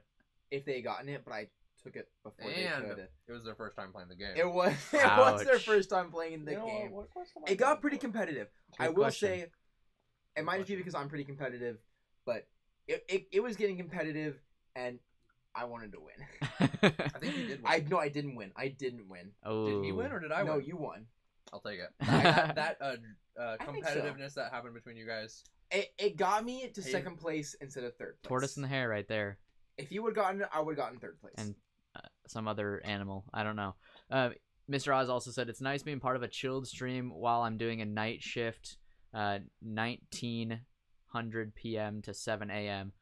C: if they had gotten it, but I took it before they
A: and
C: could.
A: it was their first time playing the game.
C: It was their
B: Ouch.
C: first time playing the
D: You know
C: game.
D: what quest am I
C: It got
D: going
C: pretty
D: for?
C: competitive.
B: Good
C: I will
B: question.
C: say, it might just be because I'm pretty competitive, but it was getting competitive, and I wanted to win.
A: I think you did win.
C: I didn't win. I didn't win.
B: Oh.
A: Did he win or did I
C: No,
A: win?
C: you won.
A: I'll take it.
C: I
A: that
C: think so.
A: competitiveness that happened between you guys.
C: It got me to
A: Hey.
C: second place instead of third place.
B: Tortoise in the hair right there.
C: If you would have gotten it, I would have gotten third place.
B: And some other animal. I don't know. Mr. Oz also said it's nice being part of a chilled stream while I'm doing a night shift, 1900 p.m. to 7 a.m.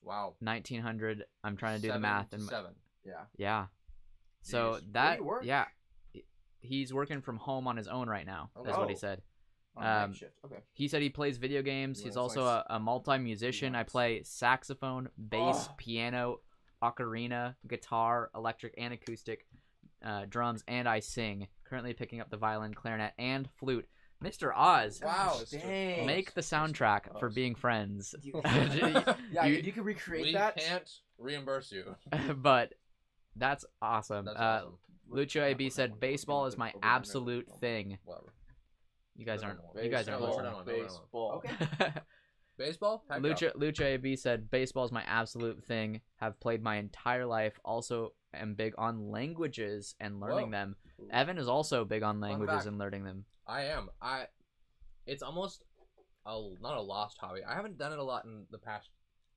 A: Wow.
B: 1900. I'm trying to do the
A: 7
B: math
A: to
B: and
A: 7.
C: yeah.
B: yeah. So
A: Jeez.
B: that
C: Where do you work?
B: yeah, he's working from home on his own right now. That's what he
C: Oh.
B: said.
C: On night
B: Um,
C: shift. Okay.
B: He said he plays video games. He's
C: Nice.
B: also a multi-musician. I
C: Nice.
B: play saxophone, bass,
C: Oh.
B: piano, ocarina, guitar, electric and acoustic, drums, and I sing. Currently picking up the violin, clarinet, and flute. Mr. Oz,
A: Wow.
C: Gosh, dang.
B: make the soundtrack for being friends.
C: Yeah,
B: You-
C: if you could recreate
A: We
C: that.
A: can't reimburse you.
B: But That's awesome.
A: That's awesome.
B: Lucho AB said baseball is my absolute thing.
A: Whatever.
B: You guys aren't.
A: Baseball.
B: You guys aren't
A: Baseball.
B: listening.
D: Baseball.
C: Okay.
A: Baseball? Heck yeah.
B: Lucha AB said baseball is my absolute thing. Have played my entire life. Also am big on languages and learning
A: Whoa.
B: them. Evan is also big on languages
A: fact.
B: and learning them.
A: I am. It's almost not a lost hobby. I haven't done it a lot in the past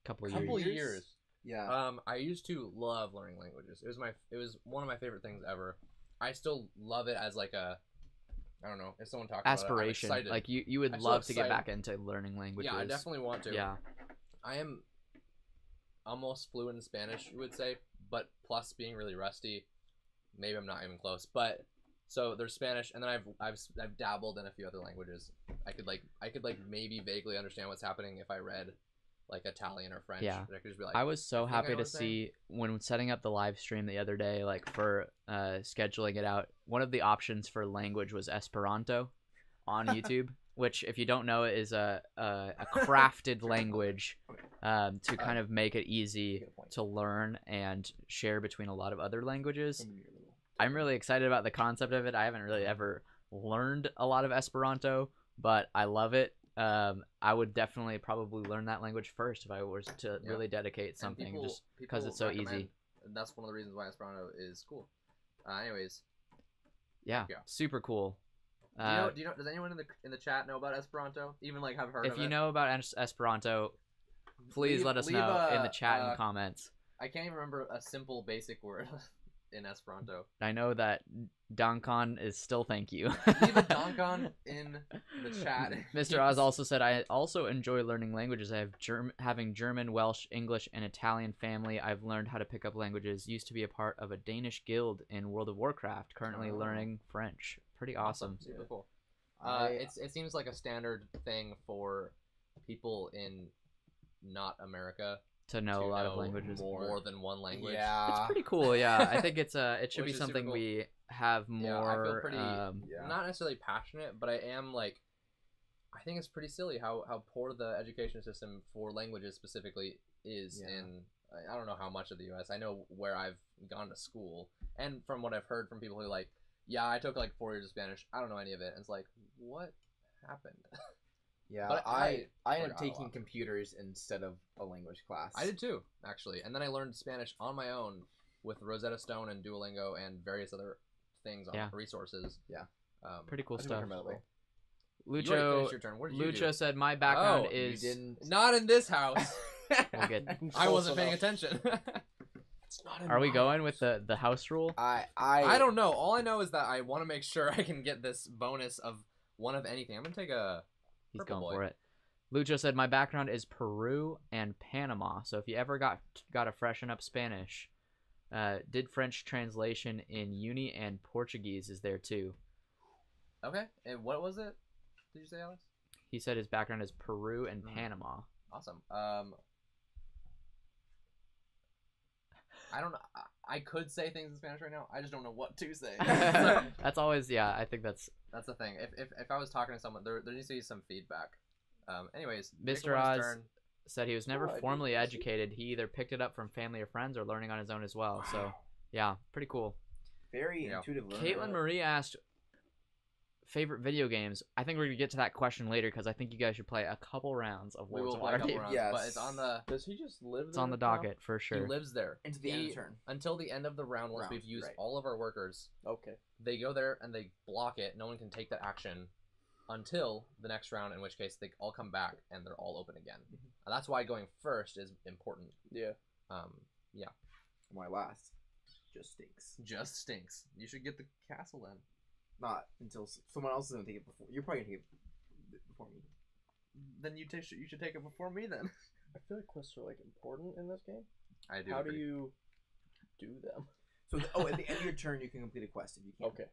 B: Couple
A: couple
B: years.
A: years.
C: Yeah.
A: I used to love learning languages. It was one of my favorite things ever. I still love it as like a, I don't know, if someone talks
B: Aspiration.
A: about it, I'm excited.
B: Like you would
A: I'm so
B: love to get
A: excited.
B: back into learning languages.
A: Yeah, I definitely want to.
B: Yeah.
A: I am almost fluent in Spanish, you would say, but plus being really rusty, maybe I'm not even close. But so there's Spanish, and then I've dabbled in a few other languages. I could maybe vaguely understand what's happening if I read like Italian or French.
B: Yeah.
A: I could just be like,
B: I was so
A: I think I
B: happy
A: know
B: to
A: what I'm saying.
B: see when setting up the live stream the other day, like for scheduling it out, one of the options for language was Esperanto on YouTube, which if you don't know is a crafted language to kind of make it easy to learn and share between a lot of other languages. I'm really excited about the concept of it. I haven't really ever learned a lot of Esperanto, but I love it. I would definitely probably learn that language first if I was to really dedicate something, just because it's so easy.
A: That's one of the reasons why Esperanto is cool. Anyways,
B: Yeah,
A: Yeah.
B: super cool.
A: do you know? Does anyone in the chat know about Esperanto? Even like have heard of
B: If
A: it?
B: you know about Esperanto, please let us know in the chat and comments.
A: I can't even remember a simple basic word in Esperanto.
B: I know that Donkon is still thank you.
A: Leave a Donkon in the chat.
B: Mr. Oz also said, I also enjoy learning languages. I have having German, Welsh, English, and Italian family. I've learned how to pick up languages. Used to be a part of a Danish guild in World of Warcraft. Currently learning French. Pretty awesome.
A: Super cool.
C: I-
A: It seems like a standard thing for people in not America
B: To know a lot of languages.
A: more than one language.
B: It's pretty cool, yeah. I think it should
A: Which
B: be
A: is
B: something
A: super cool.
B: we have more.
A: Yeah, I feel pretty
C: Yeah.
A: not necessarily passionate, but I am like, I think it's pretty silly how poor the education system for languages specifically is in. I don't know how much of the U.S. I know where I've gone to school, and from what I've heard from people who like, yeah, I took like 4 years of Spanish. I don't know any of it. And it's like, what happened?
C: Yeah,
A: But
C: I ended
A: forgot
C: up
A: a
C: taking
A: lot.
C: computers instead of a language class.
A: I did too, actually. And then I learned Spanish on my own with Rosetta Stone and Duolingo and various other things on resources.
C: Yeah.
B: Pretty cool
C: I didn't
B: stuff.
C: remember that way.
A: You already
B: Lucho
A: finished your turn. What did you do?
B: Lucho said, my background
A: Oh,
B: is...
C: You didn't.
A: Not in this house.
B: We'll get...
A: I wasn't paying attention.
C: It's not in
B: Are we
C: my-
B: going with the house rule?
A: I don't know. All I know is that I want to make sure I can get this bonus of one of anything. I'm gonna take a.
B: He's
A: Purple
B: going
A: boy.
B: for it. Lucho said, my background is Peru and Panama. So if you ever got to freshen up Spanish, did French translation in uni, and Portuguese is there too.
A: Okay. And what was it? Did you say, Alex?
B: He said his background is Peru and Panama.
A: Awesome. I don't know. I could say things in Spanish right now. I just don't know what to say.
B: That's always, yeah, I think that's...
A: That's the thing. If I was talking to someone, there needs to be some feedback. Anyways,
B: Mr. Oz
A: turn.
B: said he was never formally educated. He either picked it up from family or friends or learning on his own as well. So, yeah, pretty cool.
C: Very
A: Yeah.
C: intuitive learner.
B: Caitlin Marie asked, favorite video games. I think we're going to get to that question later because I think you guys should play a couple rounds of
A: We
B: Worlds
A: will
B: of
A: play a couple
B: Waterdeep.
A: rounds,
C: Yes.
A: but it's on the.
D: Does he just live
B: It's on the
D: there now?
B: docket for
A: He
B: sure.
A: lives there.
C: Into the end of the turn.
A: Until the end of the round, once
C: Round,
A: we've used
C: right.
A: all of our workers,
D: Okay.
A: they go there and they block it. No one can take that action until the next round, in which case they all come back and they're all open again.
C: Mhm.
A: And that's why going first is important.
D: Yeah.
C: My last just stinks.
A: Just stinks. You should get the castle then.
C: Not until someone else is gonna take it before. You're probably gonna take it before me.
A: Then you should take it before me then.
D: I feel like quests are like important in this game.
A: I do.
D: How do
A: agree.
D: you do them?
C: So, at the end of your turn, you can complete a quest if you can.
D: Okay.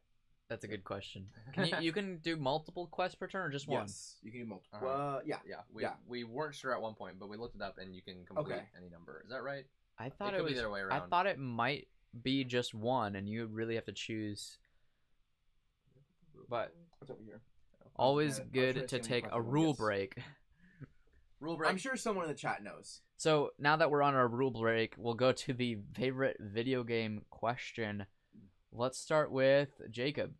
B: That's a good question. Can you can do multiple quests per turn or just one?
C: Yes, you can do multiple.
A: Uh-huh.
C: Yeah.
A: Yeah. We weren't sure at one point, but we looked it up and you can complete
C: Okay.
A: any number. Is that right?
B: I thought
A: It
B: it
A: could be
B: was.
A: the other way
B: I
A: around.
B: thought it might be just one, and you really have to choose. But
C: What's over here?
B: always
C: I was trying
B: good
C: to
B: to
C: see how many
B: take a
C: questions we
B: rule
C: guess.
B: break.
A: Rule break.
C: I'm sure someone in the chat knows.
B: So now that we're on our rule break, we'll go to the favorite video game question. Let's start with Jacob.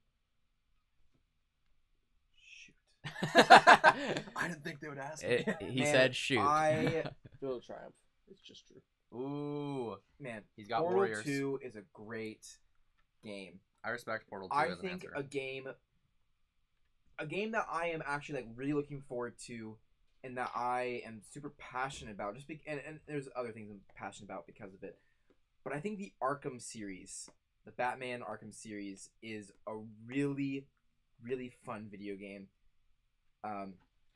C: Shoot.
A: I didn't think they would ask me.
B: He
C: Man,
B: said shoot.
D: Feel the triumph. It's just true.
A: Ooh,
C: Man,
A: he's got
C: Portal
A: Warriors.
C: 2 is a great game.
A: I respect Portal 2
C: I
A: as an
C: think
A: answer.
C: a game that I am actually like really looking forward to, and that I am super passionate about. And there's other things I'm passionate about because of it, but I think the Arkham series, the Batman Arkham series, is a really, really fun video game.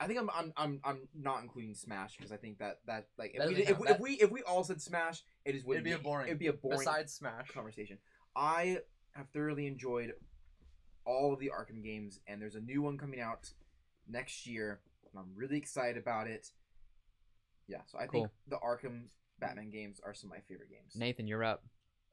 C: I think I'm not including Smash because I think that like
A: That
C: if
A: doesn't count.
C: we all said Smash, it'd be a boring
A: Besides Smash.
C: conversation. I have thoroughly enjoyed all of the Arkham games, and there's a new one coming out next year, and I'm really excited about it. Yeah, so I think
B: Cool.
C: the Arkham Batman games are some of my favorite games.
B: Nathan, you're up.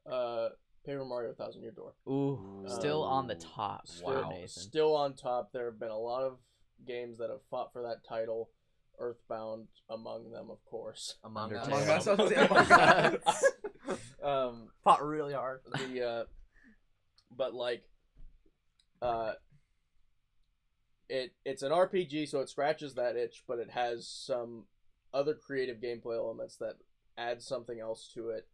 D: Paper Mario 1000 Year Door.
B: Ooh, still on the top.
A: Wow.
B: for Nathan.
D: Still on top. There have been a lot of games that have fought for that title. Earthbound among them, of course.
A: Among Us.
B: Among
C: Us, I was gonna say
A: Fought really hard.
D: But like, it's an RPG, so it scratches that itch, but it has some other creative gameplay elements that add something else to it.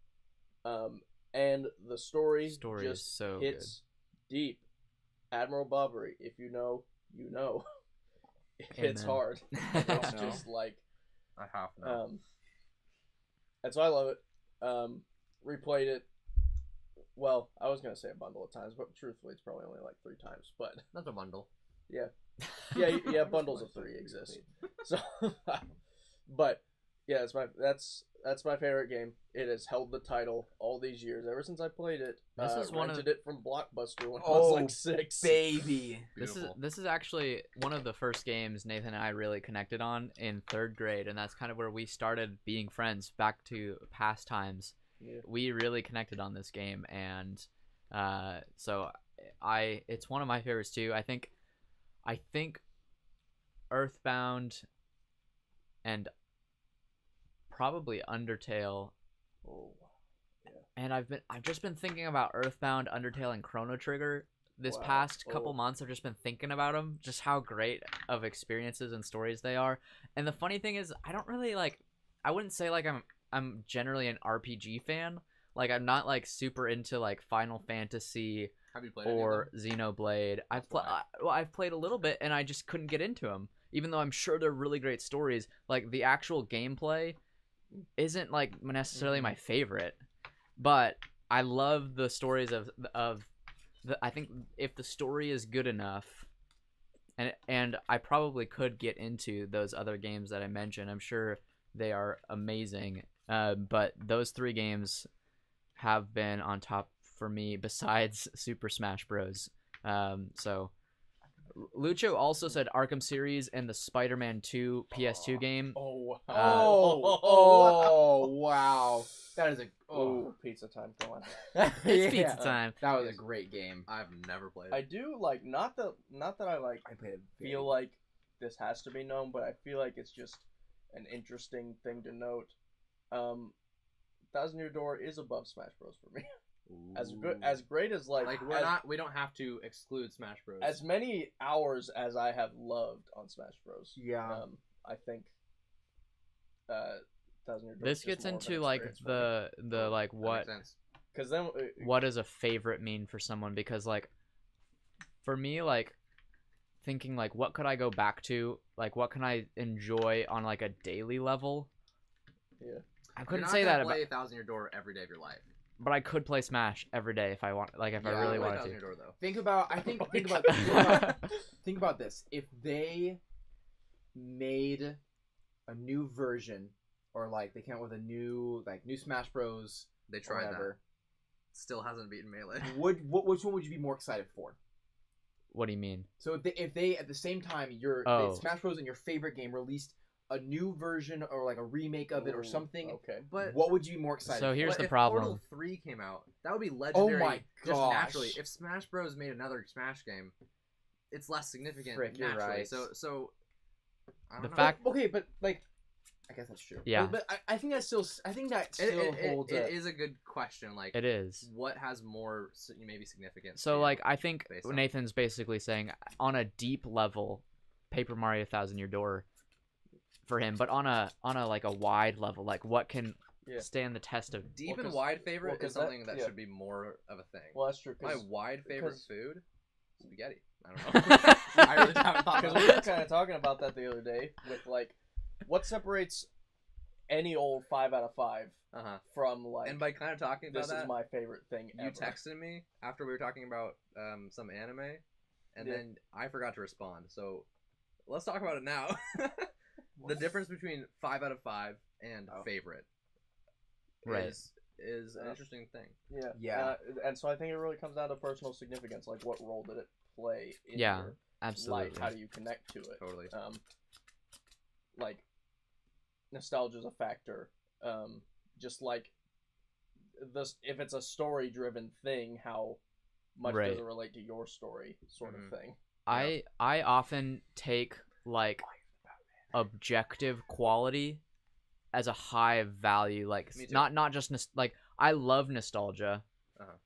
D: And the story
B: Is
D: just
B: so
D: hits deep. Admiral Bovary, if you know, you know. It's
B: Amen.
D: hard.
B: good.
D: It's
C: No.
D: just like,
A: I have no.
D: and so I love it. Replayed it. Well, I was gonna say a bundle of times, but truthfully, it's probably only like 3 times. But
A: That's a bundle.
D: yeah, bundles of 3 exist. So, but yeah, that's my favorite game. It has held the title all these years, ever since I played it.
B: This is one of-
D: rented it from Blockbuster when I was like 6.
C: baby.
A: Beautiful.
B: This is actually one of the first games Nathan and I really connected on in 3rd grade, and that's kind of where we started being friends back to past times.
D: Yeah.
B: We really connected on this game, and so it's one of my favorites too. I think Earthbound and probably Undertale.
D: Oh,
B: And I've just been thinking about Earthbound, Undertale, and Chrono Trigger this
D: Wow.
B: past couple
D: Oh.
B: months. I've just been thinking about them, just how great of experiences and stories they are. And the funny thing is, I don't really I wouldn't say like I'm generally an RPG fan. Like I'm not like super into like Final Fantasy
A: Have you played any of
B: or
A: them?
B: Xenoblade. I've played a little bit, and I just couldn't get into them. Even though I'm sure they're really great stories, like the actual gameplay isn't like necessarily my favorite. But I love the stories of I think if the story is good enough, and I probably could get into those other games that I mentioned. I'm sure they are amazing. But those 3 games have been on top for me besides Super Smash Bros. So Lucho also said Arkham series and the Spider-Man 2 PS2 game.
D: Oh wow!
C: Oh, wow. That is
D: Oh, pizza time, come on.
B: It's pizza time.
C: That was a great game.
A: I've never played.
D: I do like not that I like
C: I played it.
D: feel like this has to be known, but I feel like it's just an interesting thing to note. 1000 Year Door is above Smash Bros for me. As great as
A: we don't have to exclude Smash Bros.
D: as many hours as I have loved on Smash Bros.
C: Yeah.
D: I think 1000 Year Door.
B: This gets into like the like
A: That
B: what
A: makes sense.
D: because then
B: what does a favorite mean for someone, because like for me, like thinking like what could I go back to, like what can I enjoy on like a daily level.
D: Yeah.
B: I couldn't
A: You're not
B: say
A: gonna
B: that
A: play
B: about,
A: 1000 Year Door every day of your life.
B: but I could play Smash every day if I want, like if I really
A: play
B: wanted
A: 1000
B: to.
A: Year Door though.
C: Think about this. If they made a new version, or like they came out with a new Smash Bros.
A: They
C: or
A: tried that.
C: whatever,
A: Still hasn't beaten Melee.
C: which one would you be more excited for?
B: What do you mean?
C: So if they at the same time
B: Oh.
C: Smash Bros. And your favorite game released a new version or like a remake of it or something,
D: Okay.
A: But
C: what would you be more excited?
B: So
C: for?
B: here's the
A: if
B: problem.
A: Portal 3 came out, that would be legendary.
C: Oh my
A: Just
C: gosh.
A: naturally, if Smash Bros made another Smash game, it's less significant
C: Frick, you're
A: naturally.
C: right.
A: So I don't
B: The
A: know.
B: fact-
C: Okay, but like I guess that's true.
B: Yeah.
C: but I think that still holds.
A: It is a good question. Like,
B: It is.
A: what has more maybe significance?
B: So
A: to
B: like I think
A: based on-
B: Nathan's basically saying on a deep level, Paper Mario Thousand Year Door for him, but on a like a wide level, like what can
D: Yeah.
B: stand the test of
A: deep
D: Well,
A: and
D: 'cause-
A: wide favorite
D: well, 'cause
A: is something that
D: yeah.
A: should be more of a thing.
D: Well, that's true.
A: My wide favorite
D: 'cause-
A: food, spaghetti. I don't know. I really haven't thought
D: Because
A: about
D: we were
A: that.
D: kind of talking about that the other day with like, what separates any old 5 out of 5 from like.
A: And by kind of talking about
D: this
A: that,
D: is my favorite thing
A: you
D: ever.
A: texted me after we were talking about some anime, and
D: Yeah.
A: then I forgot to respond. So let's talk about it now. The difference between 5 out of 5 and favorite
B: Right.
A: is an interesting thing.
D: Yeah.
C: Yeah.
D: And so I think it really comes down to personal significance. Like, what role did it play in
B: Yeah,
D: your
B: absolutely.
D: life? How do you connect to it?
A: Totally.
D: Like, nostalgia is a factor. Just like this, if it's a story-driven thing, how much
B: Right.
D: does it relate to your story, sort
A: Mhm.
D: of thing?
B: I often take like objective quality as a high value, like
A: Me too.
B: not just like I love nostalgia,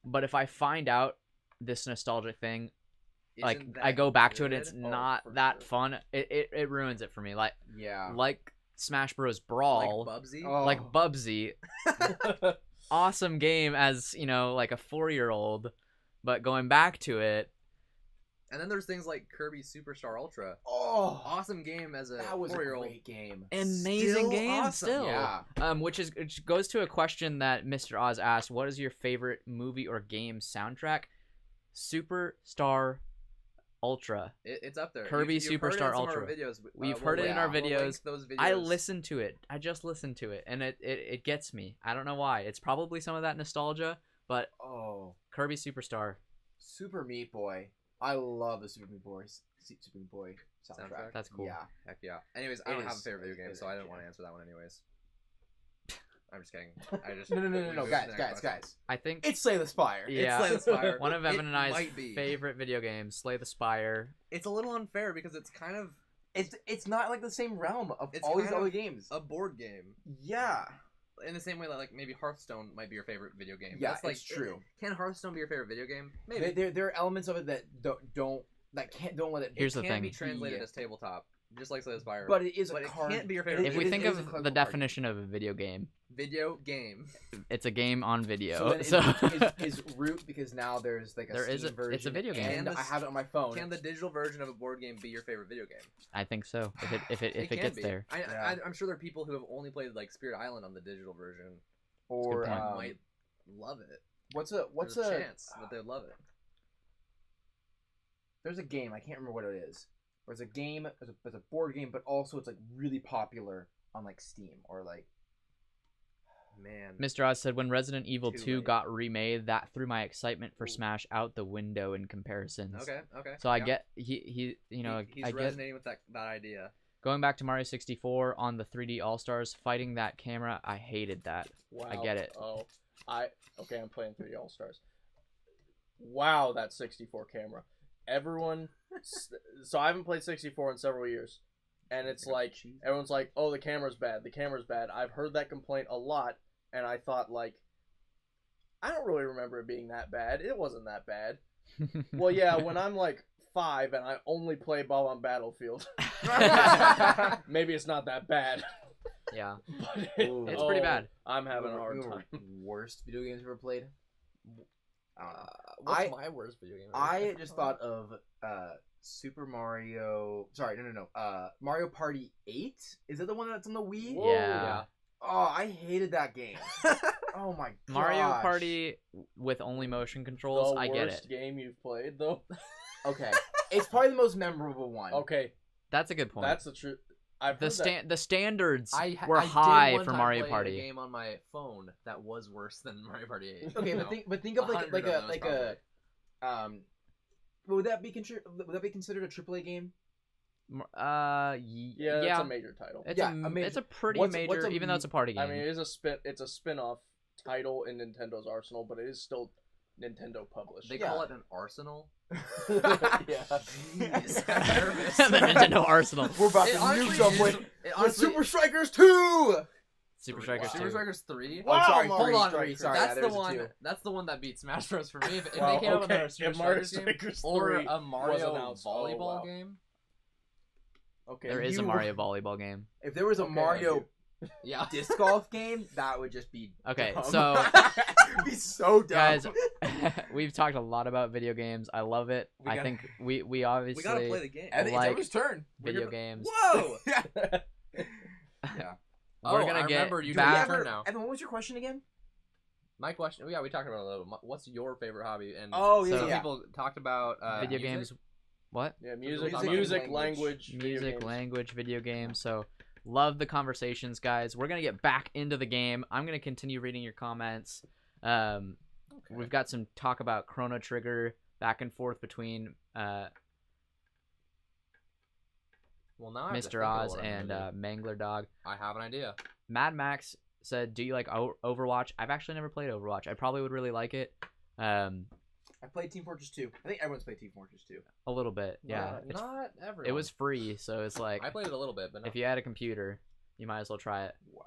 B: but if I find out this nostalgic thing, like
A: Isn't
B: I
A: that
B: go back to it,
A: good?
B: it's not
D: for
B: that
D: sure.
B: fun. It ruins it for me. Like
C: Yeah.
B: like Smash Bros. Brawl,
A: like Bubsy.
C: Oh.
B: like Bubsy, awesome game as like a 4-year-old, but going back to it,
A: And then there's things like Kirby Superstar Ultra.
C: Oh,
A: Awesome game as a
C: that was a
A: 4-year-old.
C: great game.
B: amazing
A: Still
B: game
A: awesome.
B: still.
C: Yeah.
B: Which goes to a question that Mr. Oz asked: what is your favorite movie or game soundtrack? Superstar Ultra.
A: It's up there.
B: Kirby
A: You've heard it in
B: Superstar
A: some of our
B: Ultra.
A: videos.
B: We've heard it in our
A: We'll link
B: videos.
A: those videos.
B: I listened to it. I just listened to it, and it gets me. I don't know why. It's probably some of that nostalgia, but
C: Oh,
B: Kirby Superstar.
C: Super Meat Boy. I love the Super Meat Boy soundtrack.
A: Soundtrack?
B: That's cool.
C: Yeah.
A: Heck yeah. Anyways, I
C: It
A: don't have a
C: is-
A: favorite video
C: it
A: game,
C: is
A: so I didn't
C: actually.
A: want to answer that one anyways. I'm just kidding. I just
C: No,
A: we moved to the
C: guys,
A: next question.
C: guys.
B: I think
C: It's Slay the Spire.
B: Yeah.
A: It's Slay the Spire.
B: one of Evan and
A: It
B: I's
A: might be.
B: favorite video games, Slay the Spire.
A: It's a little unfair because it's kind of
C: It's not like the same realm of
A: It's
C: all these
A: kind
C: other
A: of
C: games.
A: a board game.
C: Yeah.
A: In the same way that like maybe Hearthstone might be your favorite video game.
C: Yeah,
A: That's, like,
C: it's true.
A: Can Hearthstone be your favorite video game? Maybe.
C: There are elements of it that don't let it.
B: Here's the
A: It can be
B: thing.
A: translated as tabletop, just like Slay the Spire.
C: But it is
A: But
C: a
A: it
C: card.
A: can't be your favorite
B: If
A: It
B: we think
C: is a
B: of
C: collectible
B: the
C: card
B: definition of a video game,
A: video game.
B: it's a game on video.
C: So then
B: So,
C: is root because now there's like a
B: There is
C: Steam
B: a-
C: version.
B: it's a video game.
C: and
A: And the
C: I have it on my phone.
A: Can the digital version of a board game be your favorite video game?
B: I think so. If it
A: can
B: gets
A: be.
B: there.
C: Yeah.
A: I'm sure there are people who have only played like Spirit Island on the digital version.
C: or
B: That's a good point.
A: Might love it.
C: what's
A: There's a chance that they'd love it.
C: There's a game I can't remember what it is. Or it's a game, it's a board game, but also it's like really popular on like Steam or like.
A: Man.
B: Mr. Oz said, when Resident Evil
A: Too
B: 2
A: late.
B: got remade, that threw my excitement for Smash out the window in comparisons.
A: Okay.
B: So I
A: yeah.
B: get he's
A: He's
B: I get
A: resonating with that idea.
B: going back to Mario 64 on the 3D All Stars fighting that camera. I hated that.
D: Wow.
B: I get it.
D: Oh, okay. I'm playing 3D All Stars. Wow, that 64 camera. Everyone. So I haven't played 64 in several years, and it's like everyone's like, "Oh, the camera's bad. The camera's bad." I've heard that complaint a lot, and I thought like, I don't really remember it being that bad. It wasn't that bad. Well, yeah, when I'm like 5 and I only play ball on Battlefield, maybe it's not that bad.
B: Yeah,
D: But
B: it's pretty bad.
D: I'm having a hard
C: You know
D: time.
C: Worst video games ever played.
A: What's my worst video game?
C: I just thought of Super Mario. Sorry, no. Mario Party 8. Is that the one that's on the Wii?
D: Whoa.
B: Yeah.
C: Oh, I hated that game. Oh my god.
B: Mario Party with only motion controls.
D: The
B: I get
D: worst
B: it.
D: game you've played, though.
C: Okay, it's probably the most memorable one.
D: Okay,
B: That's a good point.
D: that's the truth. I've heard that.
B: The standards
A: I
B: were
A: did
B: high
A: one
B: for
A: time
B: Mario
A: play
B: Party.
A: A game on my phone that was worse than Mario Party 8.
C: Okay,
A: No.
C: but think of
A: 100 of those, probably.
C: would that be considered a AAA game?
D: Yeah, it's a major title.
B: It's
C: Yeah,
B: it's a pretty
C: what's
B: major,
C: a
B: even though it's a party game.
D: I mean, it is it's a spin-off title in Nintendo's arsenal, but it is still Nintendo published.
A: They
C: Yeah.
A: call it an arsenal.
D: Yeah.
A: Jeez, I'm nervous.
B: The Nintendo Arsenal.
C: We're about to
A: It
C: nuke
A: honestly
C: someone
A: is- it
C: with
A: honestly-
C: Super Strikers 2!
B: Super Strikers
A: Super
B: 2.
A: Strikers 3.
C: Oh, sorry,
A: Hold on.
C: Sorry,
A: That's
C: yeah,
A: the
C: there's a
A: one.
C: 2.
A: That's the one that beat Smash Bros. For me. If
D: Wow,
A: they came up with
D: okay,
A: another Super
D: if Mario
A: Strikers game
D: Strikers
A: or
D: 3
A: a
D: was
A: Mario
D: announced, oh,
A: volleyball
D: wow.
A: game.
D: Okay.
B: There is a
C: You-
B: Mario volleyball game.
C: If there was a
D: Okay,
C: Mario
A: Yeah.
C: disc golf game, that would just be
B: Okay,
C: dumb.
B: so
C: It'd be so dumb.
B: guys, we've talked a lot about video games. I love it.
C: We
B: I
C: gotta-
B: think we obviously
E: We gotta play the game.
C: Evan,
B: like
C: it's Evan's turn.
B: video games.
C: Whoa!
D: Yeah.
C: Yeah.
B: We're
A: Oh,
B: gonna
A: I
B: get
A: remember you
B: back-
A: took your turn now.
C: Evan, what was your question again?
A: My question. Yeah, we talked about it a little bit. What's your favorite hobby? And
C: Oh, yeah,
A: some
C: yeah.
A: people talked about
B: video
A: music.
B: games. What?
D: Yeah, music,
C: music,
D: music,
C: language.
D: language, video
B: Music,
D: games.
B: language, video games. So love the conversations, guys. We're gonna get back into the game. I'm gonna continue reading your comments. We've got some talk about Chrono Trigger back and forth between
A: Well, now I have to
B: Mr.
A: think of
B: Oz
A: what I'm
B: and
A: gonna do.
B: Mangler Dog.
A: I have an idea.
B: Mad Max said, "Do you like Overwatch?" I've actually never played Overwatch. I probably would really like it.
C: I played Team Fortress 2. I think everyone's played Team Fortress 2.
B: A little bit, yeah.
A: Not everyone.
B: It was free, so it's like
A: I played it a little bit, but
B: if you had a computer, you might as well try it.
C: Wow.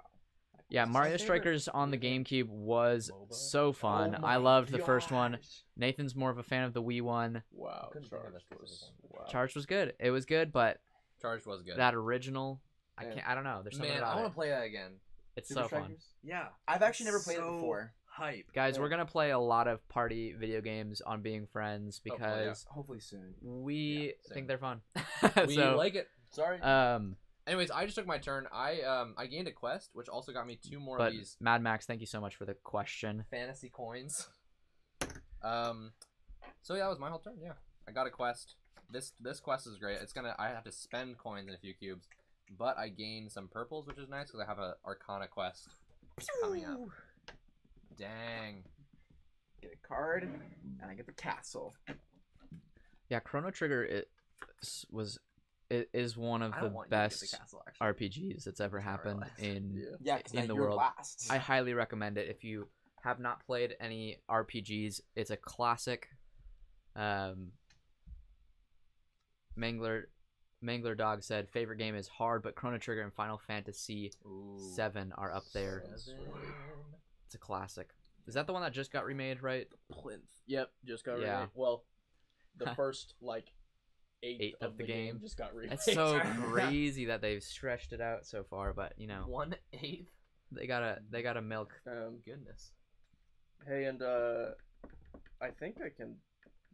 B: Yeah,
C: This is my
B: Mario
C: favorite.
B: Strikers on the GameCube was
A: MOBA?
B: so fun.
C: Oh
B: I
C: my
B: loved the first one.
C: gosh.
B: Nathan's more of a fan of the Wii one.
D: Wow,
A: Couldn't think of
D: Charged
A: a
D: was
A: specific
D: wow.
B: Charged was good. It was good, but
A: Charged was good.
B: that original, I
D: Yeah.
B: can't. I don't know. There's something
A: Man,
B: about
A: I want
B: it.
A: to play that again.
B: It's
C: Super
B: so fun.
C: Strikers?
E: Yeah.
C: I've actually never played it
E: So
C: before.
E: Hype.
B: Guys,
D: Yeah.
B: we're gonna play a lot of party video games on Being Friends
A: Hopefully, yeah.
B: because
C: Hopefully soon.
B: we
A: Yeah, same.
B: think they're fun.
A: We
B: so,
A: like it. Sorry.
B: um,
A: Anyways, I just took my turn. I gained a quest, which also got me 2 more
B: but
A: of these
B: Mad Max, thank you so much for the question.
A: fantasy coins. So yeah, that was my whole turn. Yeah, I got a quest. This quest is great. I have to spend coins in a few cubes, but I gain some purples, which is nice because I have a Arcana quest coming up. Dang.
C: Get a card, and I get the castle.
B: Yeah, Chrono Trigger is one of
A: I
B: the
A: don't want you to get the
B: best
A: castle, actually.
B: RPGs that's ever
A: That's what I
B: happened
A: realized.
B: in
D: Yeah.
C: Yeah, because
B: in the
C: you're
B: world.
C: last.
B: I highly recommend it if you have not played any RPGs. It's a classic. Mangler Dog said favorite game is hard, but Chrono Trigger and Final Fantasy
A: Ooh.
B: 7 are up there.
A: Seven.
B: It's a classic. Is that the one that just got remade, right?
D: Plinth. Yep, just got
B: Yeah.
D: remade. Well, the first like eighth
B: Eighth
D: of the game just got remade.
B: It's so crazy that they've stretched it out so far, but you know
A: 1/8.
B: they gotta milk.
A: Goodness.
D: Hey, and I think I can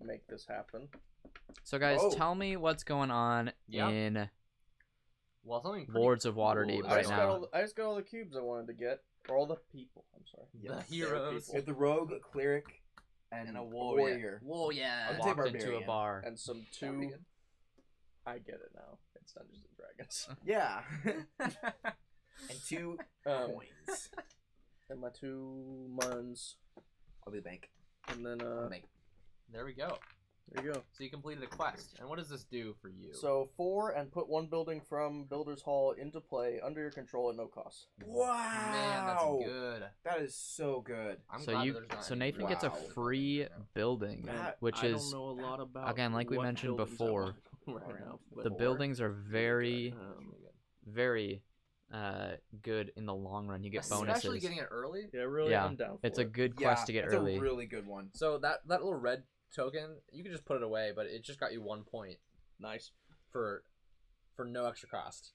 D: make this happen.
B: So guys,
C: Oh.
B: tell me what's going on
A: Yeah.
B: in
A: Well, something pretty
B: Lords of
A: cool
B: Waterdeep
A: is
D: I
B: right
D: just
B: now.
D: got all I just got all the cubes I wanted to get, or all the people. I'm sorry.
A: The heroes.
C: Get the rogue, a cleric, and
E: And a
C: a
E: warrior.
C: warrior.
A: Whoa, yeah.
C: I'll take
B: Walked into a
C: Barbarian.
B: bar.
D: And some
A: That'd be
D: two.
A: good.
D: I get it now. It's Dungeons and Dragons.
C: Yeah. and 2
D: Um,
C: coins.
D: and my 2 muns,
C: I'll be the bank.
D: and then
A: There we go.
D: there you go.
A: So you completed a quest. And what does this do for you?
D: So 4 and put 1 building from Builder's Hall into play under your control at no cost.
C: Wow.
A: Man, that's good.
C: That is so good.
A: I'm
B: So
A: glad
B: you
A: that there's not
B: so
A: any
B: Nathan gets a
C: Wow.
B: free building,
E: That,
B: which
E: I
B: is
E: don't know a lot about
B: again, like we
E: what
B: mentioned
E: buildings I
B: before,
E: want right now. But
B: the buildings are very
E: um,
B: very good in the long run. You get
A: Especially
B: bonuses.
A: getting it early.
D: Yeah, really,
B: Yeah,
D: I'm down for
B: It's a
D: it.
B: good quest to get
C: that's
B: early.
C: a really good one.
A: So that little red token, you could just put it away, but it just got you 1 point
D: Nice.
A: for no extra cost.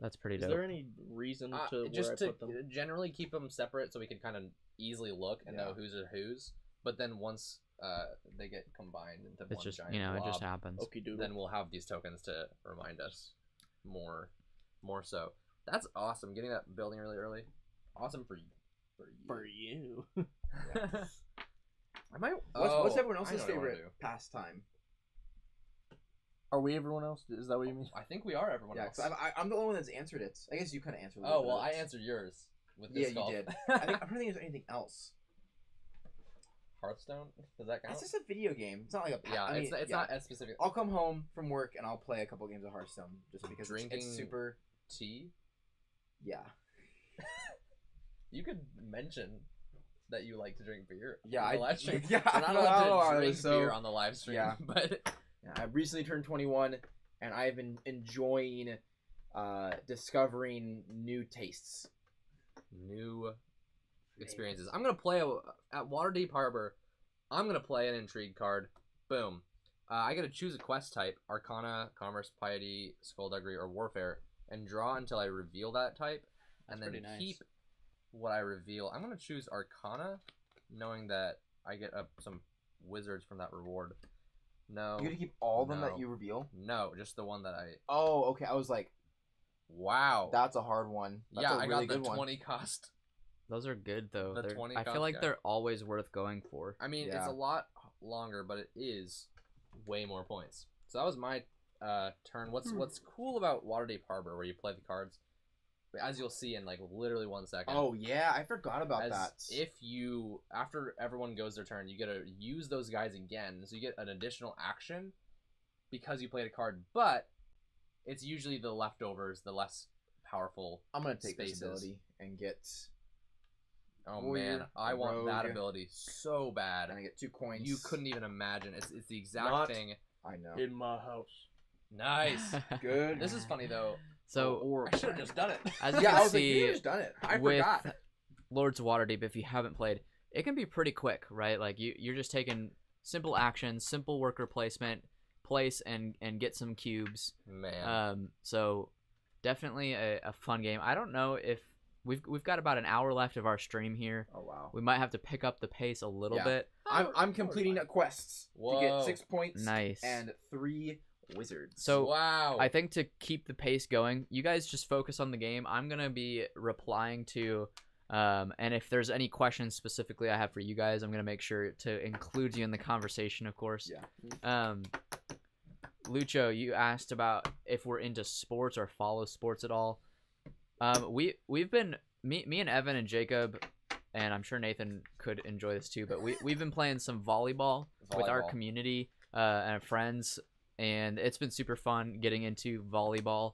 B: That's pretty
D: Is
B: dope.
D: there any reason to
A: Just
D: where I
A: to
D: put them?
A: generally keep them separate so we can kind of easily look and know
C: Yeah.
A: whose are whose. But then once they get combined into
B: It's
A: one
B: just
A: giant
B: it just
A: blob,
B: happens.
D: Okie doodle.
A: then we'll have these tokens to remind us more so. That's awesome. Getting that building really early. Awesome for you.
E: for you.
A: I might.
C: What's everyone
A: I
C: else's
A: know what I wanna
C: favorite pastime?
D: Are we everyone else? Is that what you mean?
A: do. I think we are everyone
C: Yeah,
A: else.
C: because I'm the only one that's answered it. I guess you kind of answered. a
A: Oh
C: little
A: well,
C: bit
A: I
C: of it.
A: answered yours with
C: Yeah,
A: this
C: you
A: golf.
C: did. I think I'm trying to think if there's anything else.
A: Hearthstone. Does that count?
C: It's just a video game. It's not like a.
A: Yeah,
C: I mean,
A: it's
C: yeah.
A: not as specific.
C: I'll come home from work and I'll play a couple games of Hearthstone just because
A: Drinking-
C: it's super.
A: Tea.
C: Yeah.
A: You could mention that you like to drink beer.
C: Yeah,
A: on the live stream.
C: yeah,
A: We're not
C: I
A: allowed
C: know,
A: to drink
C: so-
A: beer on the live stream.
C: Yeah.
A: But
C: Yeah, I've recently turned 21, and I've been enjoying discovering new tastes.
A: new experiences. I'm gonna play at Waterdeep Harbor. I'm gonna play an intrigue card. Boom. I gotta choose a quest type: Arcana, Commerce, Piety, Skullduggery, or Warfare, and draw until I reveal that type, and then
B: pretty nice.
A: keep what I reveal. I'm gonna choose Arcana, knowing that I get some wizards from that reward. No.
C: You get to keep all of them
A: No.
C: that you reveal?
A: No, just the one that I.
C: Oh, okay. I was like,
A: Wow.
C: that's a hard one. That's
A: yeah,
C: a
A: I
C: really
A: got the
C: good one.
A: 20 cost.
B: Those are good though.
A: The
B: They're-
A: 20
B: I feel
A: cost
B: like
A: guy.
B: they're always worth going for.
A: I mean, it's
C: Yeah.
A: a lot longer, but it is way more points. So that was my turn. What's cool about Waterdeep Harbor, where you play the cards, as you'll see in like literally 1 second.
C: Oh, yeah. I forgot about
A: as
C: that.
A: if you, after everyone goes their turn, you get to use those guys again, so you get an additional action because you played a card. But it's usually the leftovers, the less powerful.
C: I'm going to take
A: spaces.
C: this ability and get...
A: Oh
C: Warrior,
A: man, I want that
C: rogue.
A: ability so bad.
C: And I get 2 coins.
A: You couldn't even imagine. It's the exact
D: Not-
A: thing.
C: I know.
D: In my house.
A: Nice.
C: Good.
A: This is funny though.
B: So
C: Or
A: I should have just done it.
B: as you
C: yeah,
B: can
C: I was like,
B: see,
C: you just done it.
A: I
B: with
A: forgot.
B: Lords of Waterdeep, if you haven't played, it can be pretty quick, right? Like you're just taking simple actions, simple worker placement, place and get some cubes.
A: Man.
B: So definitely a fun game. I don't know if we've got about an hour left of our stream here.
C: Oh, wow.
B: We might have to pick up the pace a little
C: Yeah.
B: bit.
C: I'm completing quests to
A: Whoa.
C: get 6 points
B: Nice.
C: and 3 wizards.
B: So
A: wow.
B: I think to keep the pace going, you guys just focus on the game. I'm gonna be replying to, and if there's any questions specifically I have for you guys, I'm gonna make sure to include you in the conversation, of course.
C: Yeah.
B: Lucho, you asked about if we're into sports or follow sports at all. We've been me and Evan and Jacob, and I'm sure Nathan could enjoy this too. But we've been playing some volleyball with our
A: Volleyball.
B: community and our friends, and it's been super fun getting into volleyball.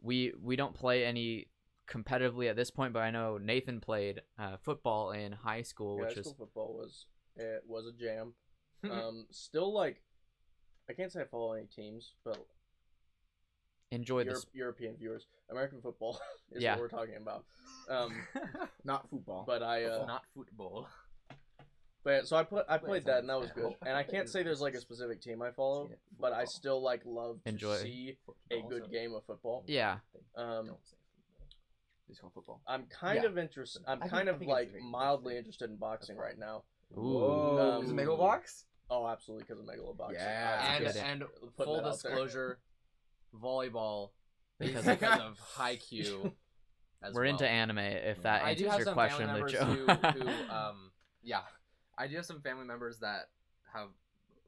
B: We don't play any competitively at this point, but I know Nathan played football in high school,
D: Yeah,
B: which
D: high
B: is
D: school football was a jam. Still like, I can't say I follow any teams, but
B: enjoy this.
D: European viewers, American football is
B: Yeah.
D: what we're talking about.
C: Not football.
D: But I
A: not football.
D: But so I played that and that was good. And I can't say there's like a specific team I follow, but I still like love to
B: Enjoy.
D: see a good game of football.
B: Yeah,
C: Don't say football. It's called football.
D: I'm kind
C: Yeah.
D: of interested. I'm
C: I
D: kind
C: think
D: of
C: it's
D: like
C: very
D: mildly
C: interesting.
D: interested in boxing right now.
B: Ooh.
C: Is it Megalobox?
D: Oh, absolutely, because of Megaloboxing.
C: Yeah.
A: And
B: good.
A: and
D: Put
A: full
D: that out there.
A: disclosure, volleyball
B: Because
A: because of high Q. As
B: we're
A: well.
B: into anime. If that
A: I do
B: answers
A: have
B: your
A: some
B: question,
A: family members
B: Lucho.
A: yeah, I do have some family members that have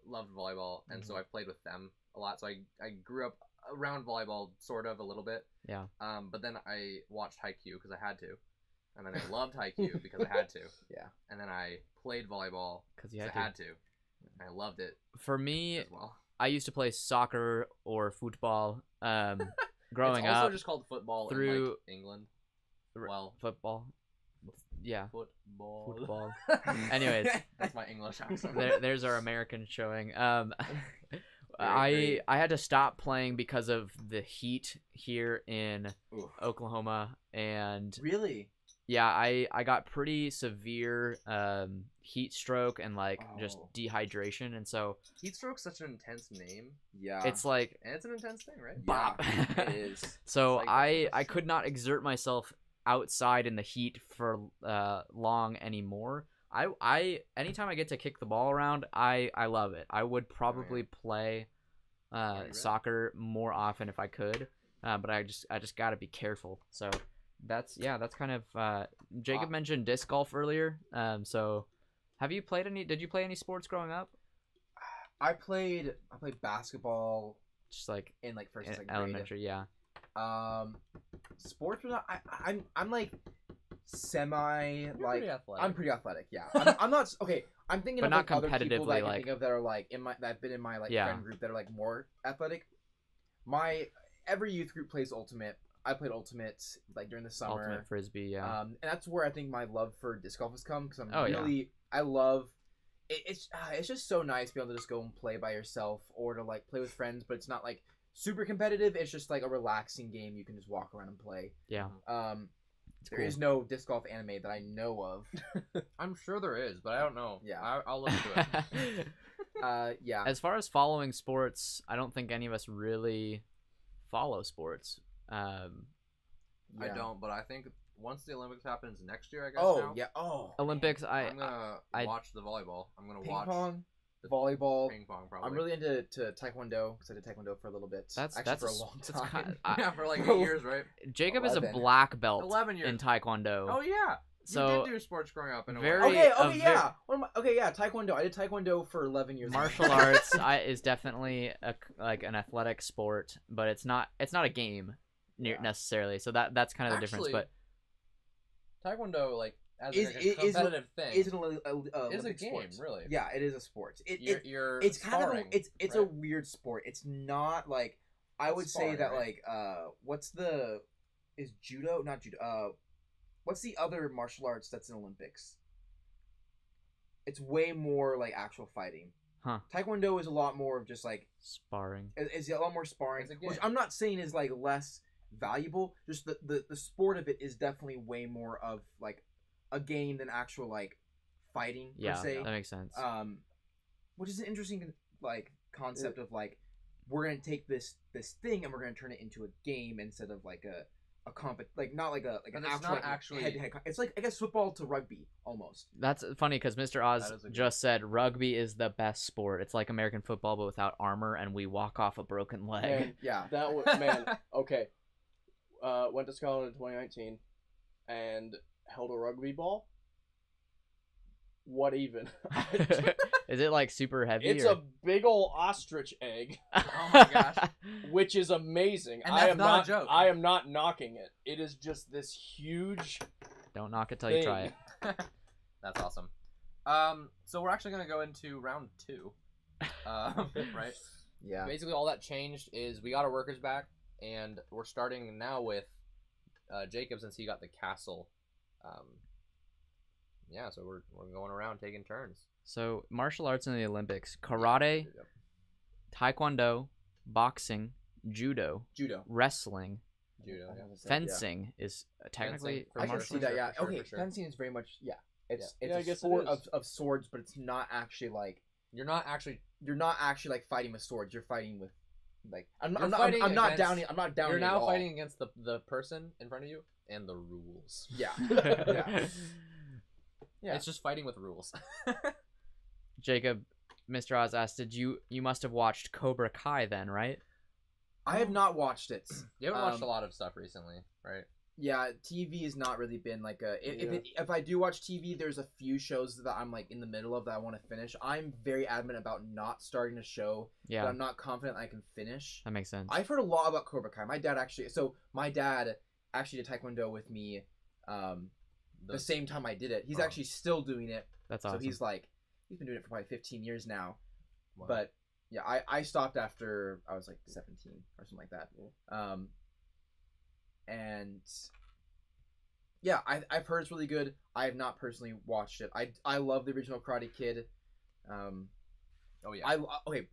A: loved volleyball, and so I played with them a lot. So I grew up around volleyball, sort of a little bit.
B: Yeah.
A: But then I watched Haikyuu because I had to, and then I loved Haikyuu because I had to.
C: Yeah.
A: And then I played volleyball
B: Because you
A: because
B: had
A: I
B: to.
A: had to. And I loved it
B: For me,
A: as well.
B: I used to play soccer or football. Growing
A: it's also
B: up,
A: just called football in
B: through-
A: like England.
B: r-
A: Well,
B: football. Yeah,
A: football.
B: football. Anyways,
A: That's my English accent.
B: there's our American showing.
A: Very
B: I had to stop playing because of the heat here in
C: Oof.
B: Oklahoma, and
C: Really?
B: yeah, I got pretty severe heat stroke and like just
C: Oh.
B: dehydration, and so
A: Heat stroke's such an intense name,
C: Yeah.
B: it's like
A: and it's an intense thing, right?
B: bop.
C: It is.
B: So
A: It's like-
B: I could not exert myself outside in the heat for long anymore. I anytime I get to kick the ball around, I love it. I would probably play
A: Right.
B: soccer more often if I could, but I just got to be careful. So that's kind of Jacob mentioned disc golf earlier. So have you played any? Did you play any sports growing up?
C: I played basketball
B: Just like
C: in like first and
B: in
C: second grade.
B: elementary, yeah.
C: Sports was not, I'm like semi
A: You're
C: like
A: pretty athletic.
C: I'm pretty athletic. Yeah. I'm not okay. I'm thinking
B: But
C: of
B: not
C: like other people that I
B: competitively,
C: can
B: like-
C: think of that are like in my that've been in my like
B: Yeah.
C: friend group that are like more athletic. Every youth group plays ultimate. I played Ultimate like during the summer.
B: Ultimate Frisbee, yeah.
C: And that's where I think my love for disc golf has come because I'm
B: Oh, yeah.
C: really I love it, it's just so nice to be able to just go and play by yourself or to like play with friends, but it's not like super competitive. It's just like a relaxing game you can just walk around and play.
B: Yeah.
C: There is no disc golf anime that I know of.
A: I'm sure there is, but I don't know.
C: Yeah.
A: I'll look into it.
C: Yeah.
B: As far as following sports, I don't think any of us really follow sports.
A: I don't, but I think once the Olympics happens next year, I guess.
C: Oh
A: now,
C: yeah. Oh.
B: Olympics,
A: I'm gonna
B: I-
A: watch the volleyball. I'm gonna
C: Ping
A: watch
C: pong, volleyball.
A: ping pong probably.
C: I'm really into taekwondo because I did taekwondo for a little bit.
B: That's
C: for a long
B: that's
C: time.
B: kind
A: yeah, for like 8 years, right?
B: Jacob is a
C: 11.
B: black belt
A: 11 years.
B: in Taekwondo.
A: Oh yeah.
B: So
A: you did do sports growing up in a
B: very-
A: way.
C: Okay, yeah. Okay, yeah. Taekwondo. I did taekwondo for 11 years.
B: martial arts is definitely like an athletic sport, but it's not a game necessarily. So that's kind of the difference.
A: Actually,
B: But
A: Taekwondo, like as
C: Is-
A: like,
C: is-
A: a competitive thing,
C: It's an
A: is a
C: Olympic
A: game,
C: sport.
A: really.
C: Yeah, it is a sport.
A: You're
C: It's kind
A: sparring,
C: of it's a
A: right?
C: weird sport. It's not like I
A: It's
C: would say
A: sparring,
C: that
A: right?
C: is judo not judo what's the other martial arts that's in Olympics? It's way more like actual fighting.
B: Huh.
C: Taekwondo is a lot more of just like
B: sparring.
C: it's a lot more sparring,
A: It's a
C: which
A: game.
C: I'm not saying is like less valuable. Just the sport of it is definitely way more of like a game than actual like fighting
B: Yeah,
C: per se.
B: that makes sense.
C: Which is an interesting like concept of like we're gonna take this thing and we're gonna turn it into a game instead of like a like not like an
A: And it's
C: actual
A: not
C: like,
A: actually-
C: head-to-head it's like I guess football to rugby almost.
B: That's funny because Mr. Oz
A: That is a good-
B: just said rugby is the best sport. It's like American football but without armor, and we walk off a broken leg.
D: Man,
C: Yeah.
D: that was man. Okay, went to Scotland in 2019, and held a rugby ball. What even?
B: Is it like super heavy?
D: It's
B: or...
D: a big ol' ostrich egg,
A: Oh my gosh.
D: which is amazing.
A: And
D: I
A: that's
D: am
A: not a joke.
D: I am not knocking it. It is just this huge.
B: Don't knock it till you try it.
A: That's awesome. So we're actually gonna go into round 2. Right?
C: Yeah.
A: Basically, all that changed is we got our workers back, and we're starting now with Jacob since he got the castle. Yeah, so we're going around taking turns.
B: So martial arts in the Olympics: karate,
A: Yep.
B: taekwondo, boxing, judo, wrestling,
A: Judo. Yeah.
B: fencing is technically
A: Fencing, for
C: I can
A: sure,
C: see
A: for
C: that.
A: sure,
C: yeah.
A: for sure,
C: Okay.
A: for sure.
C: Fencing is very much It's
D: Yeah, I
C: a
D: guess it
C: sport
D: is.
C: of swords, but it's not actually like
A: You're not actually.
C: like fighting with swords. You're fighting with like I'm
A: You're
C: not
A: fighting
C: I'm not
A: against-
C: downing. I'm not downing.
A: You're
C: at
A: now
C: all.
A: fighting against the person in front of you and the rules.
C: Yeah. Yeah. Yeah.
A: It's just fighting with rules.
B: Jacob, Mr. Oz asked, you must have watched Cobra Kai then, right?
C: I have not watched it.
A: You haven't watched a
C: Um,
A: lot of stuff recently, right?
C: Yeah, TV has not really been like a. If I do watch TV, there's a few shows that I'm like in the middle of that I want to finish. I'm very adamant about not starting a show that
B: Yeah,
C: I'm not confident I can finish.
B: that makes sense.
C: I've heard a lot about Cobra Kai. My dad actually did Taekwondo with me, the same time I did it. He's
A: Oh.
C: actually still doing it.
B: That's
C: So
B: awesome.
C: he's been doing it for probably 15 years now.
A: Wow.
C: But yeah, I stopped after I was like 17 or something like that. And yeah, I've heard it's really good. I have not personally watched it. I love the original Karate Kid.
A: Oh yeah.
C: Okay,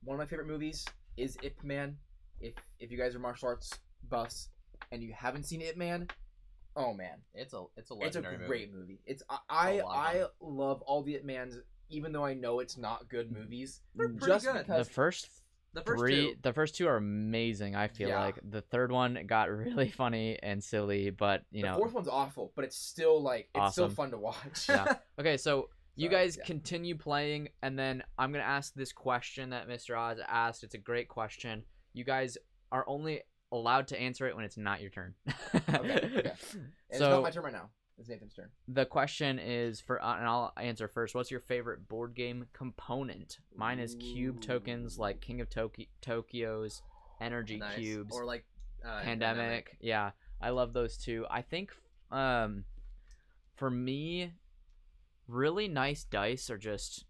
C: one of my favorite movies is Ip Man. If you guys are martial arts buffs and you haven't seen Ip Man, oh man,
A: It's a
C: it's a
A: legendary
C: great movie. It's
A: a lot
C: I
A: of fun.
C: love all the Ip Mans, even though I know it's not good movies.
A: They're pretty
C: just
A: good.
B: the
C: because
B: first
A: The first
B: three,
A: two.
B: the first two are amazing. I feel
C: Yeah.
B: like the third one got really funny and silly, but you
C: the
B: know.
C: fourth one's awful, but it's still still
B: Awesome.
C: fun to watch.
B: Yeah. Okay, so you
C: Sorry,
B: guys
C: yeah.
B: continue playing, and then I'm gonna ask this question that Mr. Oz asked. It's a great question. You guys are only allowed to answer it when it's not your turn.
C: Okay. It's
B: So
C: not my turn right now. It's Nathan's turn.
B: the question is and I'll answer first. What's your favorite board game component? Mine is cube tokens, like King of Tokyo's energy
A: Nice.
B: cubes.
A: Or like
B: Pandemic. Yeah, I love those two. I think for me, really nice dice are just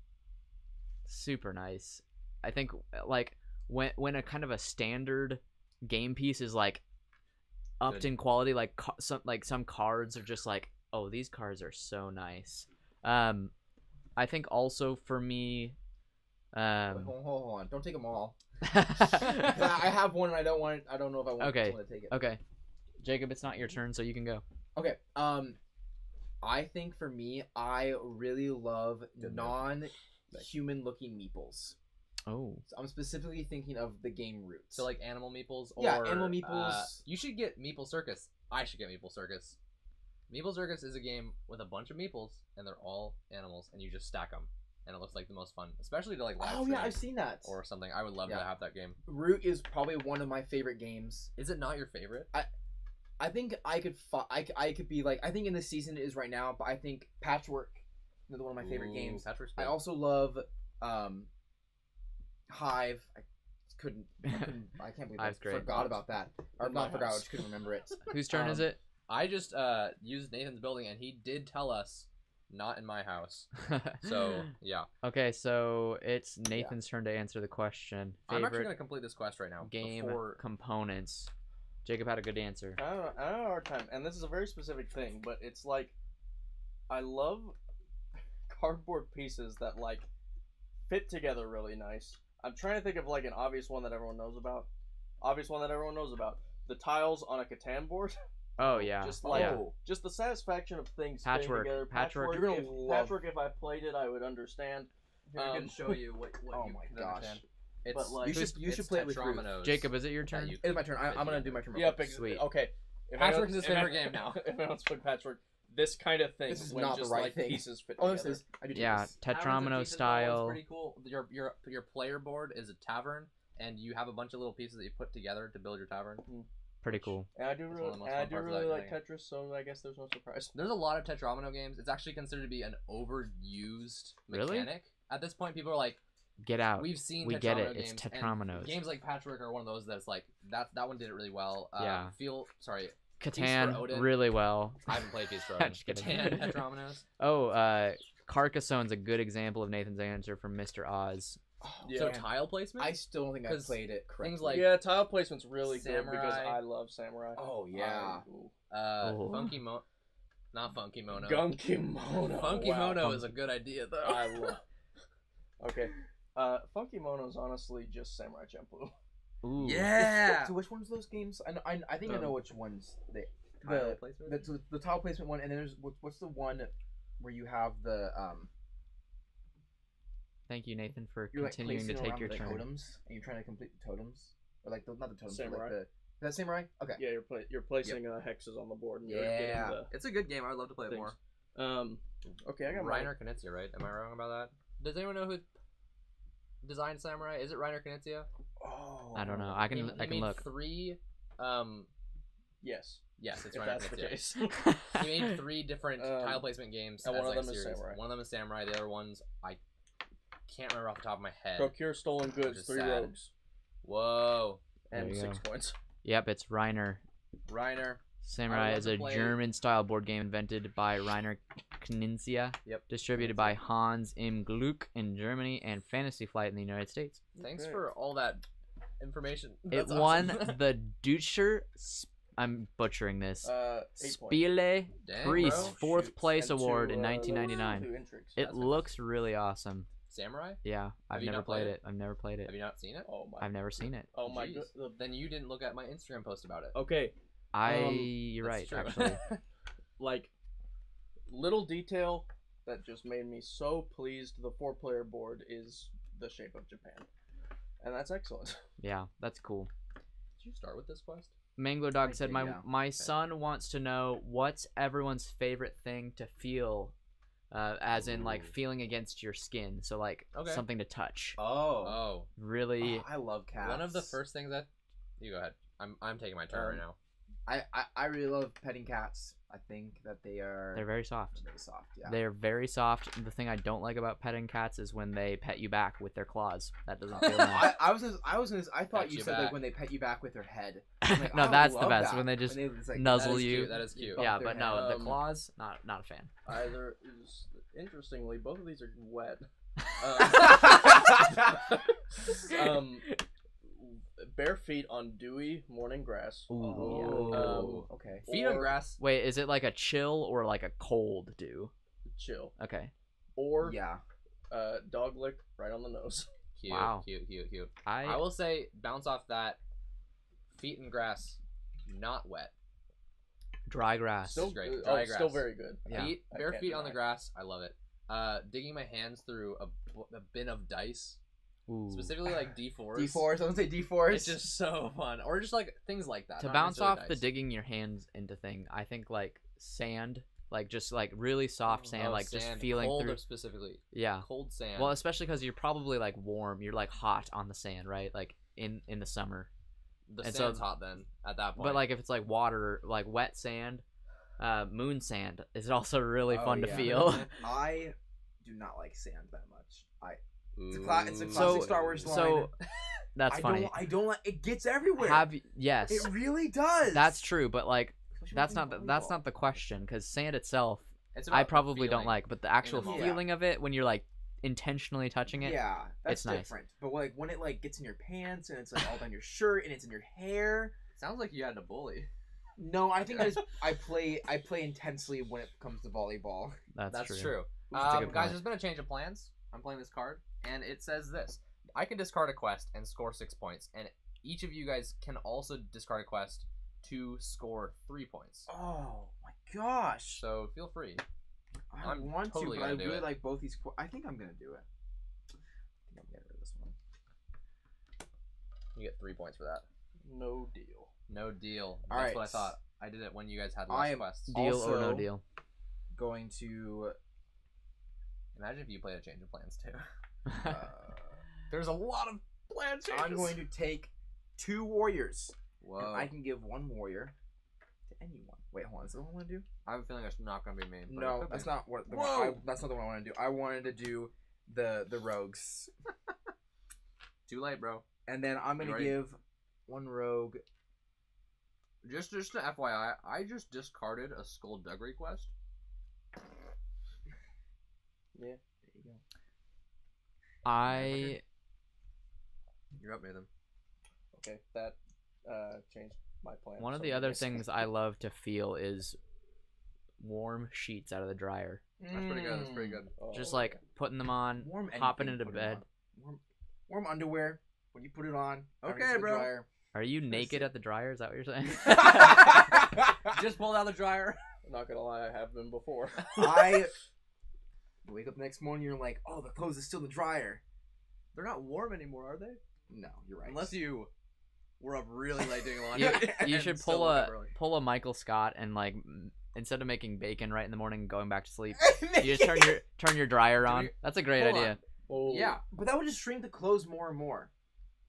B: super nice. I think like when a kind of a standard game piece is like upped
A: Good.
B: in quality. Like some cards are just like, oh, these cards are so nice. I think also for me,
C: Wait, hold on. Don't take them all. I have one and I don't want. I don't know if I want
B: Okay.
C: someone to take it.
B: okay, Jacob, it's not your turn, so you can go.
C: Okay. I think for me, I really love non-human looking meeples.
B: Oh,
C: So I'm specifically thinking of the game Roots.
A: So like Animal Meeples or
C: Yeah, Animal Meeples.
A: You should get Meeple Circus. I should get Meeple Circus. Meeple Circus is a game with a bunch of meeples and they're all animals and you just stack them and it looks like the most fun, especially to like live
C: Oh
A: stream
C: yeah, I've seen that.
A: or something. I would love to
C: Yeah.
A: have that game.
C: Root is probably one of my favorite games.
A: Is it not your favorite?
C: I think I could I could be like, I think in the season it is right now, but I think Patchwork, another one of my favorite
A: Ooh,
C: games.
A: Patchwork's
C: I
A: good.
C: also love Hive. I can't believe
B: Hive's
C: I
B: great.
C: forgot about that. Or
D: In my
C: not forgot, I
D: house.
C: just couldn't remember it.
B: whose turn is it?
A: I just used Nathan's building and he did tell us not in my house. So yeah,
B: okay, so it's Nathan's turn to answer the question.
A: I'm actually
B: Favorite
A: gonna complete this quest right now.
B: game
A: before...
B: components. Jacob had a good answer.
D: I don't know a hard time, and this is a very specific thing, but it's like I love cardboard pieces that like fit together really nice. I'm trying to think of like an obvious one that everyone knows about. The tiles on a Catan board.
B: Oh yeah,
D: Just like
B: yeah.
D: just the satisfaction of things
B: Patchwork.
D: fitting together.
B: Patchwork.
C: You're gonna
D: If,
C: love-
D: Patchwork, if I played it, I would understand.
A: Here, I can show you what
C: Oh
A: you
C: my
A: can
C: gosh.
A: understand. It's,
D: But, like,
C: You should play it with Ruth.
A: Tetrominoes
B: Jacob, is it your
A: that
B: turn?
A: you
C: It's my turn. I'm gonna do my turn. real
D: Yep.
C: quick.
B: Sweet.
D: Okay. If
A: Patchwork
D: anyone's-
A: is his
D: if
A: favorite
D: I-
A: game now.
D: If anyone's played Patchwork, this kind of thing
C: This is
D: when
C: not the
D: just
C: right
D: like
C: thing.
D: pieces fit
C: Oh,
D: together.
C: this is. I do
B: Yeah,
C: this.
A: Taverns of
B: Tetromino
A: Pieces
B: style.
A: is pretty cool. Your player board is a tavern, and you have a bunch of little pieces that you put together to build your tavern.
B: Pretty cool.
D: And I do
A: It's one
D: really,
A: of the most
D: and I
A: fun
D: do
A: parts of
D: really
A: that
D: like
A: thing.
D: Tetris, so I guess there's no surprise.
A: There's a lot of Tetromino games. It's actually considered to be an overused
B: Really?
A: mechanic. At this point, people are like,
B: Get out.
A: we've seen
B: We
A: Tetromino
B: get it.
A: games.
B: It's
A: and
B: Tetrominos.
A: Games like Patchwork are one of those that's like, that one did it really well.
B: Yeah.
A: Catan,
B: Catan really well.
A: I haven't played Peace for Odin.
B: Just kidding.
A: Catan, Tetrominos.
B: Oh, Carcassone's a good example of Nathan's answer from Mr. Oz.
C: Oh,
A: So
C: man.
A: tile placement?
C: I still don't think I
A: 'Cause
C: played it correctly.
A: things like
D: yeah, tile placement's really good because
A: Samurai.
D: I love Samurai.
C: Oh yeah.
D: Ooh.
B: Oh.
A: Not Funky Mono.
D: Gunky Mono.
A: Funky
D: Wow.
A: Mono is a good idea though.
D: I love. Okay. Funky Mono's honestly just Samurai Champloo.
B: Ooh.
A: Yeah.
C: So which ones of those games? I think I know which ones they.
A: Tile
C: The
A: placement?
C: the tile placement one, and then there's what's the one where you have the
B: Thank you, Nathan, for
C: you're like
B: continuing to
C: placing
B: take
C: around
B: your
C: the
B: turn.
C: totems, and you're trying to complete the totems, or like not the totems, but
D: Samurai.
C: like the. Is that samurai? Okay.
D: Yeah, you're placing hexes on the board. And you're
C: Yeah.
D: getting the
A: It's a good game. I would love to play it
D: things.
A: more.
D: Okay, I got mine.
A: Reiner Knizia, right? Am I wrong about that? Does anyone know who designed Samurai? Is it Reiner Knizia?
C: Oh.
B: I don't know. I
A: He
B: can
A: made
B: look.
A: 3
D: Yes,
A: yes, it's
D: if
A: Reiner
D: that's the
A: Knizia.
D: case.
A: He made 3 different tile placement games
D: and
A: as
D: one of
A: like
D: them is
A: series.
D: Samurai.
A: One of them is Samurai, the other ones I can't remember off the top of my head.
D: Procure stolen goods,
A: is
D: 3
A: sad.
D: rogues,
A: Whoa.
B: There
D: and
B: you
D: 6
B: go.
D: points.
B: Yep, it's Reiner.
A: Reiner.
B: Samurai
A: love
B: is
A: to
B: a
A: play-
B: German-style board game invented by Reiner Knizia,
A: Yep.
B: distributed by Hans im Glück in Germany and Fantasy Flight in the United States.
A: Thanks
D: Okay.
A: for all that information.
B: It
A: That's
B: won
A: awesome.
B: the Deutscher, I'm butchering this,
D: 8 points.
B: Spiele
A: Dang,
B: Preis
A: bro.
B: 4th
D: Shoots.
B: place
D: And
B: award
D: 2,
B: in 1999.
D: 2 intrigues.
B: It
A: That's
B: looks really awesome.
A: Samurai?
B: Yeah, I've
A: you
B: never
A: not played
B: played
A: it?
B: it. I've never played
A: Have
B: it.
A: you not seen it?
D: Oh my.
B: I've never seen it.
D: Oh my.
A: Jeez.
D: God.
A: Then you didn't look at my Instagram post about it.
D: Okay.
B: You're
A: That's
B: right,
A: true.
B: actually.
D: Like, little detail that just made me so pleased. The 4-player board is the shape of Japan, and that's excellent.
B: Yeah, that's cool.
A: Did you start with this quest?
B: Mangler Dog
C: I
B: said,
C: did,
B: "My
C: yeah.
B: my son wants to know what's everyone's favorite thing to feel, as in like feeling against your skin. So like
A: Okay.
B: something to touch.
C: Oh.
A: Oh.
B: Really,
C: I love cats.
A: One of the first things that you go ahead. I'm taking my turn right now.
C: I really love petting cats. I think that they're
B: very soft.
C: very soft. Yeah.
B: They're very soft. The thing I don't like about petting cats is when they pet you back with their claws. That doesn't feel nice.
C: I thought
A: Pet
C: you
A: you
C: said
A: back.
C: like when they pet you back with their head. I'm like,
B: No,
C: I
B: that's the
C: love
B: best,
C: that.
B: when they just
C: it's like,
B: nuzzle
A: That is
B: you.
A: cute. That is cute.
C: bump
B: Yeah,
C: their
B: but no,
C: head.
B: the claws, not a fan.
D: Either is interestingly, both of these are wet. bare feet on dewy morning grass.
B: Ooh,
C: Okay.
A: Feet on
D: Or-
A: grass.
B: Wait, is it like a chill or like a cold dew?
D: Chill.
B: Okay.
D: Or
C: Yeah.
D: dog lick right on the nose.
A: Cute,
B: Wow.
A: cute.
B: I
A: I will say, bounce off that. Feet in grass, not wet.
B: dry grass.
D: Still
A: great.
D: Oh,
A: Dry
D: still
A: grass.
D: very good.
B: Yeah.
A: Feet,
D: I
A: bare
D: can't
A: feet on the
D: deny.
A: grass. I love it. Digging my hands through a bin of dice,
B: Ooh.
A: specifically like D4s.
C: D4s. Someone say D4s.
A: It's just so fun, or just like things like that.
B: To
A: not
B: bounce
A: necessarily
B: off the
A: dice.
B: digging your hands into thing, I think like sand, like just like really soft sand,
A: Oh,
B: like just
A: sand.
B: feeling
A: cold
B: through.
A: specifically.
B: Yeah.
A: Cold sand.
B: Well, especially because you're probably like warm. You're like hot on the sand, right? Like in the summer.
A: the
B: and
A: sand's
B: so-
A: hot then at that point.
B: But like if it's like water, like wet sand, moon sand is also really
C: Oh,
B: fun to
C: yeah.
B: feel.
C: I do not like sand that much. It's a
A: Ooh.
C: classic
B: So-
C: Star Wars line.
B: so that's
C: I
B: funny.
C: don't like. It gets everywhere.
B: Yes,
C: It really does.
B: that's true. But like
C: Especially
B: that's
C: when
B: not
C: playing
B: that's
C: volleyball.
B: not the question because sand itself,
A: It's
B: I
A: about the
B: probably don't
A: feeling.
B: like. But the actual
A: moment.
B: feeling of it when you're like intentionally touching it,
C: Yeah, that's
B: it's nice.
C: different. But like when it like gets in your pants and it's like all down your shirt and it's in your hair.
A: Sounds like you had to bully.
C: No, I think I play intensely when it comes to volleyball.
B: that's true.
A: That's true.
B: That's a good
A: Guys,
B: point.
A: there's been a change of plans. I'm playing this card, and it says this: I can discard a quest and score 6 points, and each of you guys can also discard a quest to score 3 points.
C: Oh my gosh!
A: So feel free.
C: I
A: I'm
C: want
A: totally
C: to, but I
A: gonna do
C: really
A: it.
C: like both these. I think I'm gonna do it. I think I'm getting rid of this one.
A: You get 3 points for that.
D: No deal.
A: No deal.
C: All
A: That's
C: right.
A: what I thought. I did it when you guys had
C: I
A: less
C: am-
A: quests.
B: Deal or no
C: Also-
B: deal.
C: Going to.
A: Imagine if you played a change of plans too.
C: Uh,
A: There's a lot of plan changes.
C: I'm going to take 2 warriors.
A: Whoa.
C: And I can give 1 warrior to anyone. Wait, hold on. Is that what I want to do?
A: I have a feeling that's not going to be me. but it
C: No,
A: could be.
C: that's not what.
A: Whoa!
C: That's not the one I want to do. I wanted to do the rogues,
A: Too late, bro.
C: and then I'm
A: You
C: gonna
A: ready?
C: give 1 rogue.
A: Just an FYI, I just discarded a skullduggery quest.
C: There you go.
B: I
A: You're up, Nathan.
D: Okay, that changed my plan.
B: one of
D: So
B: the other
D: yes.
B: things I love to feel is warm sheets out of the dryer.
A: That's pretty good. That's pretty good.
D: Oh,
B: Just like putting them on,
C: Warm
B: hopping
C: anything,
B: into
C: put 'em
B: bed.
C: on. Warm underwear when you put it on.
A: Okay,
C: everything's in the
A: bro.
C: dryer.
B: Are you naked at the dryer? Is that what you're saying?
A: Just pulled out the dryer.
D: I'm not gonna lie, I have been before.
C: I wake up the next morning. You're like, oh, the clothes is still in the dryer.
A: They're not warm anymore, are they?
C: No, you're right.
A: Unless you were up really late doing
B: you,
A: laundry.
B: you
A: and
B: should
A: still
B: pull
A: woke
B: a
A: up early.
B: pull a Michael Scott and like instead of making bacon right in the morning and going back to sleep, you just turn your dryer
A: Do
B: on.
A: we-
B: That's a great
A: Hold
B: idea.
A: on.
D: Oh,
A: Yeah.
C: But that would just shrink the clothes more and more.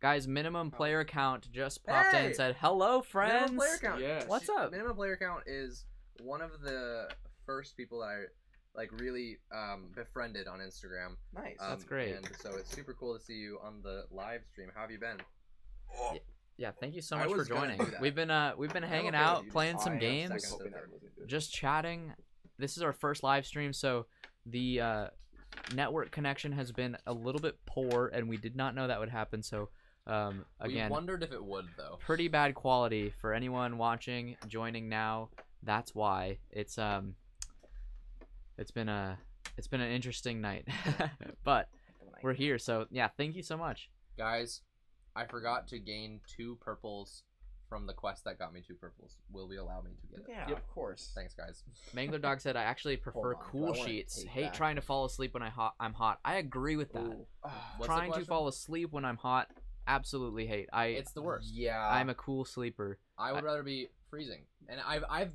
B: Guys, minimum player count just popped in
A: Hey!
B: and said, "Hello, friends."
A: Minimum player count.
D: Yes.
B: What's up?
A: Minimum player count is one of the first people that I like really befriended on Instagram.
C: Nice.
B: That's great.
A: And so it's super cool to see you on the live stream. How have you been?
B: Yeah, thank you so
A: I
B: much for
A: was gonna
B: joining.
A: do that.
B: We've been hanging
A: okay
B: out,
A: with you.
B: playing some
C: I
B: games,
C: was
A: Second
C: hoping
A: to
C: that
A: third.
C: wasn't good.
B: just chatting. This is our first live stream, so the network connection has been a little bit poor, and we did not know that would happen. So
A: We
B: again,
A: wondered if it would though.
B: pretty bad quality for anyone watching, joining now. That's why it's been an interesting night, but we're here. So yeah, thank you so much.
A: Guys, I forgot to gain 2 purples from the quest that got me 2 purples. Will you allow me to get it?
C: Yeah,
D: Yep.
C: of course.
A: Thanks, guys.
B: Mangler Dog said, "I actually prefer
C: on, 'cause I
B: cool
C: wanna
B: sheets.
C: take
B: Hate
C: that.
B: trying to fall asleep when I'm hot. I agree with that.
D: Ooh.
C: Ah,
A: What's the
B: Trying to
A: question?
B: fall asleep when I'm hot, absolutely hate.
A: It's the worst.
C: Yeah.
B: I'm a cool sleeper.
A: I would rather be freezing. And I've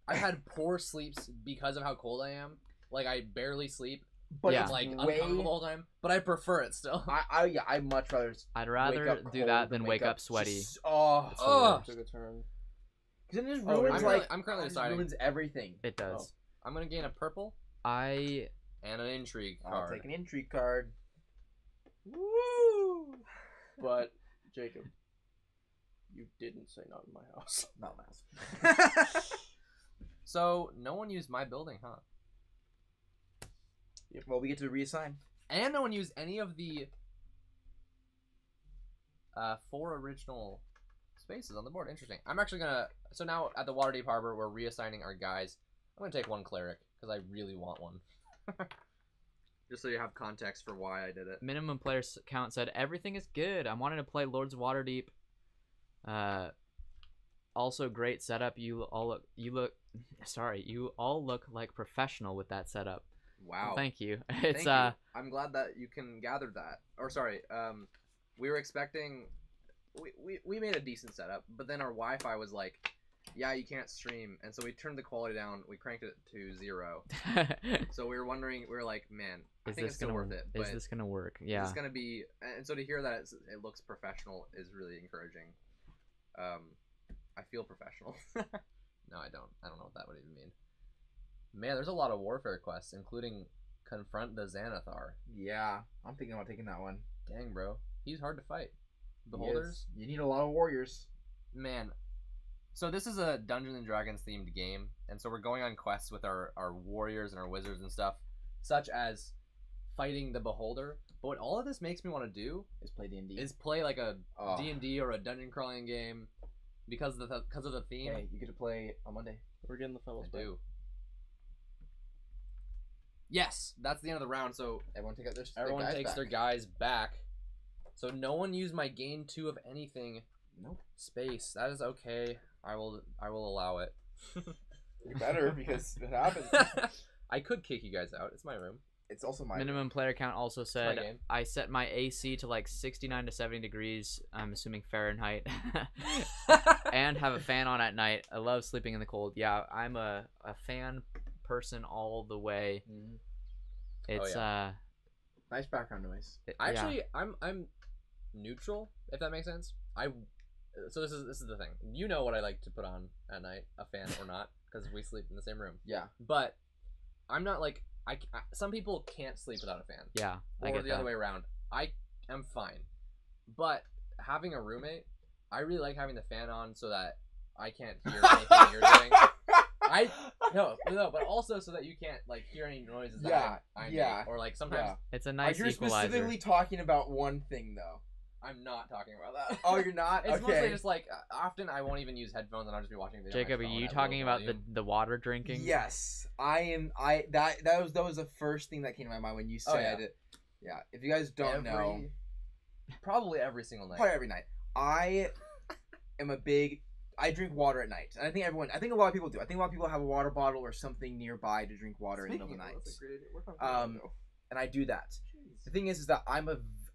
A: had poor sleeps because of how cold I am. Like I barely sleep.
C: but
B: Yeah.
C: it's
A: Like
C: way.
A: uncomfortable the whole time. But I prefer it still.
C: I'd much rather.
B: I'd
C: wake
B: rather
C: up
B: do
C: cold
B: that than wake up sweaty.
C: Just, oh,
B: It's the
A: Ugh.
B: worst.
D: Took a turn.
C: because it just
D: Oh,
C: ruins
A: I'm currently
C: it just
A: deciding.
C: ruins everything.
B: It does.
A: I'm gonna gain a purple
B: I
A: and an intrigue
C: I'll
A: card.
C: take an intrigue card.
D: Woo! But Jacob, you didn't say not in my house.
C: Not mouse.
A: So no one used my building, huh?
C: Well, we get to reassign.
A: And no one used any of the 4 original spaces on the board. Interesting. I'm actually gonna. So now at the Waterdeep Harbor, we're reassigning our guys. I'm gonna take 1 cleric because I really want one. Just so you have context for why I did it.
B: Minimum player count said everything is good. I'm wanting to play Lords of Waterdeep. Also great setup. You all look like professional with that setup.
A: Wow.
B: Well, thank you.
A: Thank
B: It's
A: you. I'm glad that you can gather that. Or sorry, we were expecting. We made a decent setup, but then our Wi-Fi was like, yeah, you can't stream, and so we turned the quality down. We cranked it to 0. So we were wondering. We were like, man, I think it's still worth it.
B: Is this gonna work? Yeah.
A: Is this gonna be? And so to hear that it looks professional is really encouraging. I feel professional. No, I don't. I don't know what that would even mean. Man, there's a lot of warfare quests, including confront the Xanathar.
C: Yeah, I'm thinking about taking that one.
A: Dang, bro, he's hard to fight.
C: He
A: Beholders,
C: is. You need a lot of warriors.
A: man. So this is a Dungeons and Dragons themed game, and so we're going on quests with our warriors and our wizards and stuff, such as fighting the Beholder. But what all of this makes me want to do
C: Is play D&D.
A: is play like a
C: Oh.
A: D&D or a dungeon crawling game because of the theme.
C: Hey, you get to play on Monday.
D: We're getting the fellows
A: I
D: back.
A: do. Yes, that's the end of the round. So
C: Everyone take out their
A: everyone
C: guys
A: takes
C: back.
A: their guys back. So no one used my gain 2 of anything
C: Nope.
A: space. That is okay. I will allow it.
C: You better because it happens.
A: I could kick you guys out. It's my room.
C: It's also my
B: Minimum player count also
A: my
B: said
A: game.
B: I set my AC to like 69 to 70 degrees. I'm assuming Fahrenheit, and have a fan on at night. I love sleeping in the cold. Yeah, I'm a fan person all the way.
C: Mhm.
B: It's
C: nice background noise.
A: Actually, I'm neutral, if that makes sense. So this is the thing. You know what I like to put on at night, a fan or not, because we sleep in the same room.
C: Yeah.
A: But I'm not like some people can't sleep without a fan.
B: yeah, I
A: Or
B: get
A: the
B: that.
A: other way around. I am fine. But having a roommate, I really like having the fan on so that I can't hear anything you're doing. No, but also so that you can't like hear any noises that I
C: yeah,
A: make. Or like sometimes
B: It's a nice
C: You're
B: equalizer.
C: specifically talking about one thing though.
A: I'm not talking about that.
C: Oh, you're not?
A: It's mostly
C: Okay.
A: just like often I won't even use headphones and I'll just be watching video.
B: Jacob, are
A: on my phone
B: you
A: at
B: talking
A: low
B: about
A: volume.
B: the water drinking?
C: Yes, I am. That was the first thing that came to my mind when you said it. Yeah. If you guys don't know,
A: Probably every single night.
C: probably every night. I am a big. I drink water at night, and I think a lot of people do. I think a lot of people have a water bottle or something nearby to drink water in the middle of the night. And I do that. The thing is that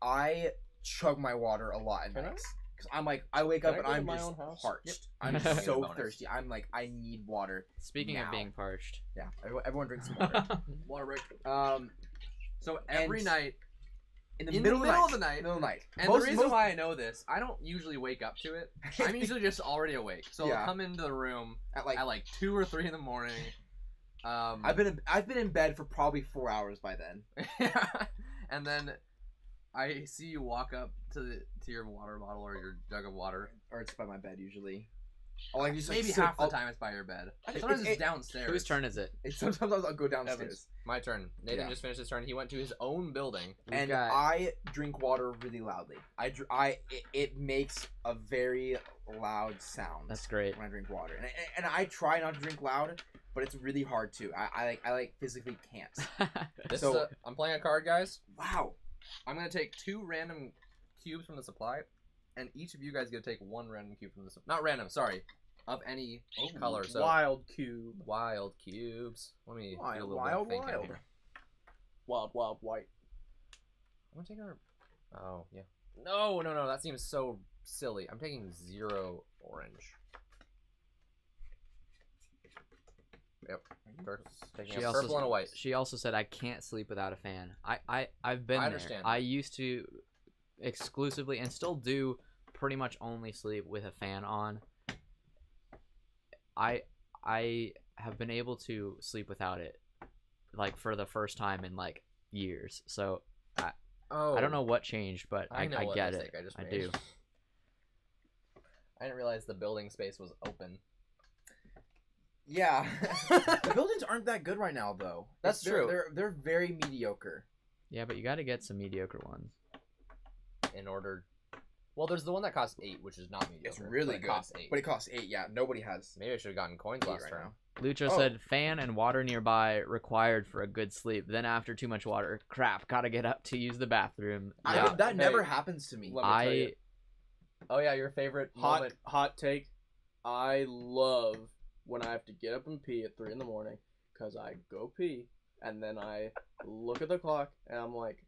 C: I chug my water a lot at
D: Can I?
C: nights because I'm like I wake up
D: Can I
C: and
D: go to
C: I'm
D: my
C: just
D: own house?
C: parched.
A: Yep.
C: I'm
B: Give me
C: so
A: a bonus.
C: thirsty. I'm like I need water.
B: Speaking of
C: Now.
B: being parched,
C: Yeah, everyone drinks some water.
A: Water break. So
C: And
A: every night,
C: in
A: In the middle of the night.
C: Middle of the night.
A: and the reason why I know this, I don't usually wake up to it. I'm usually just already awake. So
C: Yeah.
A: I'll come into the room
C: at like
A: at like 2 or 3 in the morning.
C: I've been in bed for probably 4 hours by then.
A: And then I see you walk up to your water bottle or your jug of water.
C: Or it's by my bed usually. I'll like just
A: Maybe
C: like,
A: half the time it's by your bed. Sometimes it's downstairs.
B: whose turn is it?
C: Sometimes I'll go downstairs.
D: Evans.
A: My turn. Nathan
C: Yeah.
A: just finished his turn. He went to his own building.
C: And
B: got-
C: I drink water really loudly. It makes a very loud sound.
B: That's great.
C: When I drink water, and I try not to drink loud, but it's really hard to. I like physically can't. So-
A: I'm playing a card, guys.
C: Wow.
A: I'm gonna take 2 random cubes from the supply, and each of you guys get to take 1 random cube from the not random, sorry, of any color. So
D: Wild cube.
A: wild cubes. Let me do a little
C: Wild,
A: bit of thinking
C: wild.
A: here.
D: Wild white.
A: I'm gonna take our. Oh yeah. No, that seems so silly. I'm taking 0 orange. Yep. Taking
B: She
A: a
B: also
A: purple and a white.
B: She also said I can't sleep without a fan. I've been
A: I
B: there.
A: understand.
B: I used to exclusively and still do pretty much only sleep with a fan on. I have been able to sleep without it like for the first time in like years. So
A: Oh.
B: I don't know what changed, but I
A: know what
B: get
A: mistake
B: it.
A: I just
B: I
A: made.
B: do.
A: I didn't realize the building space was open.
C: Yeah. The buildings aren't that good right now, though.
A: That's true.
C: They're very mediocre.
B: Yeah, but you got to get some mediocre ones.
A: In order Well, there's the one that costs 8, which is not mediocre.
C: It's really
A: but
C: good.
A: It costs 8.
C: But it costs 8. Yeah, nobody has
A: Maybe I should have gotten coins
C: 8
A: last
C: right
A: turn.
C: now.
B: Lucho
C: Oh.
B: said fan and water nearby required for a good sleep. Then after too much water, crap, gotta get up to use the bathroom. Yeah,
C: That never
D: Hey,
C: happens to me.
D: let me tell you.
A: Oh yeah, your favorite moment.
D: Hot take. I love when I have to get up and pee at 3 in the morning because I go pee and then I look at the clock and I'm like,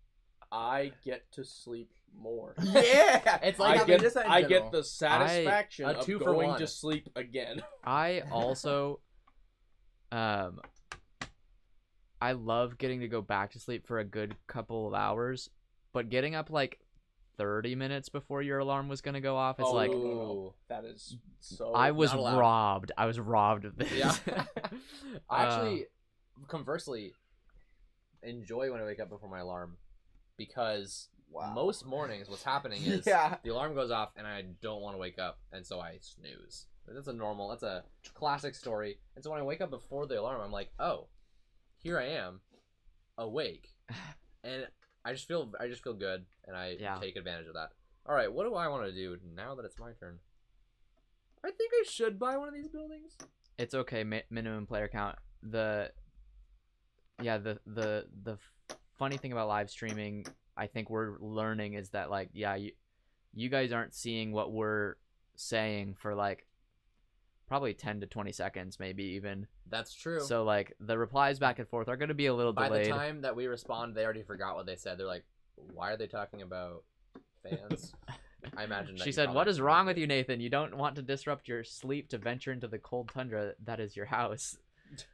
D: I get to sleep more.
C: Yeah,
A: It's like
D: I
A: having
D: get, I get the satisfaction
A: a
D: of
A: 2 for
D: going
A: 1.
D: to sleep again.
B: I also, I love getting to go back to sleep for a good couple of hours, but getting up like 30 minutes before your alarm was gonna go off, it's like
D: no. That is so.
B: I was
A: not allowed.
B: robbed. I was robbed of this.
A: Yeah. I actually, conversely, enjoy when I wake up before my alarm because most mornings what's happening is
C: Yeah.
A: the alarm goes off and I don't want to wake up, and so I snooze. That's a classic story. And so when I wake up before the alarm, I'm like, oh, here I am, awake, and I just feel good, and I take advantage of that. All right, what do I want to do now that it's my turn? I think I should buy one of these buildings.
B: It's okay. Minimum player count. The funny thing about live streaming, I think we're learning, is that like, yeah, you guys aren't seeing what we're saying for like probably 10 to 20 seconds, maybe even.
A: That's true.
B: So like the replies back and forth are going to be a little
A: By
B: delayed.
A: the time that we respond, they already forgot what they said. They're like, why are they talking about fans? I imagine that
B: She
A: you
B: said,
A: probably
B: "What is
A: have to
B: wrong
A: do
B: with you, Nathan? You don't want to disrupt your sleep to venture into the cold tundra that is your house."
A: it."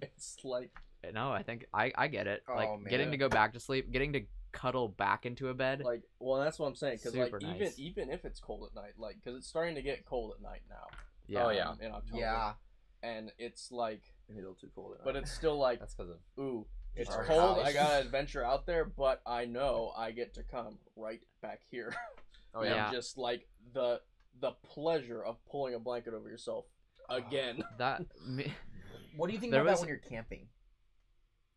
D: It's like
B: No, I think I get it. Like
C: Oh, man.
B: getting to go back to sleep, getting to cuddle back into a bed.
D: well, that's what I'm saying. Because like
B: Super nice.
D: even if it's cold at night, like because it's starting to get cold at night now.
B: Yeah.
A: Oh, yeah.
D: In October.
C: Yeah.
D: And it's like,
E: A little too cold.
D: but it's still like,
A: That's because of
D: ooh, it's
C: Our
D: cold.
C: house.
D: I gotta adventure out there, but I know I get to come right back here.
A: oh
B: Yeah.
D: And just like the pleasure of pulling a blanket over yourself again.
B: That
C: What do you think
B: There
C: about
B: was-
C: that when you're camping?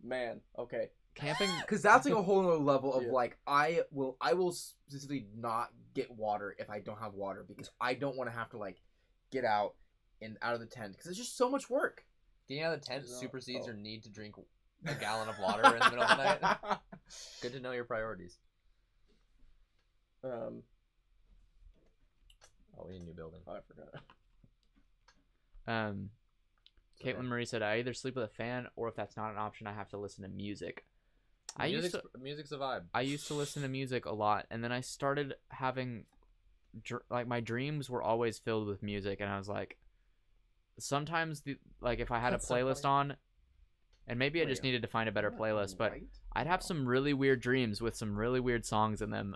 D: Man, okay.
B: camping.
C: Because that's like a whole nother level of
D: Yeah.
C: like I will specifically not get water if I don't have water because I don't want to have to like get out of the tent because it's just so much work.
A: getting out of the tent
D: No.
A: supersedes
D: Oh.
A: your need to drink a gallon of water in the middle of the night. Good to know your priorities.
D: Um,
A: Oh, we need a new building.
D: I forgot.
B: Caitlin Marie said, "I either sleep with a fan, or if that's not an option, I have to listen to music."
A: Music's a vibe.
B: I used to listen to music a lot, and then I started having like my dreams were always filled with music, and I was like, sometimes like if I had
C: That's
B: a
C: so
B: playlist
C: funny.
B: on, and maybe I just needed to find a better playlist, but I'd have some really weird dreams with some really weird songs in them.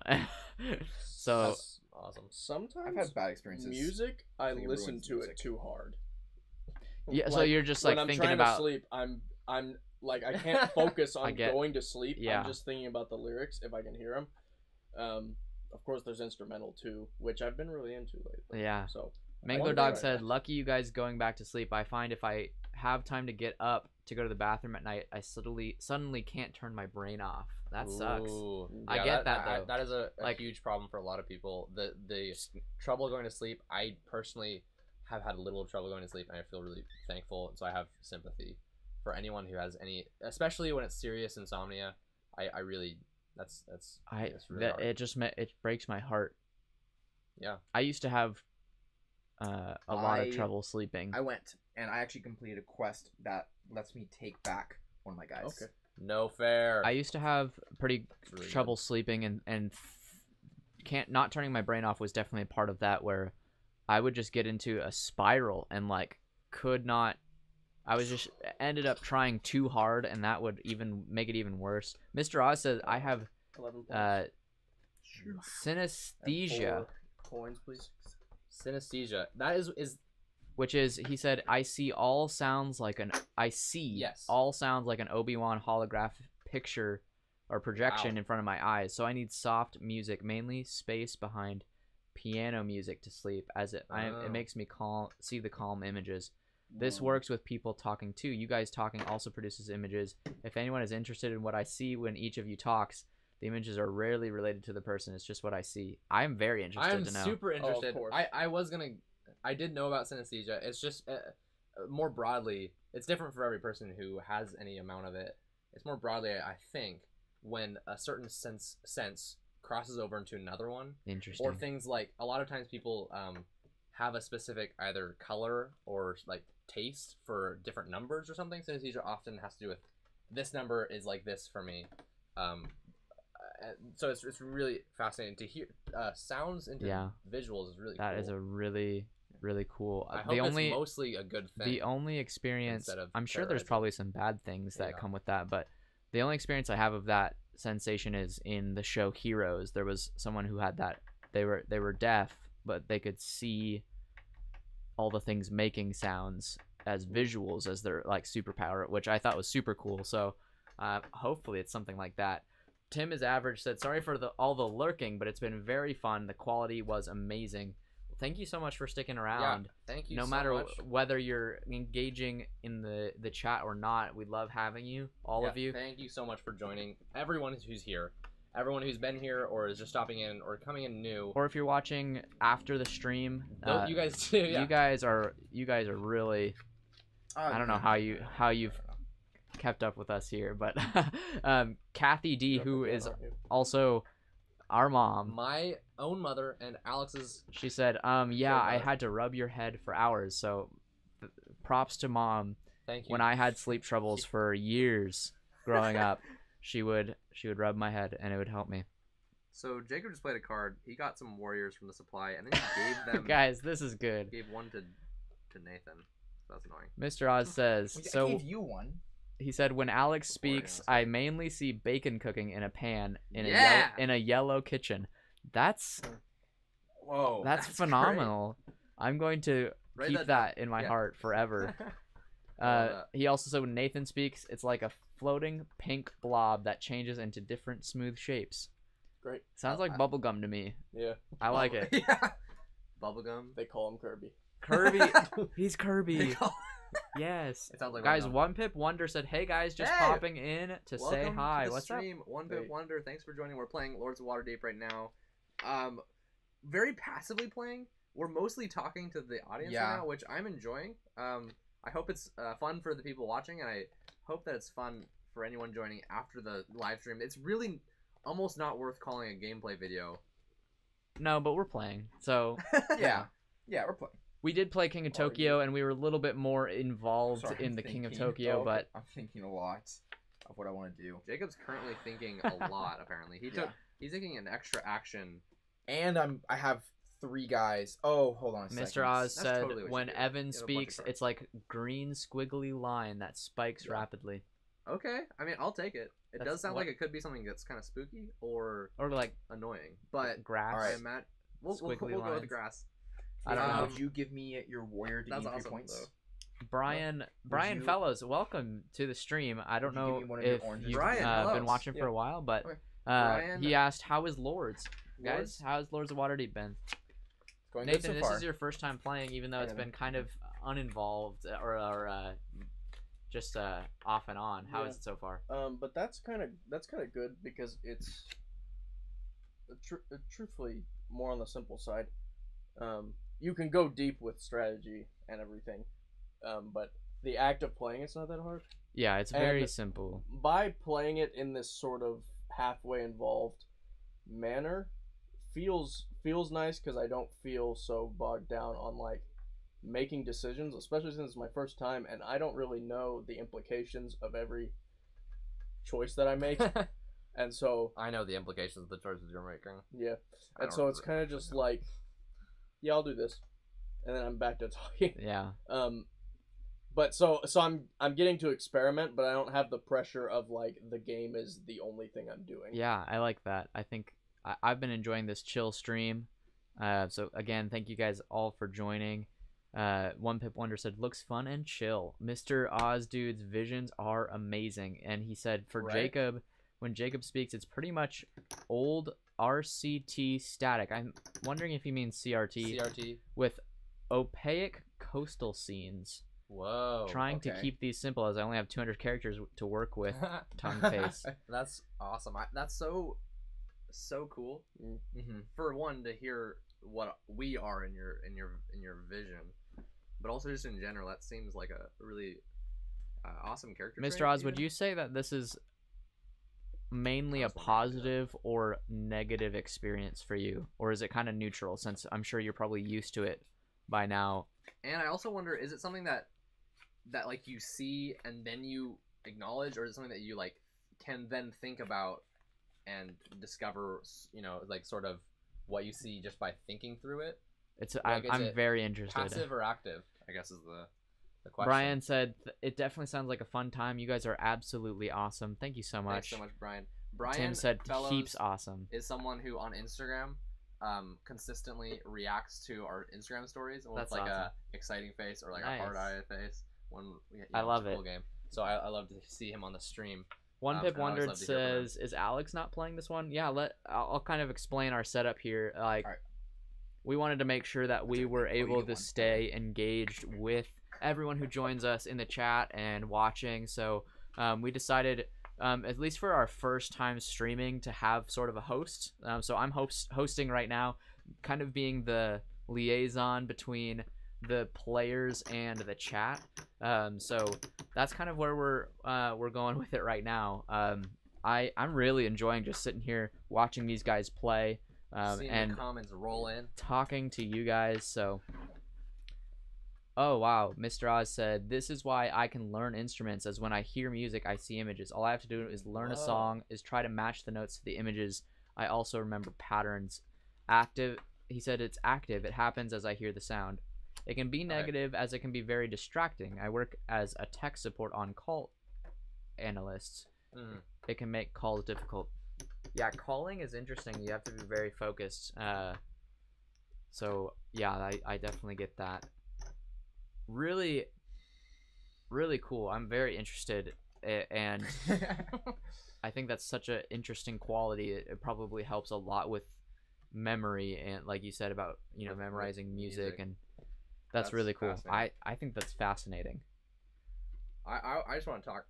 B: So
A: That's awesome.
D: Sometimes
C: I've had bad experiences.
D: music, I
C: think it
D: listen
C: ruins
D: to
C: music.
D: it too hard.
B: yeah, so
D: Like,
B: you're just
D: when
B: like
D: I'm
B: thinking
D: trying
B: about
D: to sleep, I'm like I can't focus on
B: get-
D: going to sleep.
B: yeah.
D: I'm just thinking about the lyrics if I can hear them. Of course, there's instrumental too, which I've been really into lately.
B: yeah.
D: So
B: Mango
D: One
B: Dog
D: thing-
B: said, "Lucky you guys going back to sleep. I find if I have time to get up to go to the bathroom at night, I suddenly can't turn my brain off. That sucks."
A: Ooh.
B: I get that, though.
A: That is a
B: Like-
A: huge problem for a lot of people. The trouble going to sleep. I personally have had a little trouble going to sleep, and I feel really thankful. So I have sympathy for anyone who has any, especially when it's serious insomnia. I really that's really hard.
B: It breaks my heart.
A: Yeah.
B: I used to have a lot of trouble sleeping.
C: I went and I actually completed a quest that lets me take back one of my guys.
D: Okay.
A: No fair.
B: I used to have pretty
A: It's really
B: trouble sleeping, and can't not turning my brain off was definitely a part of that, where I would just get into a spiral and like could not. I was just ended up trying too hard, and that would even make it even worse. Mr. Oz says I have
D: 11 points. And
B: synesthesia,
D: 4 coins, please.
A: Synesthesia. That is
B: which is, he said, I see all sounds like an
A: Yes.
B: all sounds like an Obi-Wan holographic picture or projection
A: Wow.
B: in front of my eyes. So I need soft music, mainly space behind piano music to sleep, as it
A: Oh.
B: makes me see the calm images. This works with people talking too. You guys talking also produces images. If anyone is interested in what I see when each of you talks, The images are rarely related to the person. It's just what I see. I am very interested
A: I'm
B: to know.
A: super interested.
D: course.
A: I did know about synesthesia. It's just more broadly, it's different for every person who has any amount of it. It's more broadly, I think, when a certain sense crosses over into another one,
B: Interesting.
A: or things like a lot of times people have a specific either color or like taste for different numbers or something. Synesthesia often has to do with this number is like this for me. So it's really fascinating to hear sounds into visuals is really
B: That
A: cool.
B: is a really cool.
A: I hope it's mostly a good thing.
B: The only experience,
A: instead of
B: I'm sure there's
A: terrorizing.
B: probably some bad things that
A: Yeah.
B: come with that, but the only experience I have of that sensation is in the show Heroes. There was someone who had that. They were deaf, but they could see all the things making sounds as visuals as their like superpower, which I thought was super cool. So hopefully it's something like that. Tim is average said, sorry for all the lurking, but it's been very fun. The quality was amazing. Thank you so much for sticking around.
A: Yeah, thank you.
B: No
A: so
B: matter
A: much.
B: whether you're engaging in the chat or not, we love having you, all of you.
A: Thank you so much for joining. Everyone who's here, everyone who's been here or is just stopping in or coming in new.
B: Or if you're watching after the stream,
A: You guys too. Yeah.
B: you guys are really. I don't know how you've kept up with us here, but Kathy D, who is also our mom,
A: My own mother and Alex's.
B: she said, yeah, I had to rub your head for hours. So props to mom.
A: Thank you.
B: When I had sleep troubles for years growing up, she would rub my head and it would help me.
A: So Jacob just played a card. He got some warriors from the supply, and then he gave them.
B: Guys, this is good.
A: Gave one to Nathan. So that's annoying.
B: Mr. Oz says,
C: I
B: so
C: gave you one.
B: he said, when Alex speaks,
A: honestly.
B: I mainly see bacon cooking in a pan in
A: Yeah!
B: a yellow kitchen. That's
C: Whoa.
B: that's phenomenal. I'm going to
A: Write
B: keep
A: that
B: that
A: down.
B: in my
A: Yeah.
B: heart forever. He also said when Nathan speaks, it's like a floating pink blob that changes into different smooth shapes.
D: Great.
B: Sounds like bubblegum to me.
D: Yeah,
B: I like it.
A: Yeah. Bubblegum.
D: they call him Kirby.
B: Kirby. He's Kirby. Yes.
A: It sounds like
B: Guys,
A: bubblegum.
B: One Pip Wonder said, hey guys, just
A: Hey!
B: popping in to say
A: Welcome
B: hi.
A: to the
B: What's
A: stream. One Bit
D: Hey.
A: Wonder. Thanks for joining. We're playing Lords of Waterdeep right now. Very passively playing. We're mostly talking to the audience
C: Yeah.
A: right now, which I'm enjoying. I hope it's fun for the people watching, and I hope that it's fun for anyone joining after the live stream. It's really almost not worth calling a gameplay video.
B: up? No, but we're playing. So
C: Yeah. Yeah, we're playing.
B: we did play King of Tokyo, and we were a little bit more involved
C: Sorry,
B: in
C: I'm
B: the King of
C: thinking.
B: Tokyo,
C: Oh,
B: but
C: I'm thinking a lot of what I want to do.
A: Jacob's currently thinking a lot. Apparently, he's taking an extra action.
C: And I have 3 guys. Oh, hold on a second.
B: Mr. Oz
A: That's
B: said
A: totally what
B: when
A: you do.
B: Evan
A: You have a bunch of
B: speaks,
A: cards.
B: it's like green squiggly line that spikes
A: Yeah.
B: rapidly.
A: Okay, I mean I'll take it. It
B: That's
A: does sound
B: what-
A: like it could be something that's kind of spooky or
B: Or like
A: annoying, but
B: grass.
C: All right.
A: I'm at. We'll
B: Squiggly
A: go with
B: lines.
A: the grass.
B: I don't know.
C: Would you give me your warrior to
A: That's
C: gain 3
A: awesome,
C: points?
A: though.
B: Brian
C: you-
B: Fellows, welcome to the stream. I don't
C: Would you give
B: know
C: me one of your
B: if
C: oranges?
B: you've
A: Brian,
B: been
A: hello.
B: watching for
D: Yeah.
B: a while, but
C: Okay.
A: Brian-
B: he asked, how is Lords? Guys,
A: Lords?
B: how's Lords of Waterdeep been?
C: Going
B: Nathan,
C: good so
B: this
C: far.
B: is your first time playing, even though it's
C: Okay.
B: been kind of uninvolved or just off and on. How is
D: Yeah.
B: it so far?
D: But that's kind of good because it's truthfully more on the simple side. You can go deep with strategy and everything, but the act of playing it's not that hard.
B: Yeah, it's very
D: And-
B: simple.
D: By playing it in this sort of halfway involved manner, feels nice because I don't feel so bogged down on like making decisions, especially since it's my first time and I don't really know the implications of every choice that I make. And so
A: I know the implications of the choices you're making.
D: yeah,
A: I
D: and
A: don't
D: so it's
A: really
D: kind of just like, yeah, I'll do this, and then I'm back to talking.
B: Yeah.
D: But so I'm getting to experiment, but I don't have the pressure of like the game is the only thing I'm doing.
B: Yeah, I like that. I think I've been enjoying this chill stream. So again, thank you guys all for joining. One Pip Wonder said, looks fun and chill. Mr. Oz Dude's visions are amazing. And he said for
C: Right.
B: Jacob, when Jacob speaks, it's pretty much old RCT static. I'm wondering if he means CRT
A: CRT.
B: with opaque coastal scenes.
A: Whoa.
B: Trying to
C: okay.
B: keep these simple as I only have 200 characters to work with. Tongue face.
A: That's awesome. That's so so cool.
C: Mm-hmm.
A: For one, to hear what we are in your vision, but also just in general, that seems like a really awesome character.
B: Mr.
A: trait,
B: Oz, would
A: even.
B: you say that this is mainly a
A: That's what I'm gonna do.
B: positive or negative experience for you, or is it kind of neutral? Since I'm sure you're probably used to it by now.
A: And I also wonder, is it something that like you see and then you acknowledge, or is it something that you like can then think about and discover, like sort of what you see just by thinking through it?
B: It's
A: Like, is
B: I'm
A: it
B: very interested.
A: Passive or active, I guess, is the question.
B: Brian said it definitely sounds like a fun time. You guys are absolutely awesome. Thank you so much.
A: Thanks so much, Brian. Brian
B: Tim said
A: Fellows
B: heaps awesome.
A: is someone who on Instagram consistently reacts to our Instagram stories with
B: That's
A: like
B: awesome.
A: a exciting face or like
B: Nice.
A: a hard-eyed face when
B: I love
A: it's a
B: it.
A: cool game. So I love to see him on the stream.
B: One Pip
A: and I always
B: Wondered
A: love to hear from him.
B: says, "Is Alex not playing this one?" Yeah, I'll kind of explain our setup here. Like,
C: Alright.
B: we wanted to make sure that we were
C: you
B: able
C: get
B: to
C: one.
B: stay engaged with everyone who joins us in the chat and watching. So we decided, at least for our first time streaming, to have sort of a host. So I'm hosting right now, kind of being the liaison between the players and the chat. So that's kind of where we're going with it right now. I'm really enjoying just sitting here watching these guys play
A: Seeing
B: and
A: the comments roll in.
B: talking to you guys. So, oh wow, Mr. Oz said, "This is why I can learn instruments, as when I hear music I see images. All I have to do is learn a
A: Whoa.
B: song, is try to match the notes to the images. I also remember patterns." Active, he said, "It's active. It happens as I hear the sound. It can be negative as it can be very distracting. I work as a tech support on call analysts.
A: Mm.
B: It can make calls difficult." Yeah, calling is interesting. You have to be very focused. So yeah, I definitely get that. Really, really cool. I'm very interested, and I think that's such an interesting quality. It probably helps a lot with memory, and like you said about
A: With
B: memorizing music,
A: music.
B: and that's really cool.
A: fascinating.
B: I think that's fascinating.
A: I just want to talk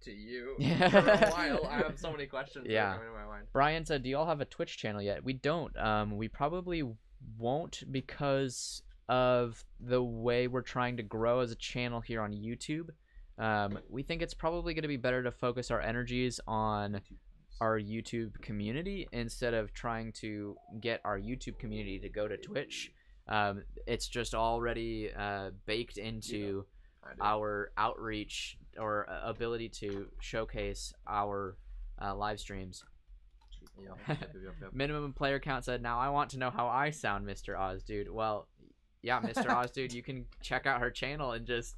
A: to you
B: Yeah.
A: for a while. I have so many questions that
B: Yeah.
A: are coming to my mind.
B: Brian said, "Do y'all have a Twitch channel yet?" We don't. We probably won't because of the way we're trying to grow as a channel here on YouTube. We think it's probably going to be better to focus our energies on our YouTube community instead of trying to get our YouTube community to go to Twitch. It's just already baked into
A: I do.
B: our outreach or ability to showcase our live streams.
A: Yep.
B: Minimum player count said, "Now I want to know how I sound, Mr. Oz, dude." Well, yeah, Mr. Oz, dude, you can check out her channel and just.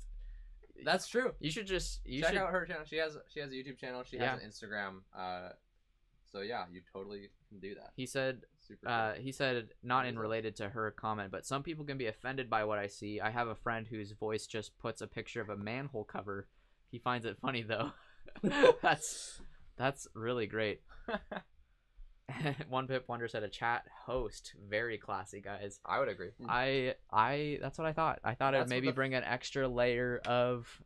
A: That's true.
B: You should
A: Check out her channel. She has a YouTube channel. She
B: Yeah.
A: has an Instagram. So yeah, you totally can do that.
B: He said,
A: Super. Cool.
B: he said, not in
A: What is that?
B: related to her comment, but some people can be offended by what I see. I have a friend whose voice just puts a picture of a manhole cover. He finds it funny though. That's really great. One Pip Wonder said, "A chat host, very classy, guys."
A: I would agree.
B: I that's what I thought. I thought it would
A: That's
B: maybe
A: what the-
B: bring an extra layer of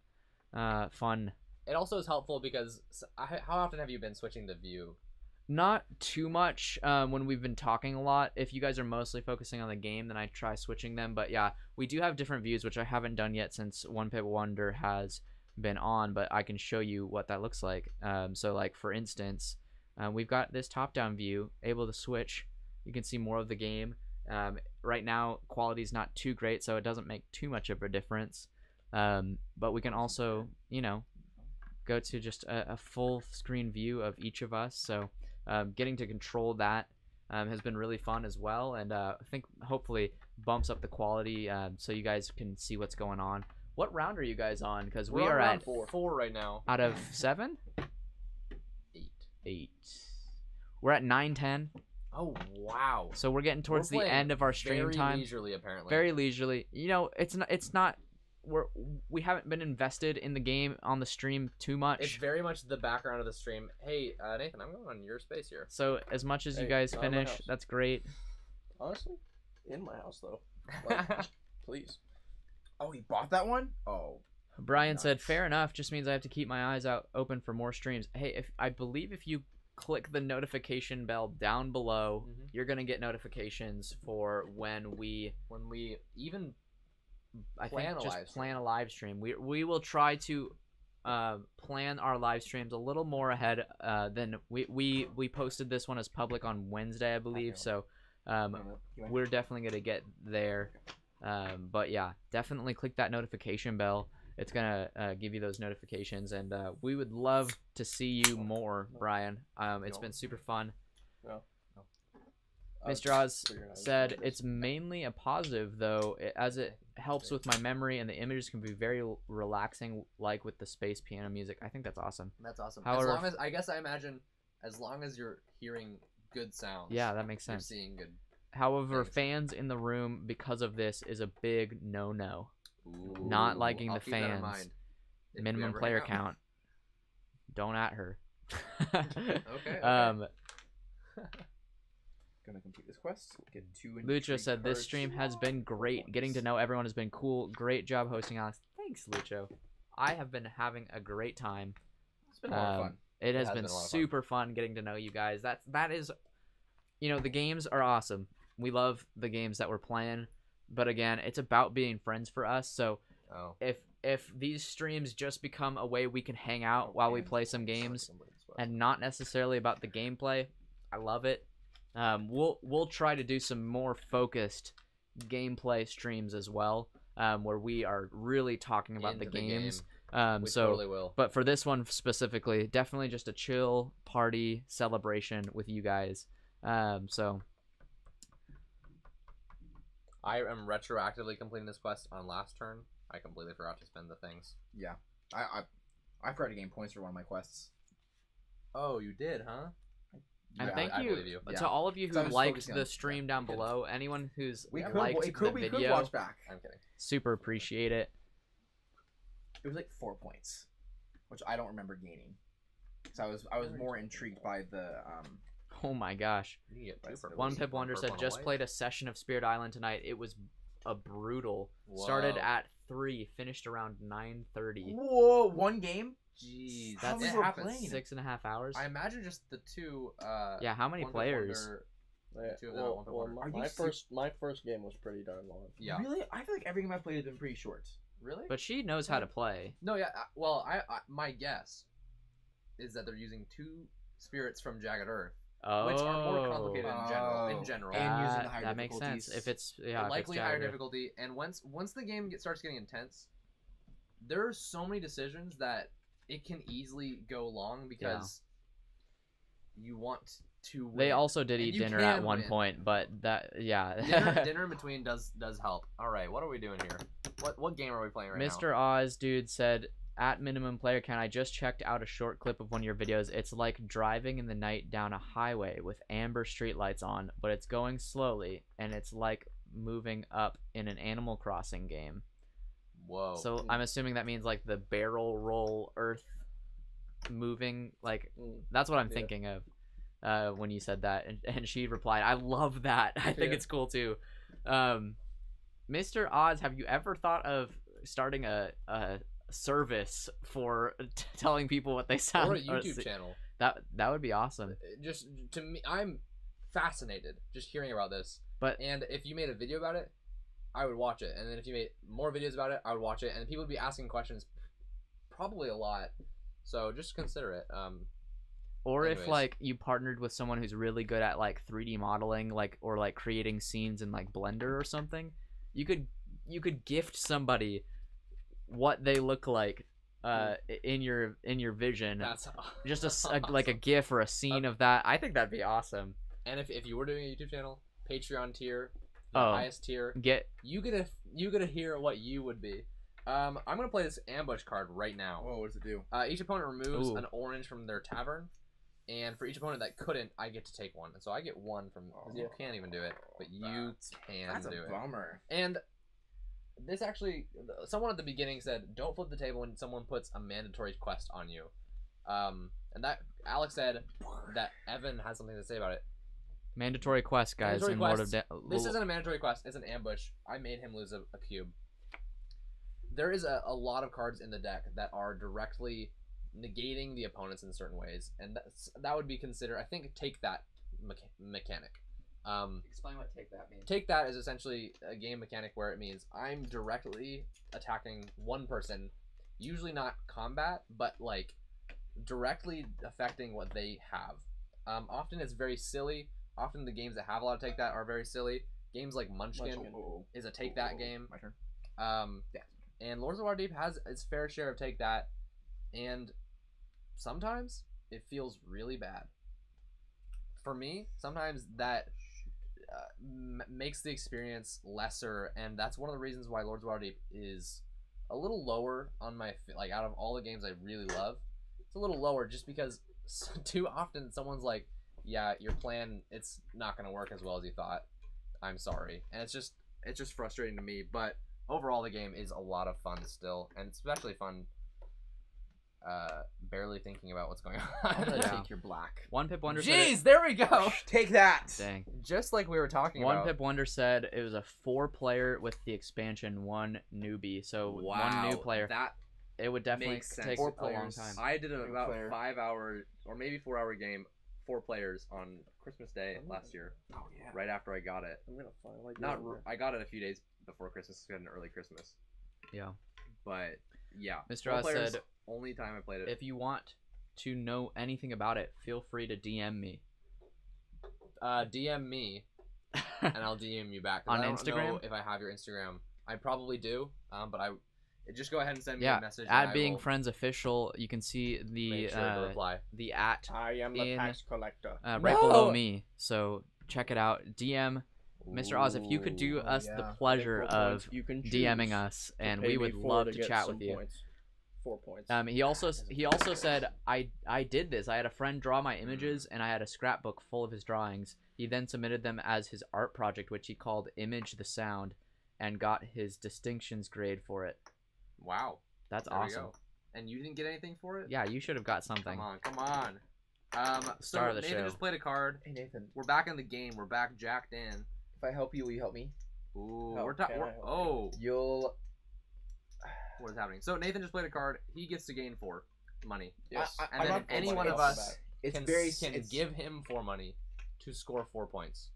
B: fun.
A: It also is helpful because how often have you been switching the view?
B: Not too much when we've been talking a lot. If you guys are mostly focusing on the game, then I try switching them. But yeah, we do have different views, which I haven't done yet since One Pip Wonder has been on, but I can show you what that looks like. So like for instance, we've got this top-down view, able to switch. You can see more of the game. Right now, quality is not too great, so it doesn't make too much of a difference. But we can also, go to just a full screen view of each of us. So getting to control that has been really fun as well, and I think hopefully bumps up the quality so you guys can see what's going on. What round are you guys on? Because we
A: We're on
B: are
A: round
B: at
A: four right now.
B: out of 7? 8. We're at 9:10,
A: Oh wow.
B: so we're getting towards
A: We're
B: the
A: playing
B: end of our stream
A: very
B: time.
A: leisurely, apparently.
B: Very leisurely. It's not. We haven't been invested in the game on the stream too much.
A: It's very much the background of the stream. Hey, Nathan, I'm going on your space here.
B: So as much as you
D: Hey,
B: guys
D: not in my
B: finish,
D: house.
B: that's great.
D: Honestly, in my house though. Like, please.
C: Oh, he bought that one? Oh.
B: Brian said,
C: Nice.
B: "Fair enough. Just means I have to keep my eyes out open for more streams." Hey, if you click the notification bell down below.
A: Mhm.
B: You're gonna get notifications for when we
A: even
B: I
A: plan
B: think
A: a
B: just
A: live
B: plan a live stream. We will try to plan our live streams a little more ahead than we posted this one as public on Wednesday, I believe. So we're definitely gonna get there. But yeah, definitely click that notification bell. It's gonna give you those notifications, and we would love to see you more, Brian. It's been super fun.
D: No.
B: Mr. Oz said it's mainly a positive, though, as it helps with my memory, and the images can be very relaxing, like with the space piano music. I think that's awesome.
A: That's awesome.
B: However,
A: as long as I guess I imagine, as long as you're hearing good sounds.
B: Yeah, that makes sense.
A: You're seeing good.
B: However,
A: Thanks.
B: fans in the room, because of this, is a big no-no.
A: Ooh,
B: Not liking
A: I'll
B: the
A: keep that in
B: fans.
A: mind. If we
B: Minimum
A: ever
B: player
A: hang out.
B: count. Don't at her.
A: Okay.
C: Gonna complete this quest. Get 2
B: Lucha
C: intrigue
B: said this
C: cards.
B: stream has been great. Getting to know everyone has been cool. Great job hosting, Alex. Thanks, Lucho. I have been having a great time.
C: It's been a lot of fun.
B: It has
A: has
B: been
A: been a lot of fun.
B: super fun getting to know you guys. That is, you know, the games are awesome. We love the games that we're playing, but again, it's about being friends for us. So
A: Oh.
B: if these streams just become a way we can hang out while we play some games and not necessarily about the gameplay, I love it. We'll try to do some more focused gameplay streams as well, where we are really talking about the
A: Into the
B: games.
A: game. We
B: So,
A: totally will.
B: but for this one specifically, definitely just a chill party celebration with you guys. So
A: I am retroactively completing this quest on last turn. I completely forgot to spend the things.
C: Yeah. I forgot to gain points for one of my quests.
A: Oh, you did, huh?
B: and
C: Yeah,
B: thank
A: I
B: you,
A: believe you.
B: to all of you
C: So I
B: who
C: was
B: liked
C: focusing
B: the
C: on-
B: stream
C: yeah,
B: down
C: we could-
B: below. Anyone who's
C: We could,
B: liked
C: we could
B: video,
C: watch back.
A: I'm kidding.
B: super appreciate it.
C: It was like 4 points, which I don't remember gaining. So I was more intrigued by the
B: Oh my gosh.
A: You can get two purple.
B: One Pip Wonder
A: purple
B: said
A: and
B: just
A: white.
B: played a session of Spirit Island tonight. It was a brutal. Started
A: Whoa.
B: at 3, finished around 9:30.
C: Whoa, one game?
A: Jeez,
B: That's
A: it
C: we were
A: happens.
C: playing.
B: 6.5 hours.
A: I imagine just the two.
B: Yeah, how many
A: One Pip
B: players?
A: Wonder-
D: Yeah,
A: Two of them at one
D: well,
A: point.
C: Are you
D: my first game was pretty darn long.
A: Yeah.
C: Really? I feel like every game I've played has been pretty short.
A: Really?
B: But she knows how to play.
A: No, yeah. Well, I my guess is that they're using two spirits from Jagged Earth,
B: Oh,
A: which are more complicated in general.
C: Oh.
A: In general,
C: And using the higher
B: that makes sense.
C: difficulties.
B: If it's if it's
A: likely higher
B: Jagger.
A: difficulty. And once the game starts getting intense, there are so many decisions that it can easily go long because you want to win.
B: They also did
A: And
B: eat
A: you
B: dinner
A: can
B: at one
A: win.
B: point, but that yeah.
A: dinner in between does help. All right, what are we doing here? What game are we playing right now?
B: Mr. Oz dude said at minimum player count, I just checked out a short clip of one of your videos. It's like driving in the night down a highway with amber streetlights on, but it's going slowly and it's like moving up in an Animal Crossing game.
A: Whoa.
B: So I'm assuming that means like the barrel roll earth moving, like that's what I'm
D: Yeah.
B: thinking of when you said that. And she replied, I love that. I think
D: Yeah.
B: it's cool too. Mr. Oz, have you ever thought of starting a service for telling people what they sound
A: or a
B: or
A: YouTube
B: see?
A: channel.
B: That would be awesome.
A: Just to me, I'm fascinated just hearing about this.
B: But
A: And if you made a video about it, I would watch it. And then if you made more videos about it, I would watch it. And people would be asking questions, probably a lot. So just consider it.
B: or if
A: anyways.
B: like you partnered with someone who's really good at like 3D modeling, like or like creating scenes in like Blender or something, you could gift somebody what they look like in your vision.
A: That's
B: Just like a gif or a scene of that. I think that'd be awesome.
A: And if you were doing a YouTube channel, Patreon tier, the
B: Oh.
A: highest tier,
B: Get
A: you get to hear what you would be. I'm gonna play this ambush card right now.
C: Whoa, what does it do?
A: Each opponent removes
B: Ooh.
A: an orange from their tavern, and for each opponent that couldn't, I get to take one. And so I get one from. You can't even do it, but you can
C: That's
A: do
C: a
A: it.
C: bummer.
A: And this actually, someone at the beginning said, "Don't flip the table when someone puts a mandatory quest on you." And that Alex said that Evan has something to say about it.
B: mandatory quest, guys,
A: Mandatory
B: in Lord
A: quests.
B: of
A: This isn't a mandatory quest; it's an ambush. I made him lose a cube. There is a lot of cards in the deck that are directly negating the opponents in certain ways, and that would be considered, I think, take that mechanic.
B: Explain what take that means.
A: Take that is essentially a game mechanic where it means I'm directly attacking one person, usually not combat, but like directly affecting what they have. Often it's very silly. Often the games that have a lot of take that are very silly. Games like Munchkin is a take that game.
C: My turn.
A: Yeah. And Lords of Waterdeep has its fair share of take that, and sometimes it feels really bad. For me, sometimes that makes the experience lesser, and that's one of the reasons why Lords of Waterdeep is a little lower on my, like, out of all the games I really love, it's a little lower just because too often someone's like, yeah, your plan, it's not going to work as well as you thought. I'm sorry. And it's just frustrating to me, but overall the game is a lot of fun still, and it's especially fun barely thinking about what's going
C: I'm gonna
A: on.
C: take your black.
B: One Pip Wonder said
A: Jeez, there we go.
C: Take that.
B: Dang.
A: Just like we were talking
B: One
A: about.
B: Pip Wonder said it was a 4-player with the expansion, 1 newbie. So one new player.
A: That
B: It would definitely
A: makes sense.
B: take
C: 4
B: a long
C: players.
B: time.
A: I did an
C: New
A: about
C: player.
A: 5-hour or maybe 4-hour game, 4 players on Christmas Day last year,
C: Oh yeah.
A: right after I got it.
D: I'm gonna finally do
A: Not
D: it.
A: I got it a few days before Christmas. We had an early Christmas,
B: Yeah.
A: but yeah.
B: Mr.
A: 4
B: Oz
A: players,
B: said,
A: only time I played it.
B: if you want to know anything about it, feel free to DM me.
A: DM me and I'll DM you back. 'Cause
B: On
A: I don't
B: Instagram?
A: know if I have your Instagram. I probably do, but I just go ahead and send me
B: Yeah,
A: a message. and
B: at
A: I
B: Being
A: will
B: Friends Official, you can see the
A: make sure to reply.
B: the at
D: I am the
B: in,
D: tax collector.
B: right
A: No!
B: below me. So check it out. DM Mr. Oz if you could do
C: Ooh,
B: us the
C: yeah.
B: pleasure
D: For 4
B: of
D: points, you can
B: DMing
D: choose
B: us,
D: to
B: and
D: pay
B: we
D: me
B: would
D: 4
B: love to
D: get
B: chat
D: some
B: with you.
D: points. 4 points.
B: He also said I did this. I had a friend draw my images, and I had a scrapbook full of his drawings. He then submitted them as his art project, which he called Image the Sound, and got his distinctions grade for it.
A: Wow,
B: That's
A: there we
B: awesome.
A: go. And you didn't get anything for it?
B: Yeah, you should have got something.
A: Come on. So
B: Star of the
A: Nathan
B: show.
A: just played a card.
C: Hey Nathan,
A: We're back in the game. We're back jacked in.
C: if I help you, will you help me?
A: Ooh,
D: How
A: we're
D: can I help you?
A: oh,
C: You'll.
A: what is happening? So Nathan just played a card. He gets to gain 4 money.
D: Yes.
A: And
C: I'm
A: then
C: not
A: any
C: full
A: one
C: money
A: of
C: off
A: us
C: the bat. It's
A: can
C: very
A: can
C: it's,
A: give him 4 money to score 4 points.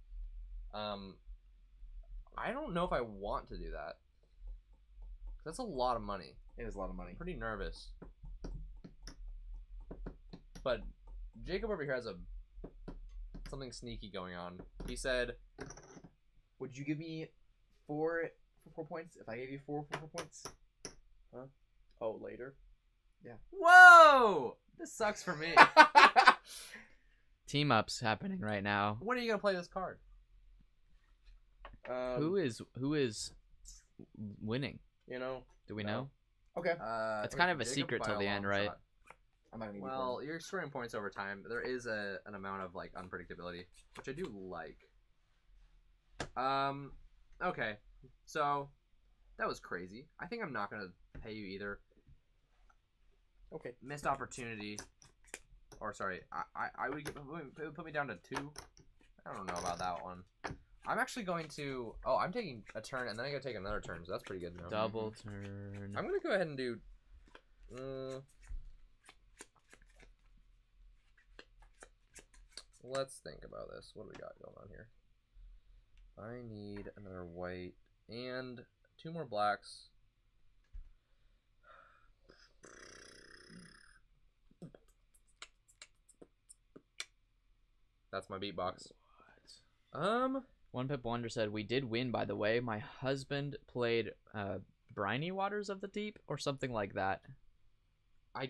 A: I don't know if I want to do that. That's a lot of money.
C: It is a lot of money.
A: I'm pretty nervous. But Jacob over here has something sneaky going on. He said,
C: Would you give me 4 for 4 points if I gave you 4 for 4 points?
D: Oh, later.
A: "Whoa, this sucks for me.
B: Team ups happening right now.
A: When are you gonna play this card?"
B: Who is winning?
D: You know,
B: Do we
D: No.
B: know?
C: Okay.
B: It's kind of a
A: Jacob
B: secret
A: by
B: till
A: a
B: the end,
A: long
B: right?
A: shot.
C: I'm not gonna give
A: Well, you're scoring points over time. There is an amount of like unpredictability, which I do like. Okay, so that was crazy. I think I'm not gonna pay you either.
D: okay.
A: Missed opportunity, or sorry, I would put me down to 2. I don't know about that one. I'm actually going to. Oh, I'm taking a turn, and then I gotta take another turn, so that's pretty good. Now.
B: Double turn.
A: I'm gonna go ahead and do. Let's think about this. What do we got going on here? I need another white and 2 more blacks. That's my beatbox.
B: One Pip Wonder said, we did win, by the way. My husband played Briny Waters of the Deep or something like that.
A: I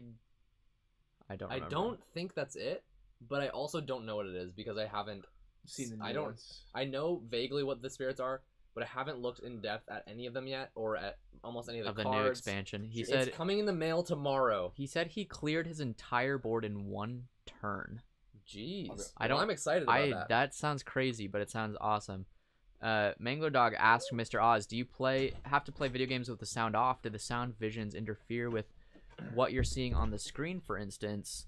B: don't
A: I
B: remember.
A: don't think that's it, but I also don't know what it is because I haven't
C: seen the
A: I
C: new
A: don't
C: ones.
A: I know vaguely what the spirits are, but I haven't looked in depth at any of them yet or at almost any of the
B: of the
A: cards.
B: new expansion. He
A: It's
B: said
A: coming in the mail tomorrow.
B: he cleared his entire board in 1 turn.
A: Jeez.
C: Okay.
B: I don't-
A: I'm excited about that.
B: Sounds crazy, but it sounds awesome. Mango Dog asked Mr. Oz, do you have to play video games with the sound off? Do the sound visions interfere with what you're seeing on the screen, for instance?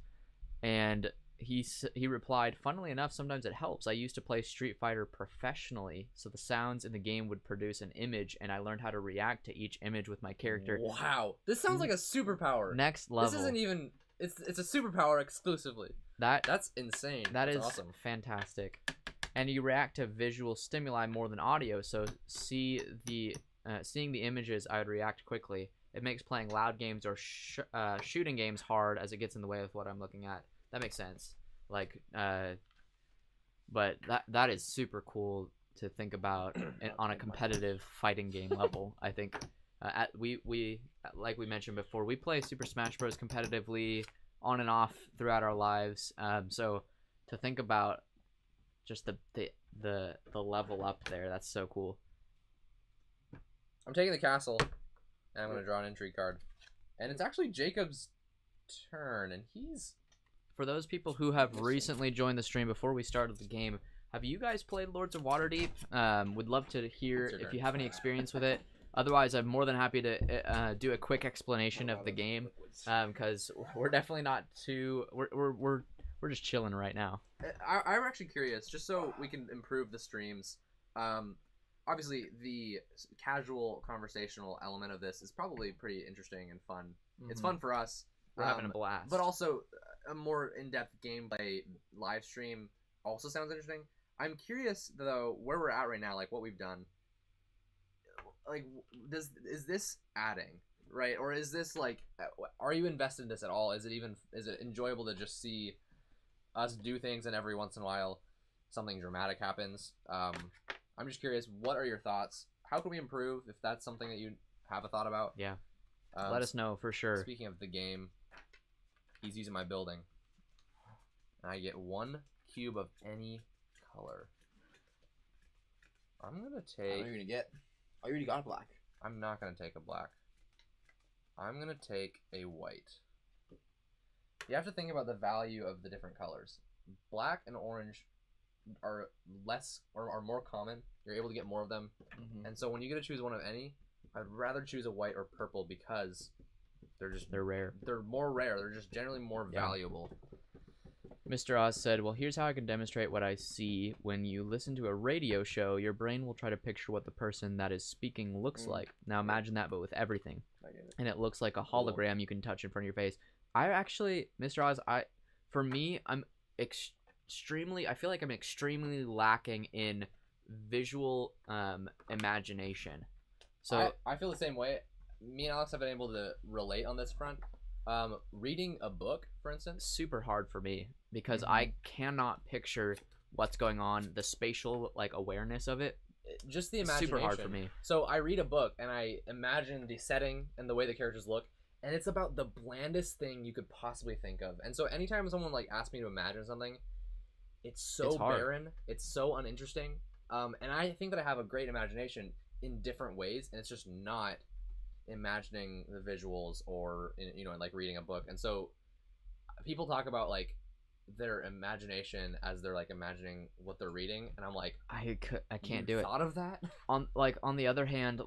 B: And he replied, funnily enough, sometimes it helps. I used to play Street Fighter professionally, so the sounds in the game would produce an image, and I learned how to react to each image with my character.
A: Wow. This sounds like a superpower.
B: Next level.
A: This isn't even It's a superpower exclusively. That's insane.
B: That
A: That's
B: is
A: awesome.
B: fantastic. And you react to visual stimuli more than audio, so seeing the images, I would react quickly. It makes playing loud games or shooting games hard as it gets in the way of what I'm looking at. That makes sense. Like, but that is super cool to think about on a competitive fighting game level. I think we like we mentioned before, we play Super Smash Bros. Competitively on and off throughout our lives. So to think about just the level up there, that's so cool.
A: I'm taking the castle, and I'm going to draw an intrigue card. And it's actually Jacob's turn, and he's...
B: For those people who have recently joined the stream before we started the game, have you guys played Lords of Waterdeep? Would love to hear if you have any experience with it. Otherwise, I'm more than happy to do a quick explanation of the game, because we're definitely not too... We're just chilling right now.
A: I'm actually curious, just so we can improve the streams. Obviously, the casual conversational element of this is probably pretty interesting and fun. Mm-hmm. It's fun for us.
B: We're having a blast.
A: But also, a more in-depth gameplay live stream also sounds interesting. I'm curious, though, where we're at right now, like what we've done. Like, is this adding, right? Or is this like, are you invested in this at all? Is it enjoyable to just see us do things and every once in a while something dramatic happens? I'm just curious, what are your thoughts? How can we improve if that's something that you have a thought about?
B: Yeah. Let us know for sure.
A: Speaking of the game, he's using my building. And I get 1 cube of any color. I'm going to take...
C: What are you going to get? Oh, you already got a black.
A: I'm not going to take a black. I'm going to take a white. You have to think about the value of the different colors. Black and orange are less or are more common. You're able to get more of them. Mm-hmm. And so when you get to choose one of any, I'd rather choose a white or purple because they're
B: rare.
A: They're more rare. They're just generally more valuable.
B: Mr. Oz said, well, here's how I can demonstrate what I see. When you listen to a radio show, your brain will try to picture what the person that is speaking looks like. Now imagine that, but with everything. And it looks like a hologram you can touch in front of your face. I actually, Mr. Oz, for me, I feel like I'm extremely lacking in visual imagination. So
A: I feel the same way. Me and Alex have been able to relate on this front. Reading a book, for instance,
B: super hard for me because I cannot picture what's going on, the spatial awareness of it.
A: Just the imagination.
B: Super hard for me.
A: So I read a book and I imagine the setting and the way the characters look, and it's about the blandest thing you could possibly think of. And so anytime someone asks me to imagine something, it's barren, it's so uninteresting. And I think that I have a great imagination in different ways, and it's just not imagining the visuals or reading a book. And so people talk about their imagination as they're imagining what they're reading, and I'm like,
B: I can't do it.
A: Thought of that?
B: On the other hand,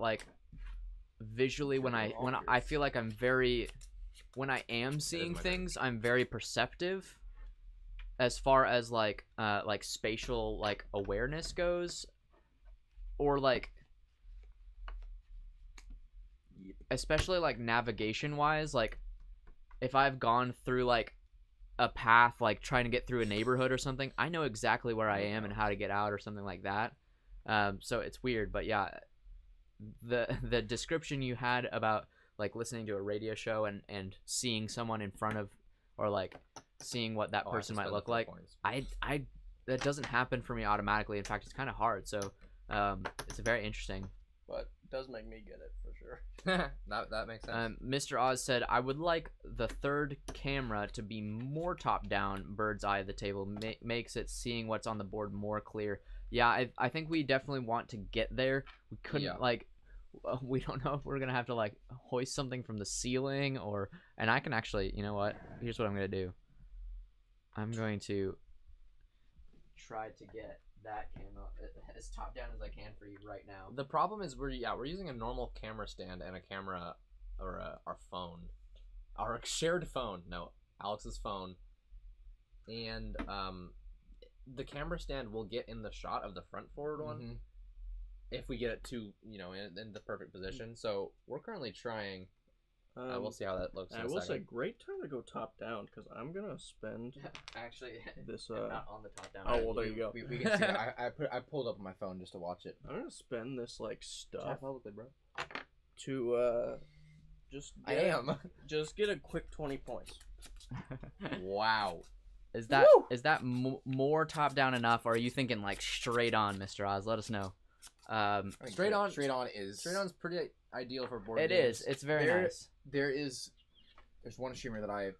B: visually, when I feel like when I am seeing things, I'm very perceptive as far as spatial awareness goes, or especially navigation wise, if I've gone through a path trying to get through a neighborhood or something, I know exactly where I am and how to get out or something like that. So it's weird, but yeah, the description you had about listening to a radio show and seeing someone in front of, or seeing what that person might look like, that doesn't happen for me automatically. In fact, it's kind of hard. So it's very interesting.
D: But it does make me get it for sure.
A: that makes sense.
B: Mr. Oz said, I would like the third camera to be more top down, bird's eye of the table. Makes it seeing what's on the board more clear. Yeah, I think we definitely want to get there. We couldn't we don't know if we're gonna have to hoist something from the ceiling, and I can actually, you know what? Here's what I'm gonna do. I'm going to try to get that camera as top down as I can for you right now.
A: The problem is we're using a normal camera stand and a camera, or our phone, our shared phone. No, Alex's phone, and the camera stand will get in the shot of the front forward one if we get it to in the perfect position. So we're currently trying. we'll see how that looks in
D: I
A: a
D: will say,
A: second.
D: great time to go top down because I'm gonna spend
B: Actually,
D: this.
B: not on the top down.
D: Oh well, there you go.
C: We can see it. I pulled up on my phone just to watch it.
D: I'm gonna spend this like stuff
A: publicly, bro.
D: to just
C: I
D: get,
C: am.
D: just get a quick 20 points.
A: Wow.
B: Is that more top down enough, or are you thinking like straight on, Mr. Oz? Let us know.
A: Straight on
C: is
A: Straight on's pretty ideal for board
B: It
A: games.
B: is. It's very
C: There-
B: nice.
C: there's one streamer that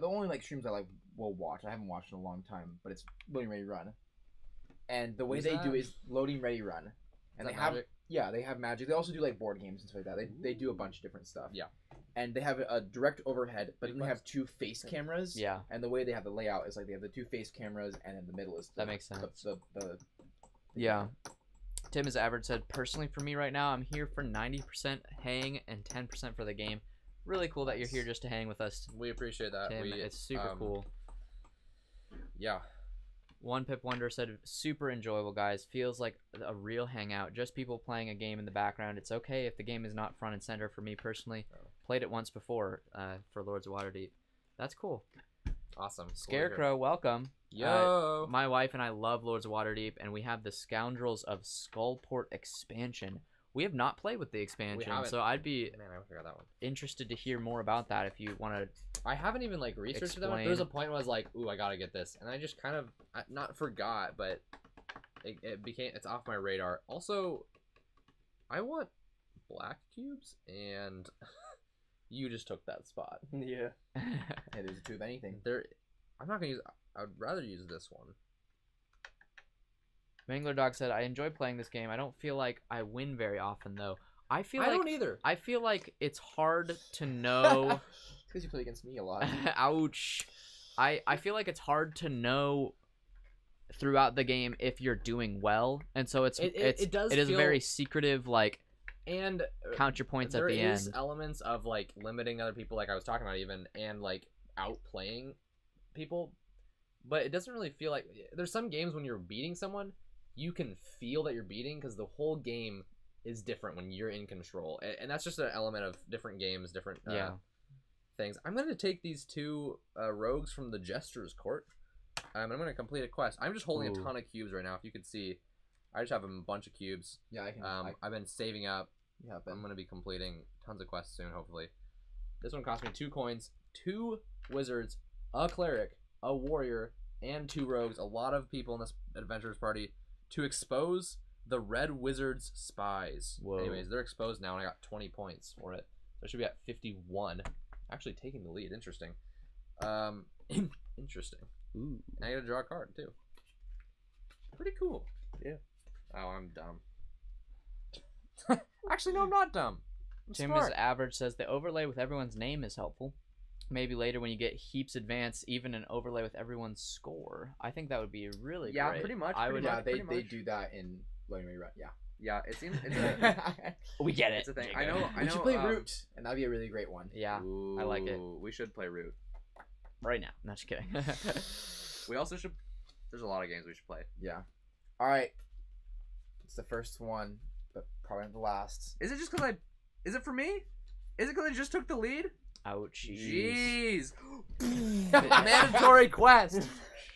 C: the only like streams I like will watch. I haven't watched in a long time, but it's Loading Ready Run. And the way
A: Who's
C: they
A: that?
C: do is Loading Ready Run. And
A: Is
C: they
A: that
C: have
A: Magic?
C: yeah, they have Magic. They also do like board games and stuff like that. They do a bunch of different stuff.
A: Yeah.
C: And they have a direct overhead, but
A: Big
C: then they have
A: bucks.
C: 2 face cameras.
B: Yeah,
C: And the way they have the layout is like they have the 2 face cameras, and in the middle is
B: that makes sense.
C: the
B: Yeah. Tim is average said, personally for me right now, I'm here for 90% hang and 10% for the game. Really cool that you're here just to hang with us,
A: We appreciate that.
B: Tim. It's super cool.
A: Yeah.
B: One Pip Wonder said, super enjoyable, guys. Feels like a real hangout. Just people playing a game in the background. It's okay if the game is not front and center for me personally.
A: Oh.
B: Played it once before for Lords of Waterdeep. That's cool.
A: Awesome.
B: Scarecrow, welcome.
A: Yo.
B: My wife and I love Lords of Waterdeep, and we have the Scoundrels of Skullport expansion. We have not played with the expansion,
A: haven't.
B: so I'd be
A: Man, I forgot that one.
B: interested to hear more about that if you want to.
A: I haven't even like researched that one. There was a point where I was like, "Ooh, I gotta get this," and I just kind of not forgot, but it's off my radar. Also, I want black cubes, and you just took that spot.
D: Yeah.
C: hey, there's a 2 of anything.
A: I'm not gonna use. I would rather use this one.
B: Mangler Dog said, I enjoy playing this game. I don't feel like I win very often, though. I
A: don't either.
B: I feel like it's hard to know.
C: It's because you play against me a lot.
B: Ouch. I feel like it's hard to know throughout the game if you're doing well, and so it is
A: feel-
B: very secretive, like
A: And
B: count your points at
A: there
B: the
A: is
B: end.
A: elements of like limiting other people, like I was talking about, even, and like outplaying people, but it doesn't really feel like. There's some games when you're beating someone, you can feel that you're beating because the whole game is different when you're in control, and that's just an element of different games, different things. I'm gonna take these 2 rogues from the Jester's Court. I'm gonna complete a quest. I'm just holding a ton of cubes right now. If you could see, I just have a bunch of cubes.
C: Yeah, I can.
A: I've been saving up.
C: yeah,
A: I'm gonna be completing tons of quests soon, hopefully. This one cost me 2 coins, 2 wizards, a cleric, a warrior, and 2 rogues. A lot of people in this adventurers party to expose the Red Wizard's spies.
B: Whoa.
A: Anyways, they're exposed now, and I got 20 points for it. So I should be at 51. Actually taking the lead. Interesting. Interesting.
B: Ooh.
A: And I gotta draw a card too. Pretty cool.
D: Yeah.
A: Oh, I'm dumb. Actually, no, I'm not dumb. I'm
B: Tim
A: smart.
B: is average says the overlay with everyone's name is helpful. Maybe later when you get heaps advanced, even an overlay with everyone's score. I think that would be really
A: Yeah,
B: great.
A: pretty much,
B: I
A: pretty
B: would.
A: much.
C: they do that in Loading Ready Run. Yeah.
A: Yeah, it seems. It's a,
B: We get it.
A: it's a thing.
B: Jacob.
A: I know.
C: We should play Root, and that'd be a really great one.
B: Yeah, I like it.
A: Ooh, we should play Root.
B: right now. Not just kidding.
A: We also should. There's a lot of games we should play.
C: Yeah. All right. It's the first one, but probably not the last.
A: Is it just because I? Is it for me? Is it because I just took the lead?
B: Ouchie.
A: Jeez. Mandatory quest.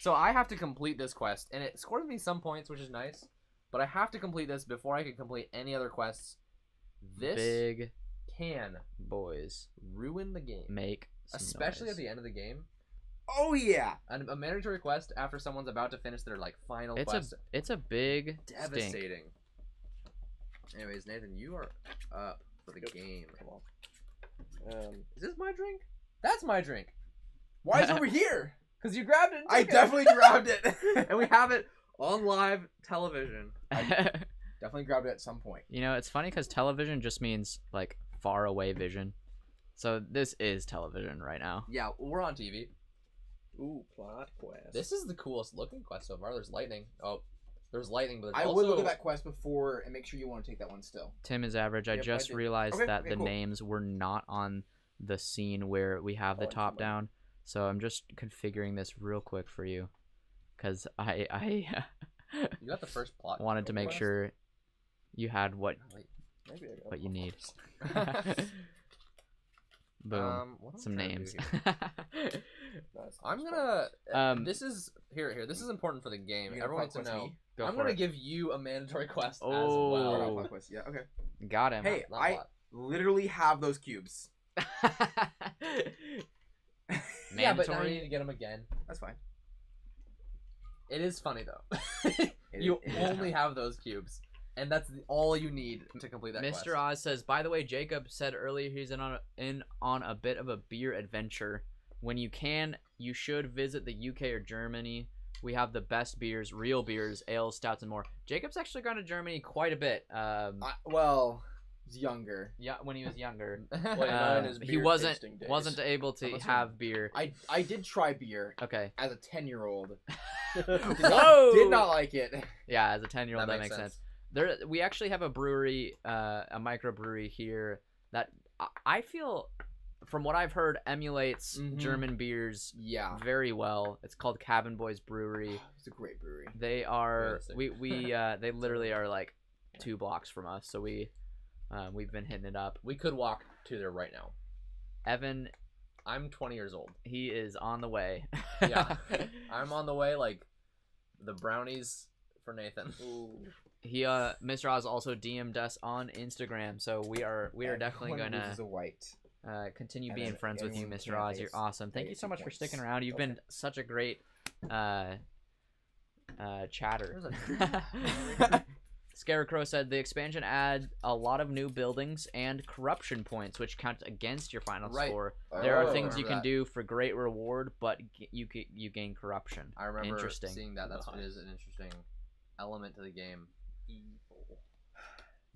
A: So I have to complete this quest, and it scores me some points, which is nice. But I have to complete this before I can complete any other quests. This
B: Big
A: can
B: boys
A: ruin the game,
B: make some
A: especially
B: noise.
A: at the end of the game.
C: Oh yeah.
A: A mandatory quest after someone's about to finish their like final quest.
B: It's a big stink.
A: Devastating. Anyways, Nathan, you are up for the game.
D: Come on.
A: Is this my drink? That's my drink.
C: Why is it over here?
A: Cause you grabbed it. And
C: I
A: took it.
C: definitely grabbed it.
A: And we have it on live television.
C: Definitely grabbed it at some point.
B: You know, it's funny because television just means like far away vision. So this is television right now.
A: Yeah, we're on TV.
D: Ooh, plot quest.
A: This is the coolest looking quest so far. There's lightning. Oh, there's lightning, but there's
C: I
A: also...
C: would look at that quest before and make sure you want to take that one still.
B: Tim is average. I
C: Yep,
B: just
C: I did.
B: realized
C: Okay,
B: that
C: okay,
B: the
C: cool.
B: names were not on the scene where we have the
C: Oh,
B: top
C: somebody.
B: down. So I'm just configuring this real quick for you, because I
A: You got the first plot.
B: wanted to make
A: quest?
B: sure you had what
A: Wait.
D: Maybe I got
B: you need. Boom.
A: What I'm
B: Some
A: trying to
B: names.
A: do here. I'm gonna. This is here. This is important for the game.
C: You gonna
A: Everyone needs to
C: plot quest
A: know.
C: me?
B: Go
A: I'm
B: for
A: gonna
B: it.
A: give you a mandatory quest as
B: Oh.
C: Or not
A: well.
C: plot quest. Yeah. Okay.
B: Got him.
C: Hey,
A: Not
C: I
A: plot.
C: literally have those cubes.
A: Yeah, but now you
B: Mandatory.
A: need to get them again.
C: That's fine.
A: It is funny though.
C: It
A: You
C: is
A: only have those cubes, and that's all you need to complete that
B: Mr.
A: quest.
B: Oz says, by the way, Jacob said earlier he's in on a bit of a beer adventure. When you can, you should visit the UK or Germany. We have the best beers, real beers, ales, stouts, and more. Jacob's actually gone to Germany quite a bit.
C: Well, he's younger.
B: Yeah, when he was younger.
D: Wait, mine is
B: He
D: beer
B: wasn't
D: tasting days.
B: able to
A: I'm assuming.
B: have beer.
C: I did try beer
B: Okay.
C: as a 10-year-old.
B: Whoa!
C: Did not like it.
B: Yeah, as a 10-year-old,
A: That
B: that
A: makes
B: makes sense. There, we actually have a brewery, a microbrewery here that I feel, from what I've heard, emulates
C: Mhm.
B: German beers
C: Yeah,
B: very well. It's called Cabin Boys Brewery.
C: it's a great brewery.
B: They are
A: Really
B: they literally are like 2 blocks from us, so we've been hitting it up.
A: We could walk to there right now.
B: Evan,
A: I'm 20 years old.
B: he is on the way.
A: Yeah. I'm on the way, like the brownies for Nathan.
B: He Mr. Oz also DM'd us on Instagram, so we are definitely
C: Everyone
B: gonna
C: loses a white.
B: continue
C: And
B: being
C: then
B: friends with you,
C: everyone
B: Mr.
C: can
B: Oz. You're
C: face-
B: awesome. Thank you
C: face
B: so
C: your
B: much for
C: points.
B: sticking around. You've
C: Go
B: been such a great chatter.
A: There's
B: Scarecrow said the expansion adds a lot of new buildings and corruption points, which count against your final
A: Right.
B: score. There are
C: Oh,
B: things you
A: remember
B: can
A: that.
B: do for great reward, but you gain corruption.
A: I remember
B: Interesting.
A: seeing that. That's
D: Nice.
A: it is an interesting element to the game.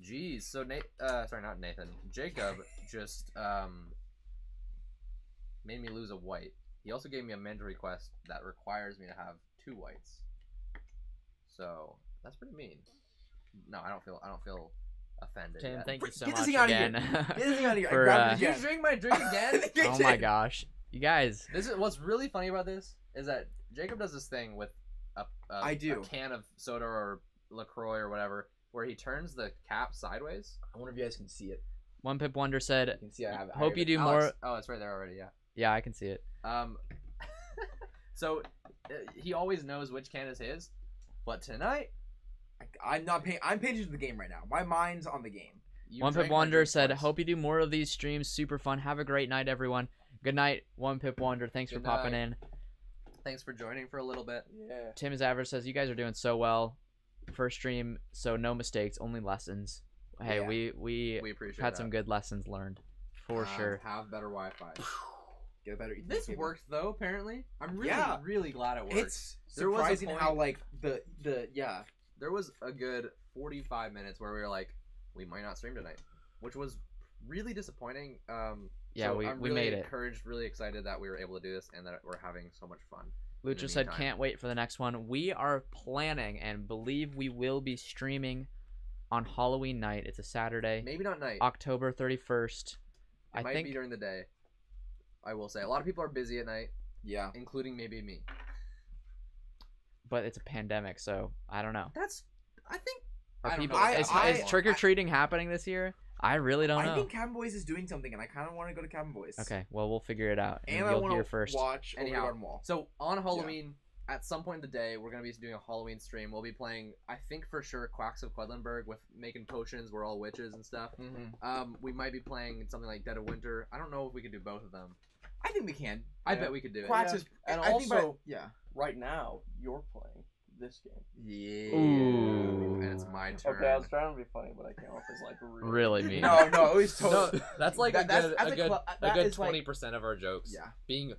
A: Jeez, so sorry, not Nathan. Jacob just made me lose a white. He also gave me a mandatory quest that requires me to have 2 whites. So that's pretty mean. No, I don't feel offended.
B: Tim,
A: yet.
B: thank you so
C: Get
B: much
C: this thing out of
B: again.
C: Get this thing out of here.
B: For,
C: I grabbed
A: Did
C: it
A: you
C: again.
A: drink my drink again?
B: Oh my gosh, you guys!
A: This is what's really funny about this is that Jacob does this thing with
C: I do.
A: a can of soda or LaCroix or whatever, where he turns the cap sideways.
C: I wonder if you guys can see it.
B: One Pip Wonder
C: You
B: said,
C: can see I have it.
B: "Hope you do
A: Oh,
B: more."
A: it's right there already. Yeah.
B: Yeah, I can see it.
A: So he always knows which can is his, but tonight
C: I'm not paying. I'm paying attention to the game right now. My mind's on the game.
A: you
B: One
A: drank
B: Pip
A: my
B: Wonder
A: drink
B: said,
A: twice.
B: "Hope you do more of these streams. Super fun. Have a great night, everyone. Good night, One Pip Wonder. Thanks
A: Good
B: for popping
A: night.
B: in."
A: Thanks for joining for a little bit.
D: Yeah.
B: Tim Zavers says, "You guys are doing so well. First stream, so no mistakes, only lessons." Hey,
C: Yeah.
B: we
A: We appreciate
B: had
A: that.
B: some good lessons learned, for sure.
C: Have better Wi-Fi. Get a better. Ethernet
A: This
C: cable.
A: worked though. Apparently, I'm really
C: Yeah.
A: really glad it worked.
C: It's
A: There was a
C: surprising
A: point-
C: how like the yeah.
A: There was a good 45 minutes where we were like, we might not stream tonight, which was really disappointing.
B: Yeah,
A: so
B: we
A: I'm really
B: made it.
A: encouraged, really excited that we were able to do this and that we're having so much fun.
B: Lucha
A: the
B: said,
A: meantime.
B: "Can't wait for the next one." We are planning and believe we will be streaming on Halloween night. It's a Saturday,
A: Maybe not night.
B: October 31st.
A: It
B: I
A: might
B: think
A: be during the day. I will say a lot of people are busy at night,
C: Yeah.
A: including maybe me.
B: but it's a pandemic, so I don't know.
A: I think.
B: Are
A: I don't
B: people
A: know.
B: is trick or treating happening this year? I really don't know.
C: I think Cabin Boys is doing something, and I kind of want to go to Cabin Boys.
B: Okay, well we'll figure it out, and,
C: And I
B: you'll
C: want
B: hear
C: to
B: first.
C: watch Over the
A: Anyhow,
C: Garden Wall.
A: So on Halloween, at some point in the day, we're gonna be doing a Halloween stream. We'll be playing, I think for sure, Quacks of Quedlinburg with making potions. We're all witches and stuff.
C: Mm-hmm.
A: We might be playing something like Dead of Winter. I don't know if we could do both of them.
C: I think we can.
A: I
D: Yeah.
A: bet we could do it.
C: Quacks
D: Yeah.
C: is,
D: And
C: I think by-
D: also-
C: yeah.
D: Right now, you're playing this game.
A: Yeah.
B: Ooh.
A: And it's my turn.
D: Okay, I was trying to be funny, but I came off as like
B: Really mean.
C: No, it was
A: No,
C: totally.
A: that's like
C: That- that's-
A: a
C: that's
A: good,
C: cl-
A: a
C: that
A: good
C: is like-
A: 20% of our jokes.
C: Yeah.
A: Being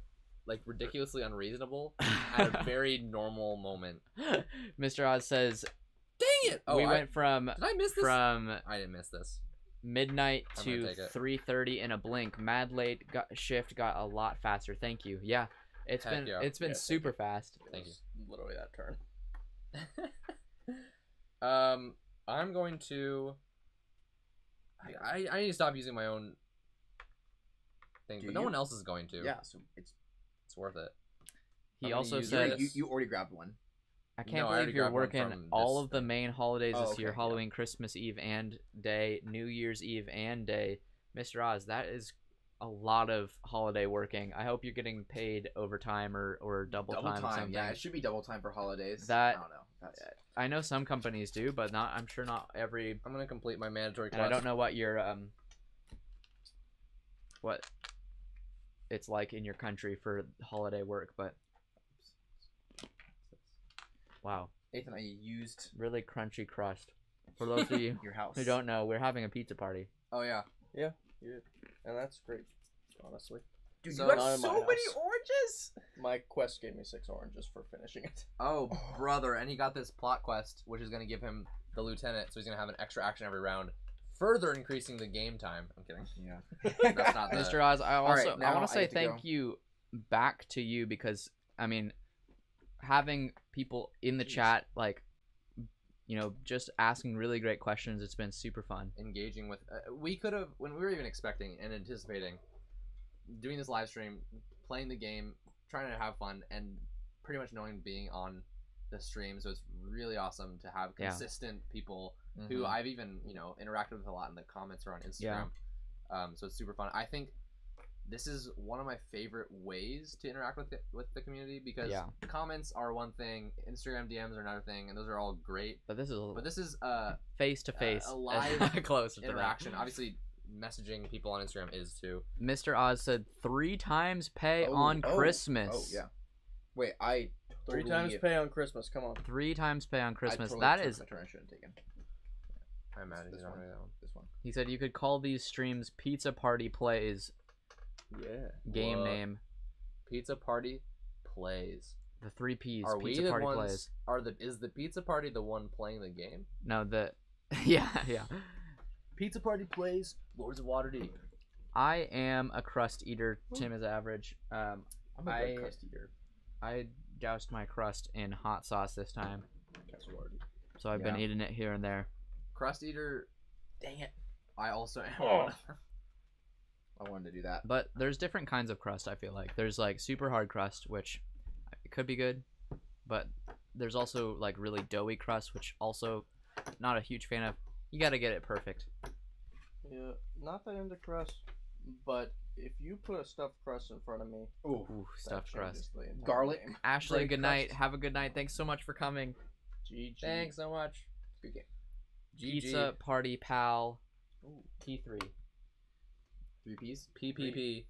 A: like ridiculously unreasonable at a very normal moment.
B: Mr. Oz says
A: Dang it! Oh,
B: we went from
A: Did I miss this?
B: from
A: I didn't miss this.
B: midnight
A: I'm
B: to
A: gonna take it.
B: 3:30 in a blink. Mad late shift got a lot faster. Thank you. Yeah, it's
A: Heck
B: been
A: yeah.
B: it's been
D: Yeah,
B: super fast.
D: It
A: Thank
D: was literally that turn.
A: I'm going to. I need to stop using my own thing,
C: Do
A: but no
C: you?
A: one else is going to.
C: Yeah, so it's
A: It's worth it.
B: He
A: I'm gonna
B: also
A: use
B: said,
A: it.
C: you already grabbed one.
B: "I
A: No,
B: can't
A: I already
B: believe you're
A: grabbed one
B: working
A: from
B: all
A: this
B: of the
A: thing.
B: main holidays
C: Oh,
B: this year:
C: okay, yeah.
B: Halloween, Christmas Eve and Day, New Year's Eve and Day." Mr. Oz, that is a lot of holiday working. I hope you're getting paid overtime or double time or something.
C: Yeah, it should be double time for holidays.
B: That-
C: I don't know. That's...
B: I know some companies do, but I'm sure not every.
A: I'm gonna complete my mandatory
B: And
A: quest.
B: I don't know what your what it's like in your country for holiday work, but wow,
C: Ethan, I used
B: really crunchy crust. For those of you
C: your house.
B: who don't know, we're having a pizza party.
A: Oh yeah.
D: You did. And that's great, honestly.
C: Dude,
A: So
C: you got
D: not in my
C: so many
D: house.
C: oranges.
D: My quest gave me 6 oranges for finishing it.
A: Oh brother, and he got this plot quest, which is gonna give him the lieutenant, so he's gonna have an extra action every round, further increasing the game time. I'm kidding.
C: Yeah.
A: That's not the.
B: Mr. Oz, I also
C: right, now
B: I want
C: I
B: to say
C: get to
B: thank
C: go.
B: you back to you because I mean, having people in the chat like, you know, just asking really great questions. It's been super fun.
A: Engaging with we could have when we were even expecting and anticipating doing this live stream, playing the game, trying to have fun, and pretty much knowing being on the stream. So it's really awesome to have
B: Yeah.
A: consistent people
C: Mm-hmm.
A: who I've even interacted with a lot in the comments or on Instagram. So it's super fun. I think this is one of my favorite ways to interact with the community because
B: Yeah.
A: comments are one thing, Instagram DMs are another thing, and those are all great.
B: But this is
A: Face
B: to face,
A: a live
B: closer to that.
A: interaction. Obviously, messaging people on Instagram is too.
B: Mr. Oz said 3 times pay
C: Oh,
B: on
C: oh,
B: Christmas.
C: Oh yeah. Wait, I
D: 3
C: totally-
D: times pay on Christmas. Come on.
B: 3 times pay on Christmas.
C: I totally
B: That
C: took
B: is.
C: the turn I should have taken.
A: I imagine
C: This
A: you don't
C: one.
A: know that one.
C: This one.
B: He said you could call these streams Pizza Party Plays.
D: Yeah.
B: Game
A: Whoa.
B: name.
A: Pizza Party plays.
B: The 3 P's.
A: Are we
B: Pizza
A: the
B: Party
A: ones?
B: Plays.
A: Is the Pizza Party the one playing the game?
B: No, yeah.
A: Pizza Party plays Lords of Waterdeep.
B: I am a crust eater. Tim is average.
C: I'm a
B: I-
C: good crust eater.
B: I doused my crust in hot sauce this time,
C: That's Waterdeep.
B: so I've been
C: Yeah.
B: eating it here and there.
A: Crust Eater.
C: Dang it!
A: I also am.
C: Oh. I wanted to do that.
B: But there's different kinds of crust, I feel like. There's like super hard crust, which it could be good, but there's also like really doughy crust, which also not a huge fan of. You gotta get it perfect.
D: Yeah. Not that into crust, but if you put a stuffed crust in front of me,
C: Ooh,
B: Ooh,
D: that
B: stuffed crust.
D: changes the entire
C: Garlic.
D: game.
B: Ashley,
C: Bread
B: good night.
C: crust.
B: Have a good night. Thanks so much for coming.
D: GG.
A: Thanks so much.
C: good game.
B: Pizza Party Pal. P3.
C: 3 P's.
A: PPP.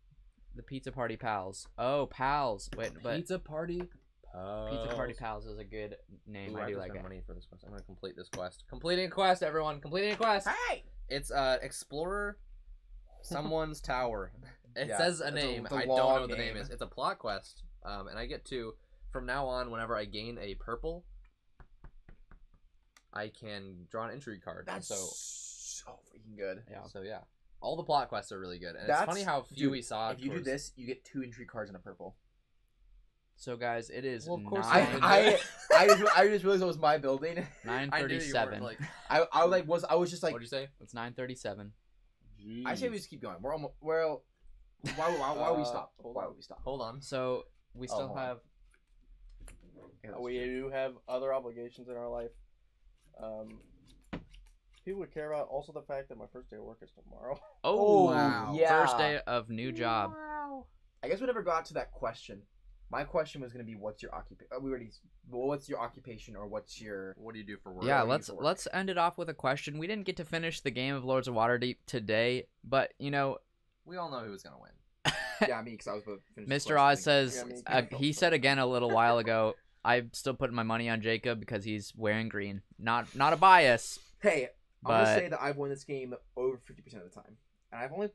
B: The Pizza Party Pals. Oh, pals. Wait, but
A: Pizza Party.
B: Pizza Party Pals is a good name.
A: Ooh,
B: I
A: I
B: do
A: have to
B: like
A: spend
B: it.
A: money for this quest. I'm gonna complete this quest. Completing a quest, everyone. Completing a quest.
C: Hey!
A: It's Explorer someone's tower. It
C: Yeah,
A: says a
C: it's a-
A: name.
C: it's a
A: I don't know
C: long
A: what the name
C: name.
A: is. It's a plot quest. And I get to from now on, whenever I gain a purple, I can draw an entry card.
C: That's
A: so
C: so freaking good.
B: Yeah.
A: so yeah. All the plot quests are really good. And
C: That's-
A: it's funny how few
C: dude,
A: we saw.
C: If you do
A: towards-
C: this, you get 2 entry cards in a purple.
B: So guys, it is
A: Well, of course
C: I
A: I would
C: I just realized it was my building.
A: I knew you were
B: 9:37.
A: like,
C: I was just like,
A: what'd you say?
B: It's 9:37.
C: I say we just keep going. We're almost well. Why would we stop?
D: hold
C: Why
D: on.
C: would we stop?
A: Hold on.
B: So we still
C: hold on.
B: have.
D: We do have other obligations in our life. People would care about also the fact that my first day of work is tomorrow.
B: Oh,
C: wow. Yeah.
B: First day of new job.
C: I guess we never got to that question. My question was gonna be, what's your occupation? What's your occupation, or what's your?
A: What do you do for work?
B: Yeah,
C: What do you
B: let's
C: do for work?
B: let's end it off with a question. We didn't get to finish the game of Lords of Waterdeep today, but you know,
A: We all know who was gonna win.
C: Yeah, me, because I was about to finish.
B: Mr. Oz says
D: Yeah, me too.
B: he said again a little while ago. I'm still putting my money on Jacob because he's wearing green. Not a bias,
C: "Hey, I'm gonna
B: but
C: say that I've won this game over 50% of the time, and I probably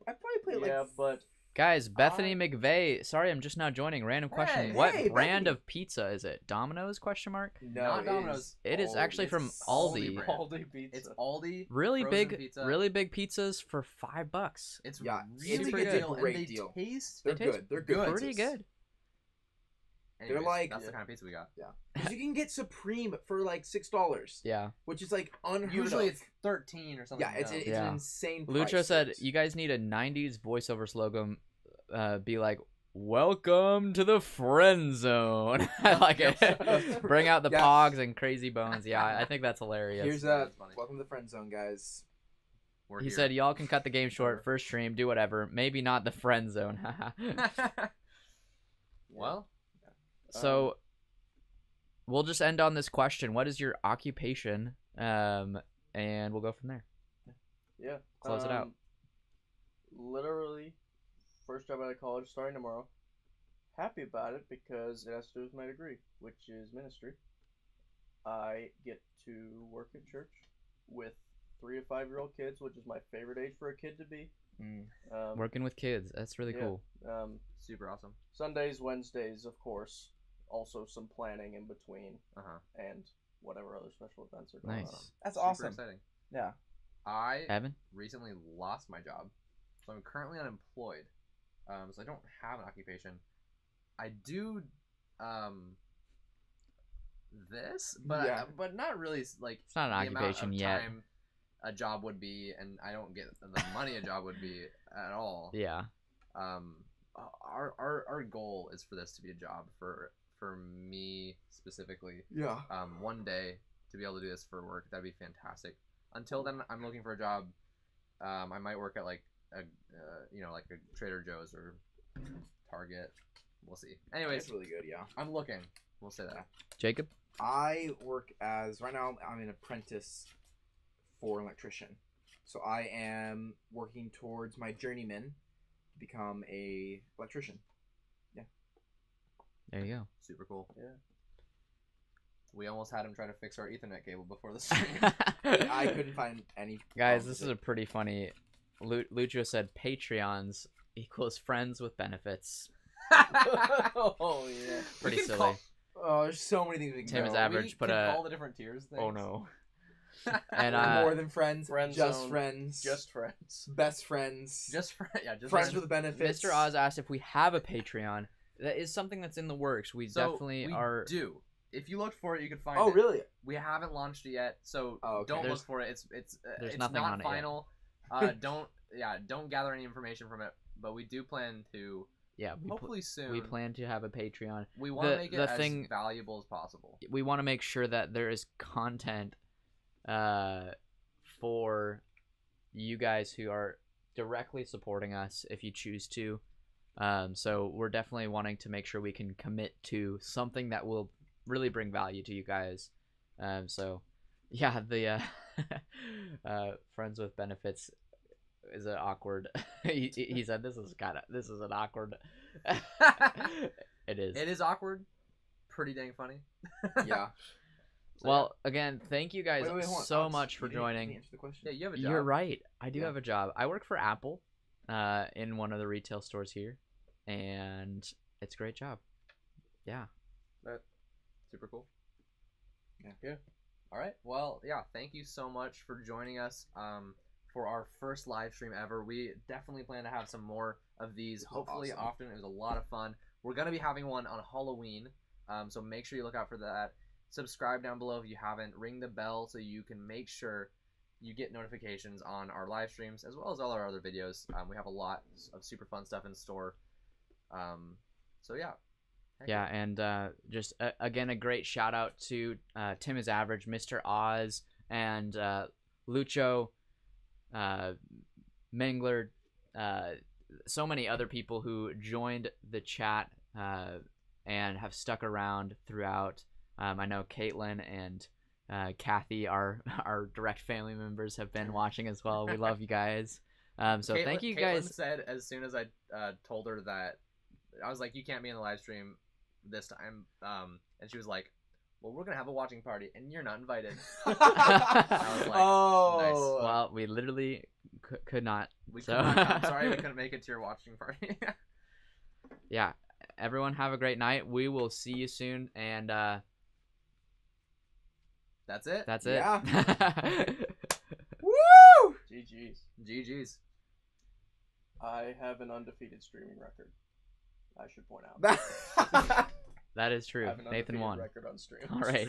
C: played
D: Yeah,
C: like
D: but
B: guys, Bethany McVeigh. Sorry, I'm just now joining. Random question.
A: Hey,
B: What
C: hey,
B: brand
C: Bethany.
B: of pizza is it? Domino's? Question mark.
C: no,
A: Not
C: it
A: Domino's.
C: is
B: It is actually from
A: It's
B: Aldi.
A: brand.
D: Aldi pizza.
A: It's Aldi.
B: Really
A: Frozen
B: big,
A: pizza.
B: really big pizzas for $5.
A: It's
C: Yeah,
A: really
B: it's
A: good
B: a
A: deal,
C: great
A: and they
C: deal.
A: taste.
C: They're
B: They taste
C: good. They're good.
B: Pretty
C: pizzas.
B: good.
A: Anyways,
C: like-
A: that's the kind of pizza we got.
C: Because you can get Supreme for like $6,
B: Yeah.
C: which is like unheard
A: Usually
C: of.
A: it's 13 or something.
C: Yeah, it's
B: Yeah.
C: an insane price.
B: Lucha said, "You guys need a '90s voiceover slogan. Be like, welcome to the friend zone.' I like it. Bring out the
C: Yeah.
B: pogs and crazy bones. Yeah, I think that's hilarious.
C: Here's
A: That's funny.
C: welcome to the friend zone, guys.
A: we're
B: He
A: here.
B: said y'all can cut the game short. First stream, do whatever. Maybe not the friend zone.
A: Well,
B: So we'll just end on this question. What is your occupation? And we'll go from there.
D: Yeah.
B: Close it out.
D: Literally, first job out of college, starting tomorrow. Happy about it because it has to do with my degree, which is ministry. I get to work at church with 3 to 5 year old kids, which is my favorite age for a kid to be.
B: Working with kids. That's really
D: yeah.
B: cool.
A: super awesome.
D: Sundays, Wednesdays, of course. Also some planning in between, and whatever other special events are going on.
B: Nice.
C: That's
A: Super
C: awesome.
A: exciting.
C: Yeah.
A: I
B: Evan?
A: recently lost my job, so I'm currently unemployed. So I don't have an occupation. I do this, but not really like
B: It's not an
A: the amount
B: occupation
A: of
B: yet.
A: time a job would be, and I don't get the money a job would be at all.
B: Yeah.
A: Our goal is for this to be a job for me specifically.
C: Yeah.
A: One day to be able to do this for work, that'd be fantastic. Until then, I'm looking for a job. I might work at like a like a Trader Joe's or Target. We'll see. Anyways,
C: That's really good. Yeah.
A: I'm looking. We'll say that.
B: Jacob?
C: I work as right now. I'm an apprentice for an electrician, so I am working towards my journeyman to become a electrician.
B: There you
A: Super cool.
D: Yeah.
A: We almost had him try to fix our Ethernet cable before the stream.
B: go.
C: I couldn't find any.
B: Guys, this is a pretty funny. Lucho said Patreons equals friends with benefits.
D: Oh yeah.
B: Pretty
A: can
B: silly.
A: call-
C: Oh, there's so many things we can
B: Tim is
C: go.
B: average,
A: we
B: but
A: can call the different tiers things.
B: oh no. And
C: We're more than friends.
D: Friend
C: just
D: zone,
C: friends.
D: Just friends.
C: best friends.
A: just
C: friends
A: friends.
C: with benefits.
B: Mr. Oz asked if we have a Patreon. That is something that's in the works. We
A: So
B: definitely
A: we
B: are.
A: do. If you looked for it, you could find
C: Oh,
A: it.
C: really?
A: We haven't launched it yet, so
C: Oh, okay.
A: don't
B: There's-
A: look for it. It's
B: nothing
A: not
B: on it yet.
A: final. Don't gather any information from it. But we do plan to
B: Yeah,
A: hopefully soon.
B: we plan to have a Patreon.
A: We want to
B: the-
A: make it
B: the
A: as
B: thing-
A: valuable as possible.
B: We want to make sure that there is content for you guys who are directly supporting us if you choose to. So we're definitely wanting to make sure we can commit to something that will really bring value to you guys. So yeah, the friends with benefits is an awkward. he said this is an awkward. It is.
A: It is awkward. Pretty dang funny.
C: Yeah.
A: So,
B: Well, again, thank you guys
C: Wait, hold on.
B: so
C: Oz,
B: much
C: you
B: for
C: didn't
B: joining.
C: answer the question.
A: yeah, you have a job.
B: You're right. I do
C: Yeah.
B: have a job. I work for Apple in one of the retail stores here, and it's a great job. Yeah.
A: Super cool.
D: Yeah.
A: All right. Well, yeah. Thank you so much for joining us for our first live stream ever. We definitely plan to have some more of these.
C: This was
A: Hopefully,
C: awesome.
A: often. It was a lot of fun. We're gonna be having one on Halloween, so make sure you look out for that. Subscribe down below if you haven't. Ring the bell so you can make sure you get notifications on our live streams as well as all our other videos. We have a lot of super fun stuff in store. So yeah. Heck
B: Yeah, and just again a great shout out to Tim is Average, Mr. Oz, and Lucho, Mangler, so many other people who joined the chat and have stuck around throughout. I know Caitlin and Kathy, our direct family members, have been watching as well. We love you guys. So thank you
A: Caitlin
B: guys.
A: said as soon as I told her that, I was like, you can't be in the live stream this time, and she was like, well, we're gonna have a watching party and you're not invited. I was like,
C: Oh.
B: Well, we literally could not.
A: We
B: So-
A: couldn't, I'm sorry we couldn't make it to your watching party.
B: Yeah, everyone have a great night. We will see you soon, and
A: That's it.
B: that's it.
C: Yeah.
B: Woo!
D: GG's.
A: GG's.
D: I have an undefeated streaming record. I should point out.
B: That is
D: I
B: true.
D: have an
B: Nathan
D: undefeated
B: won.
D: record on stream.
B: All right.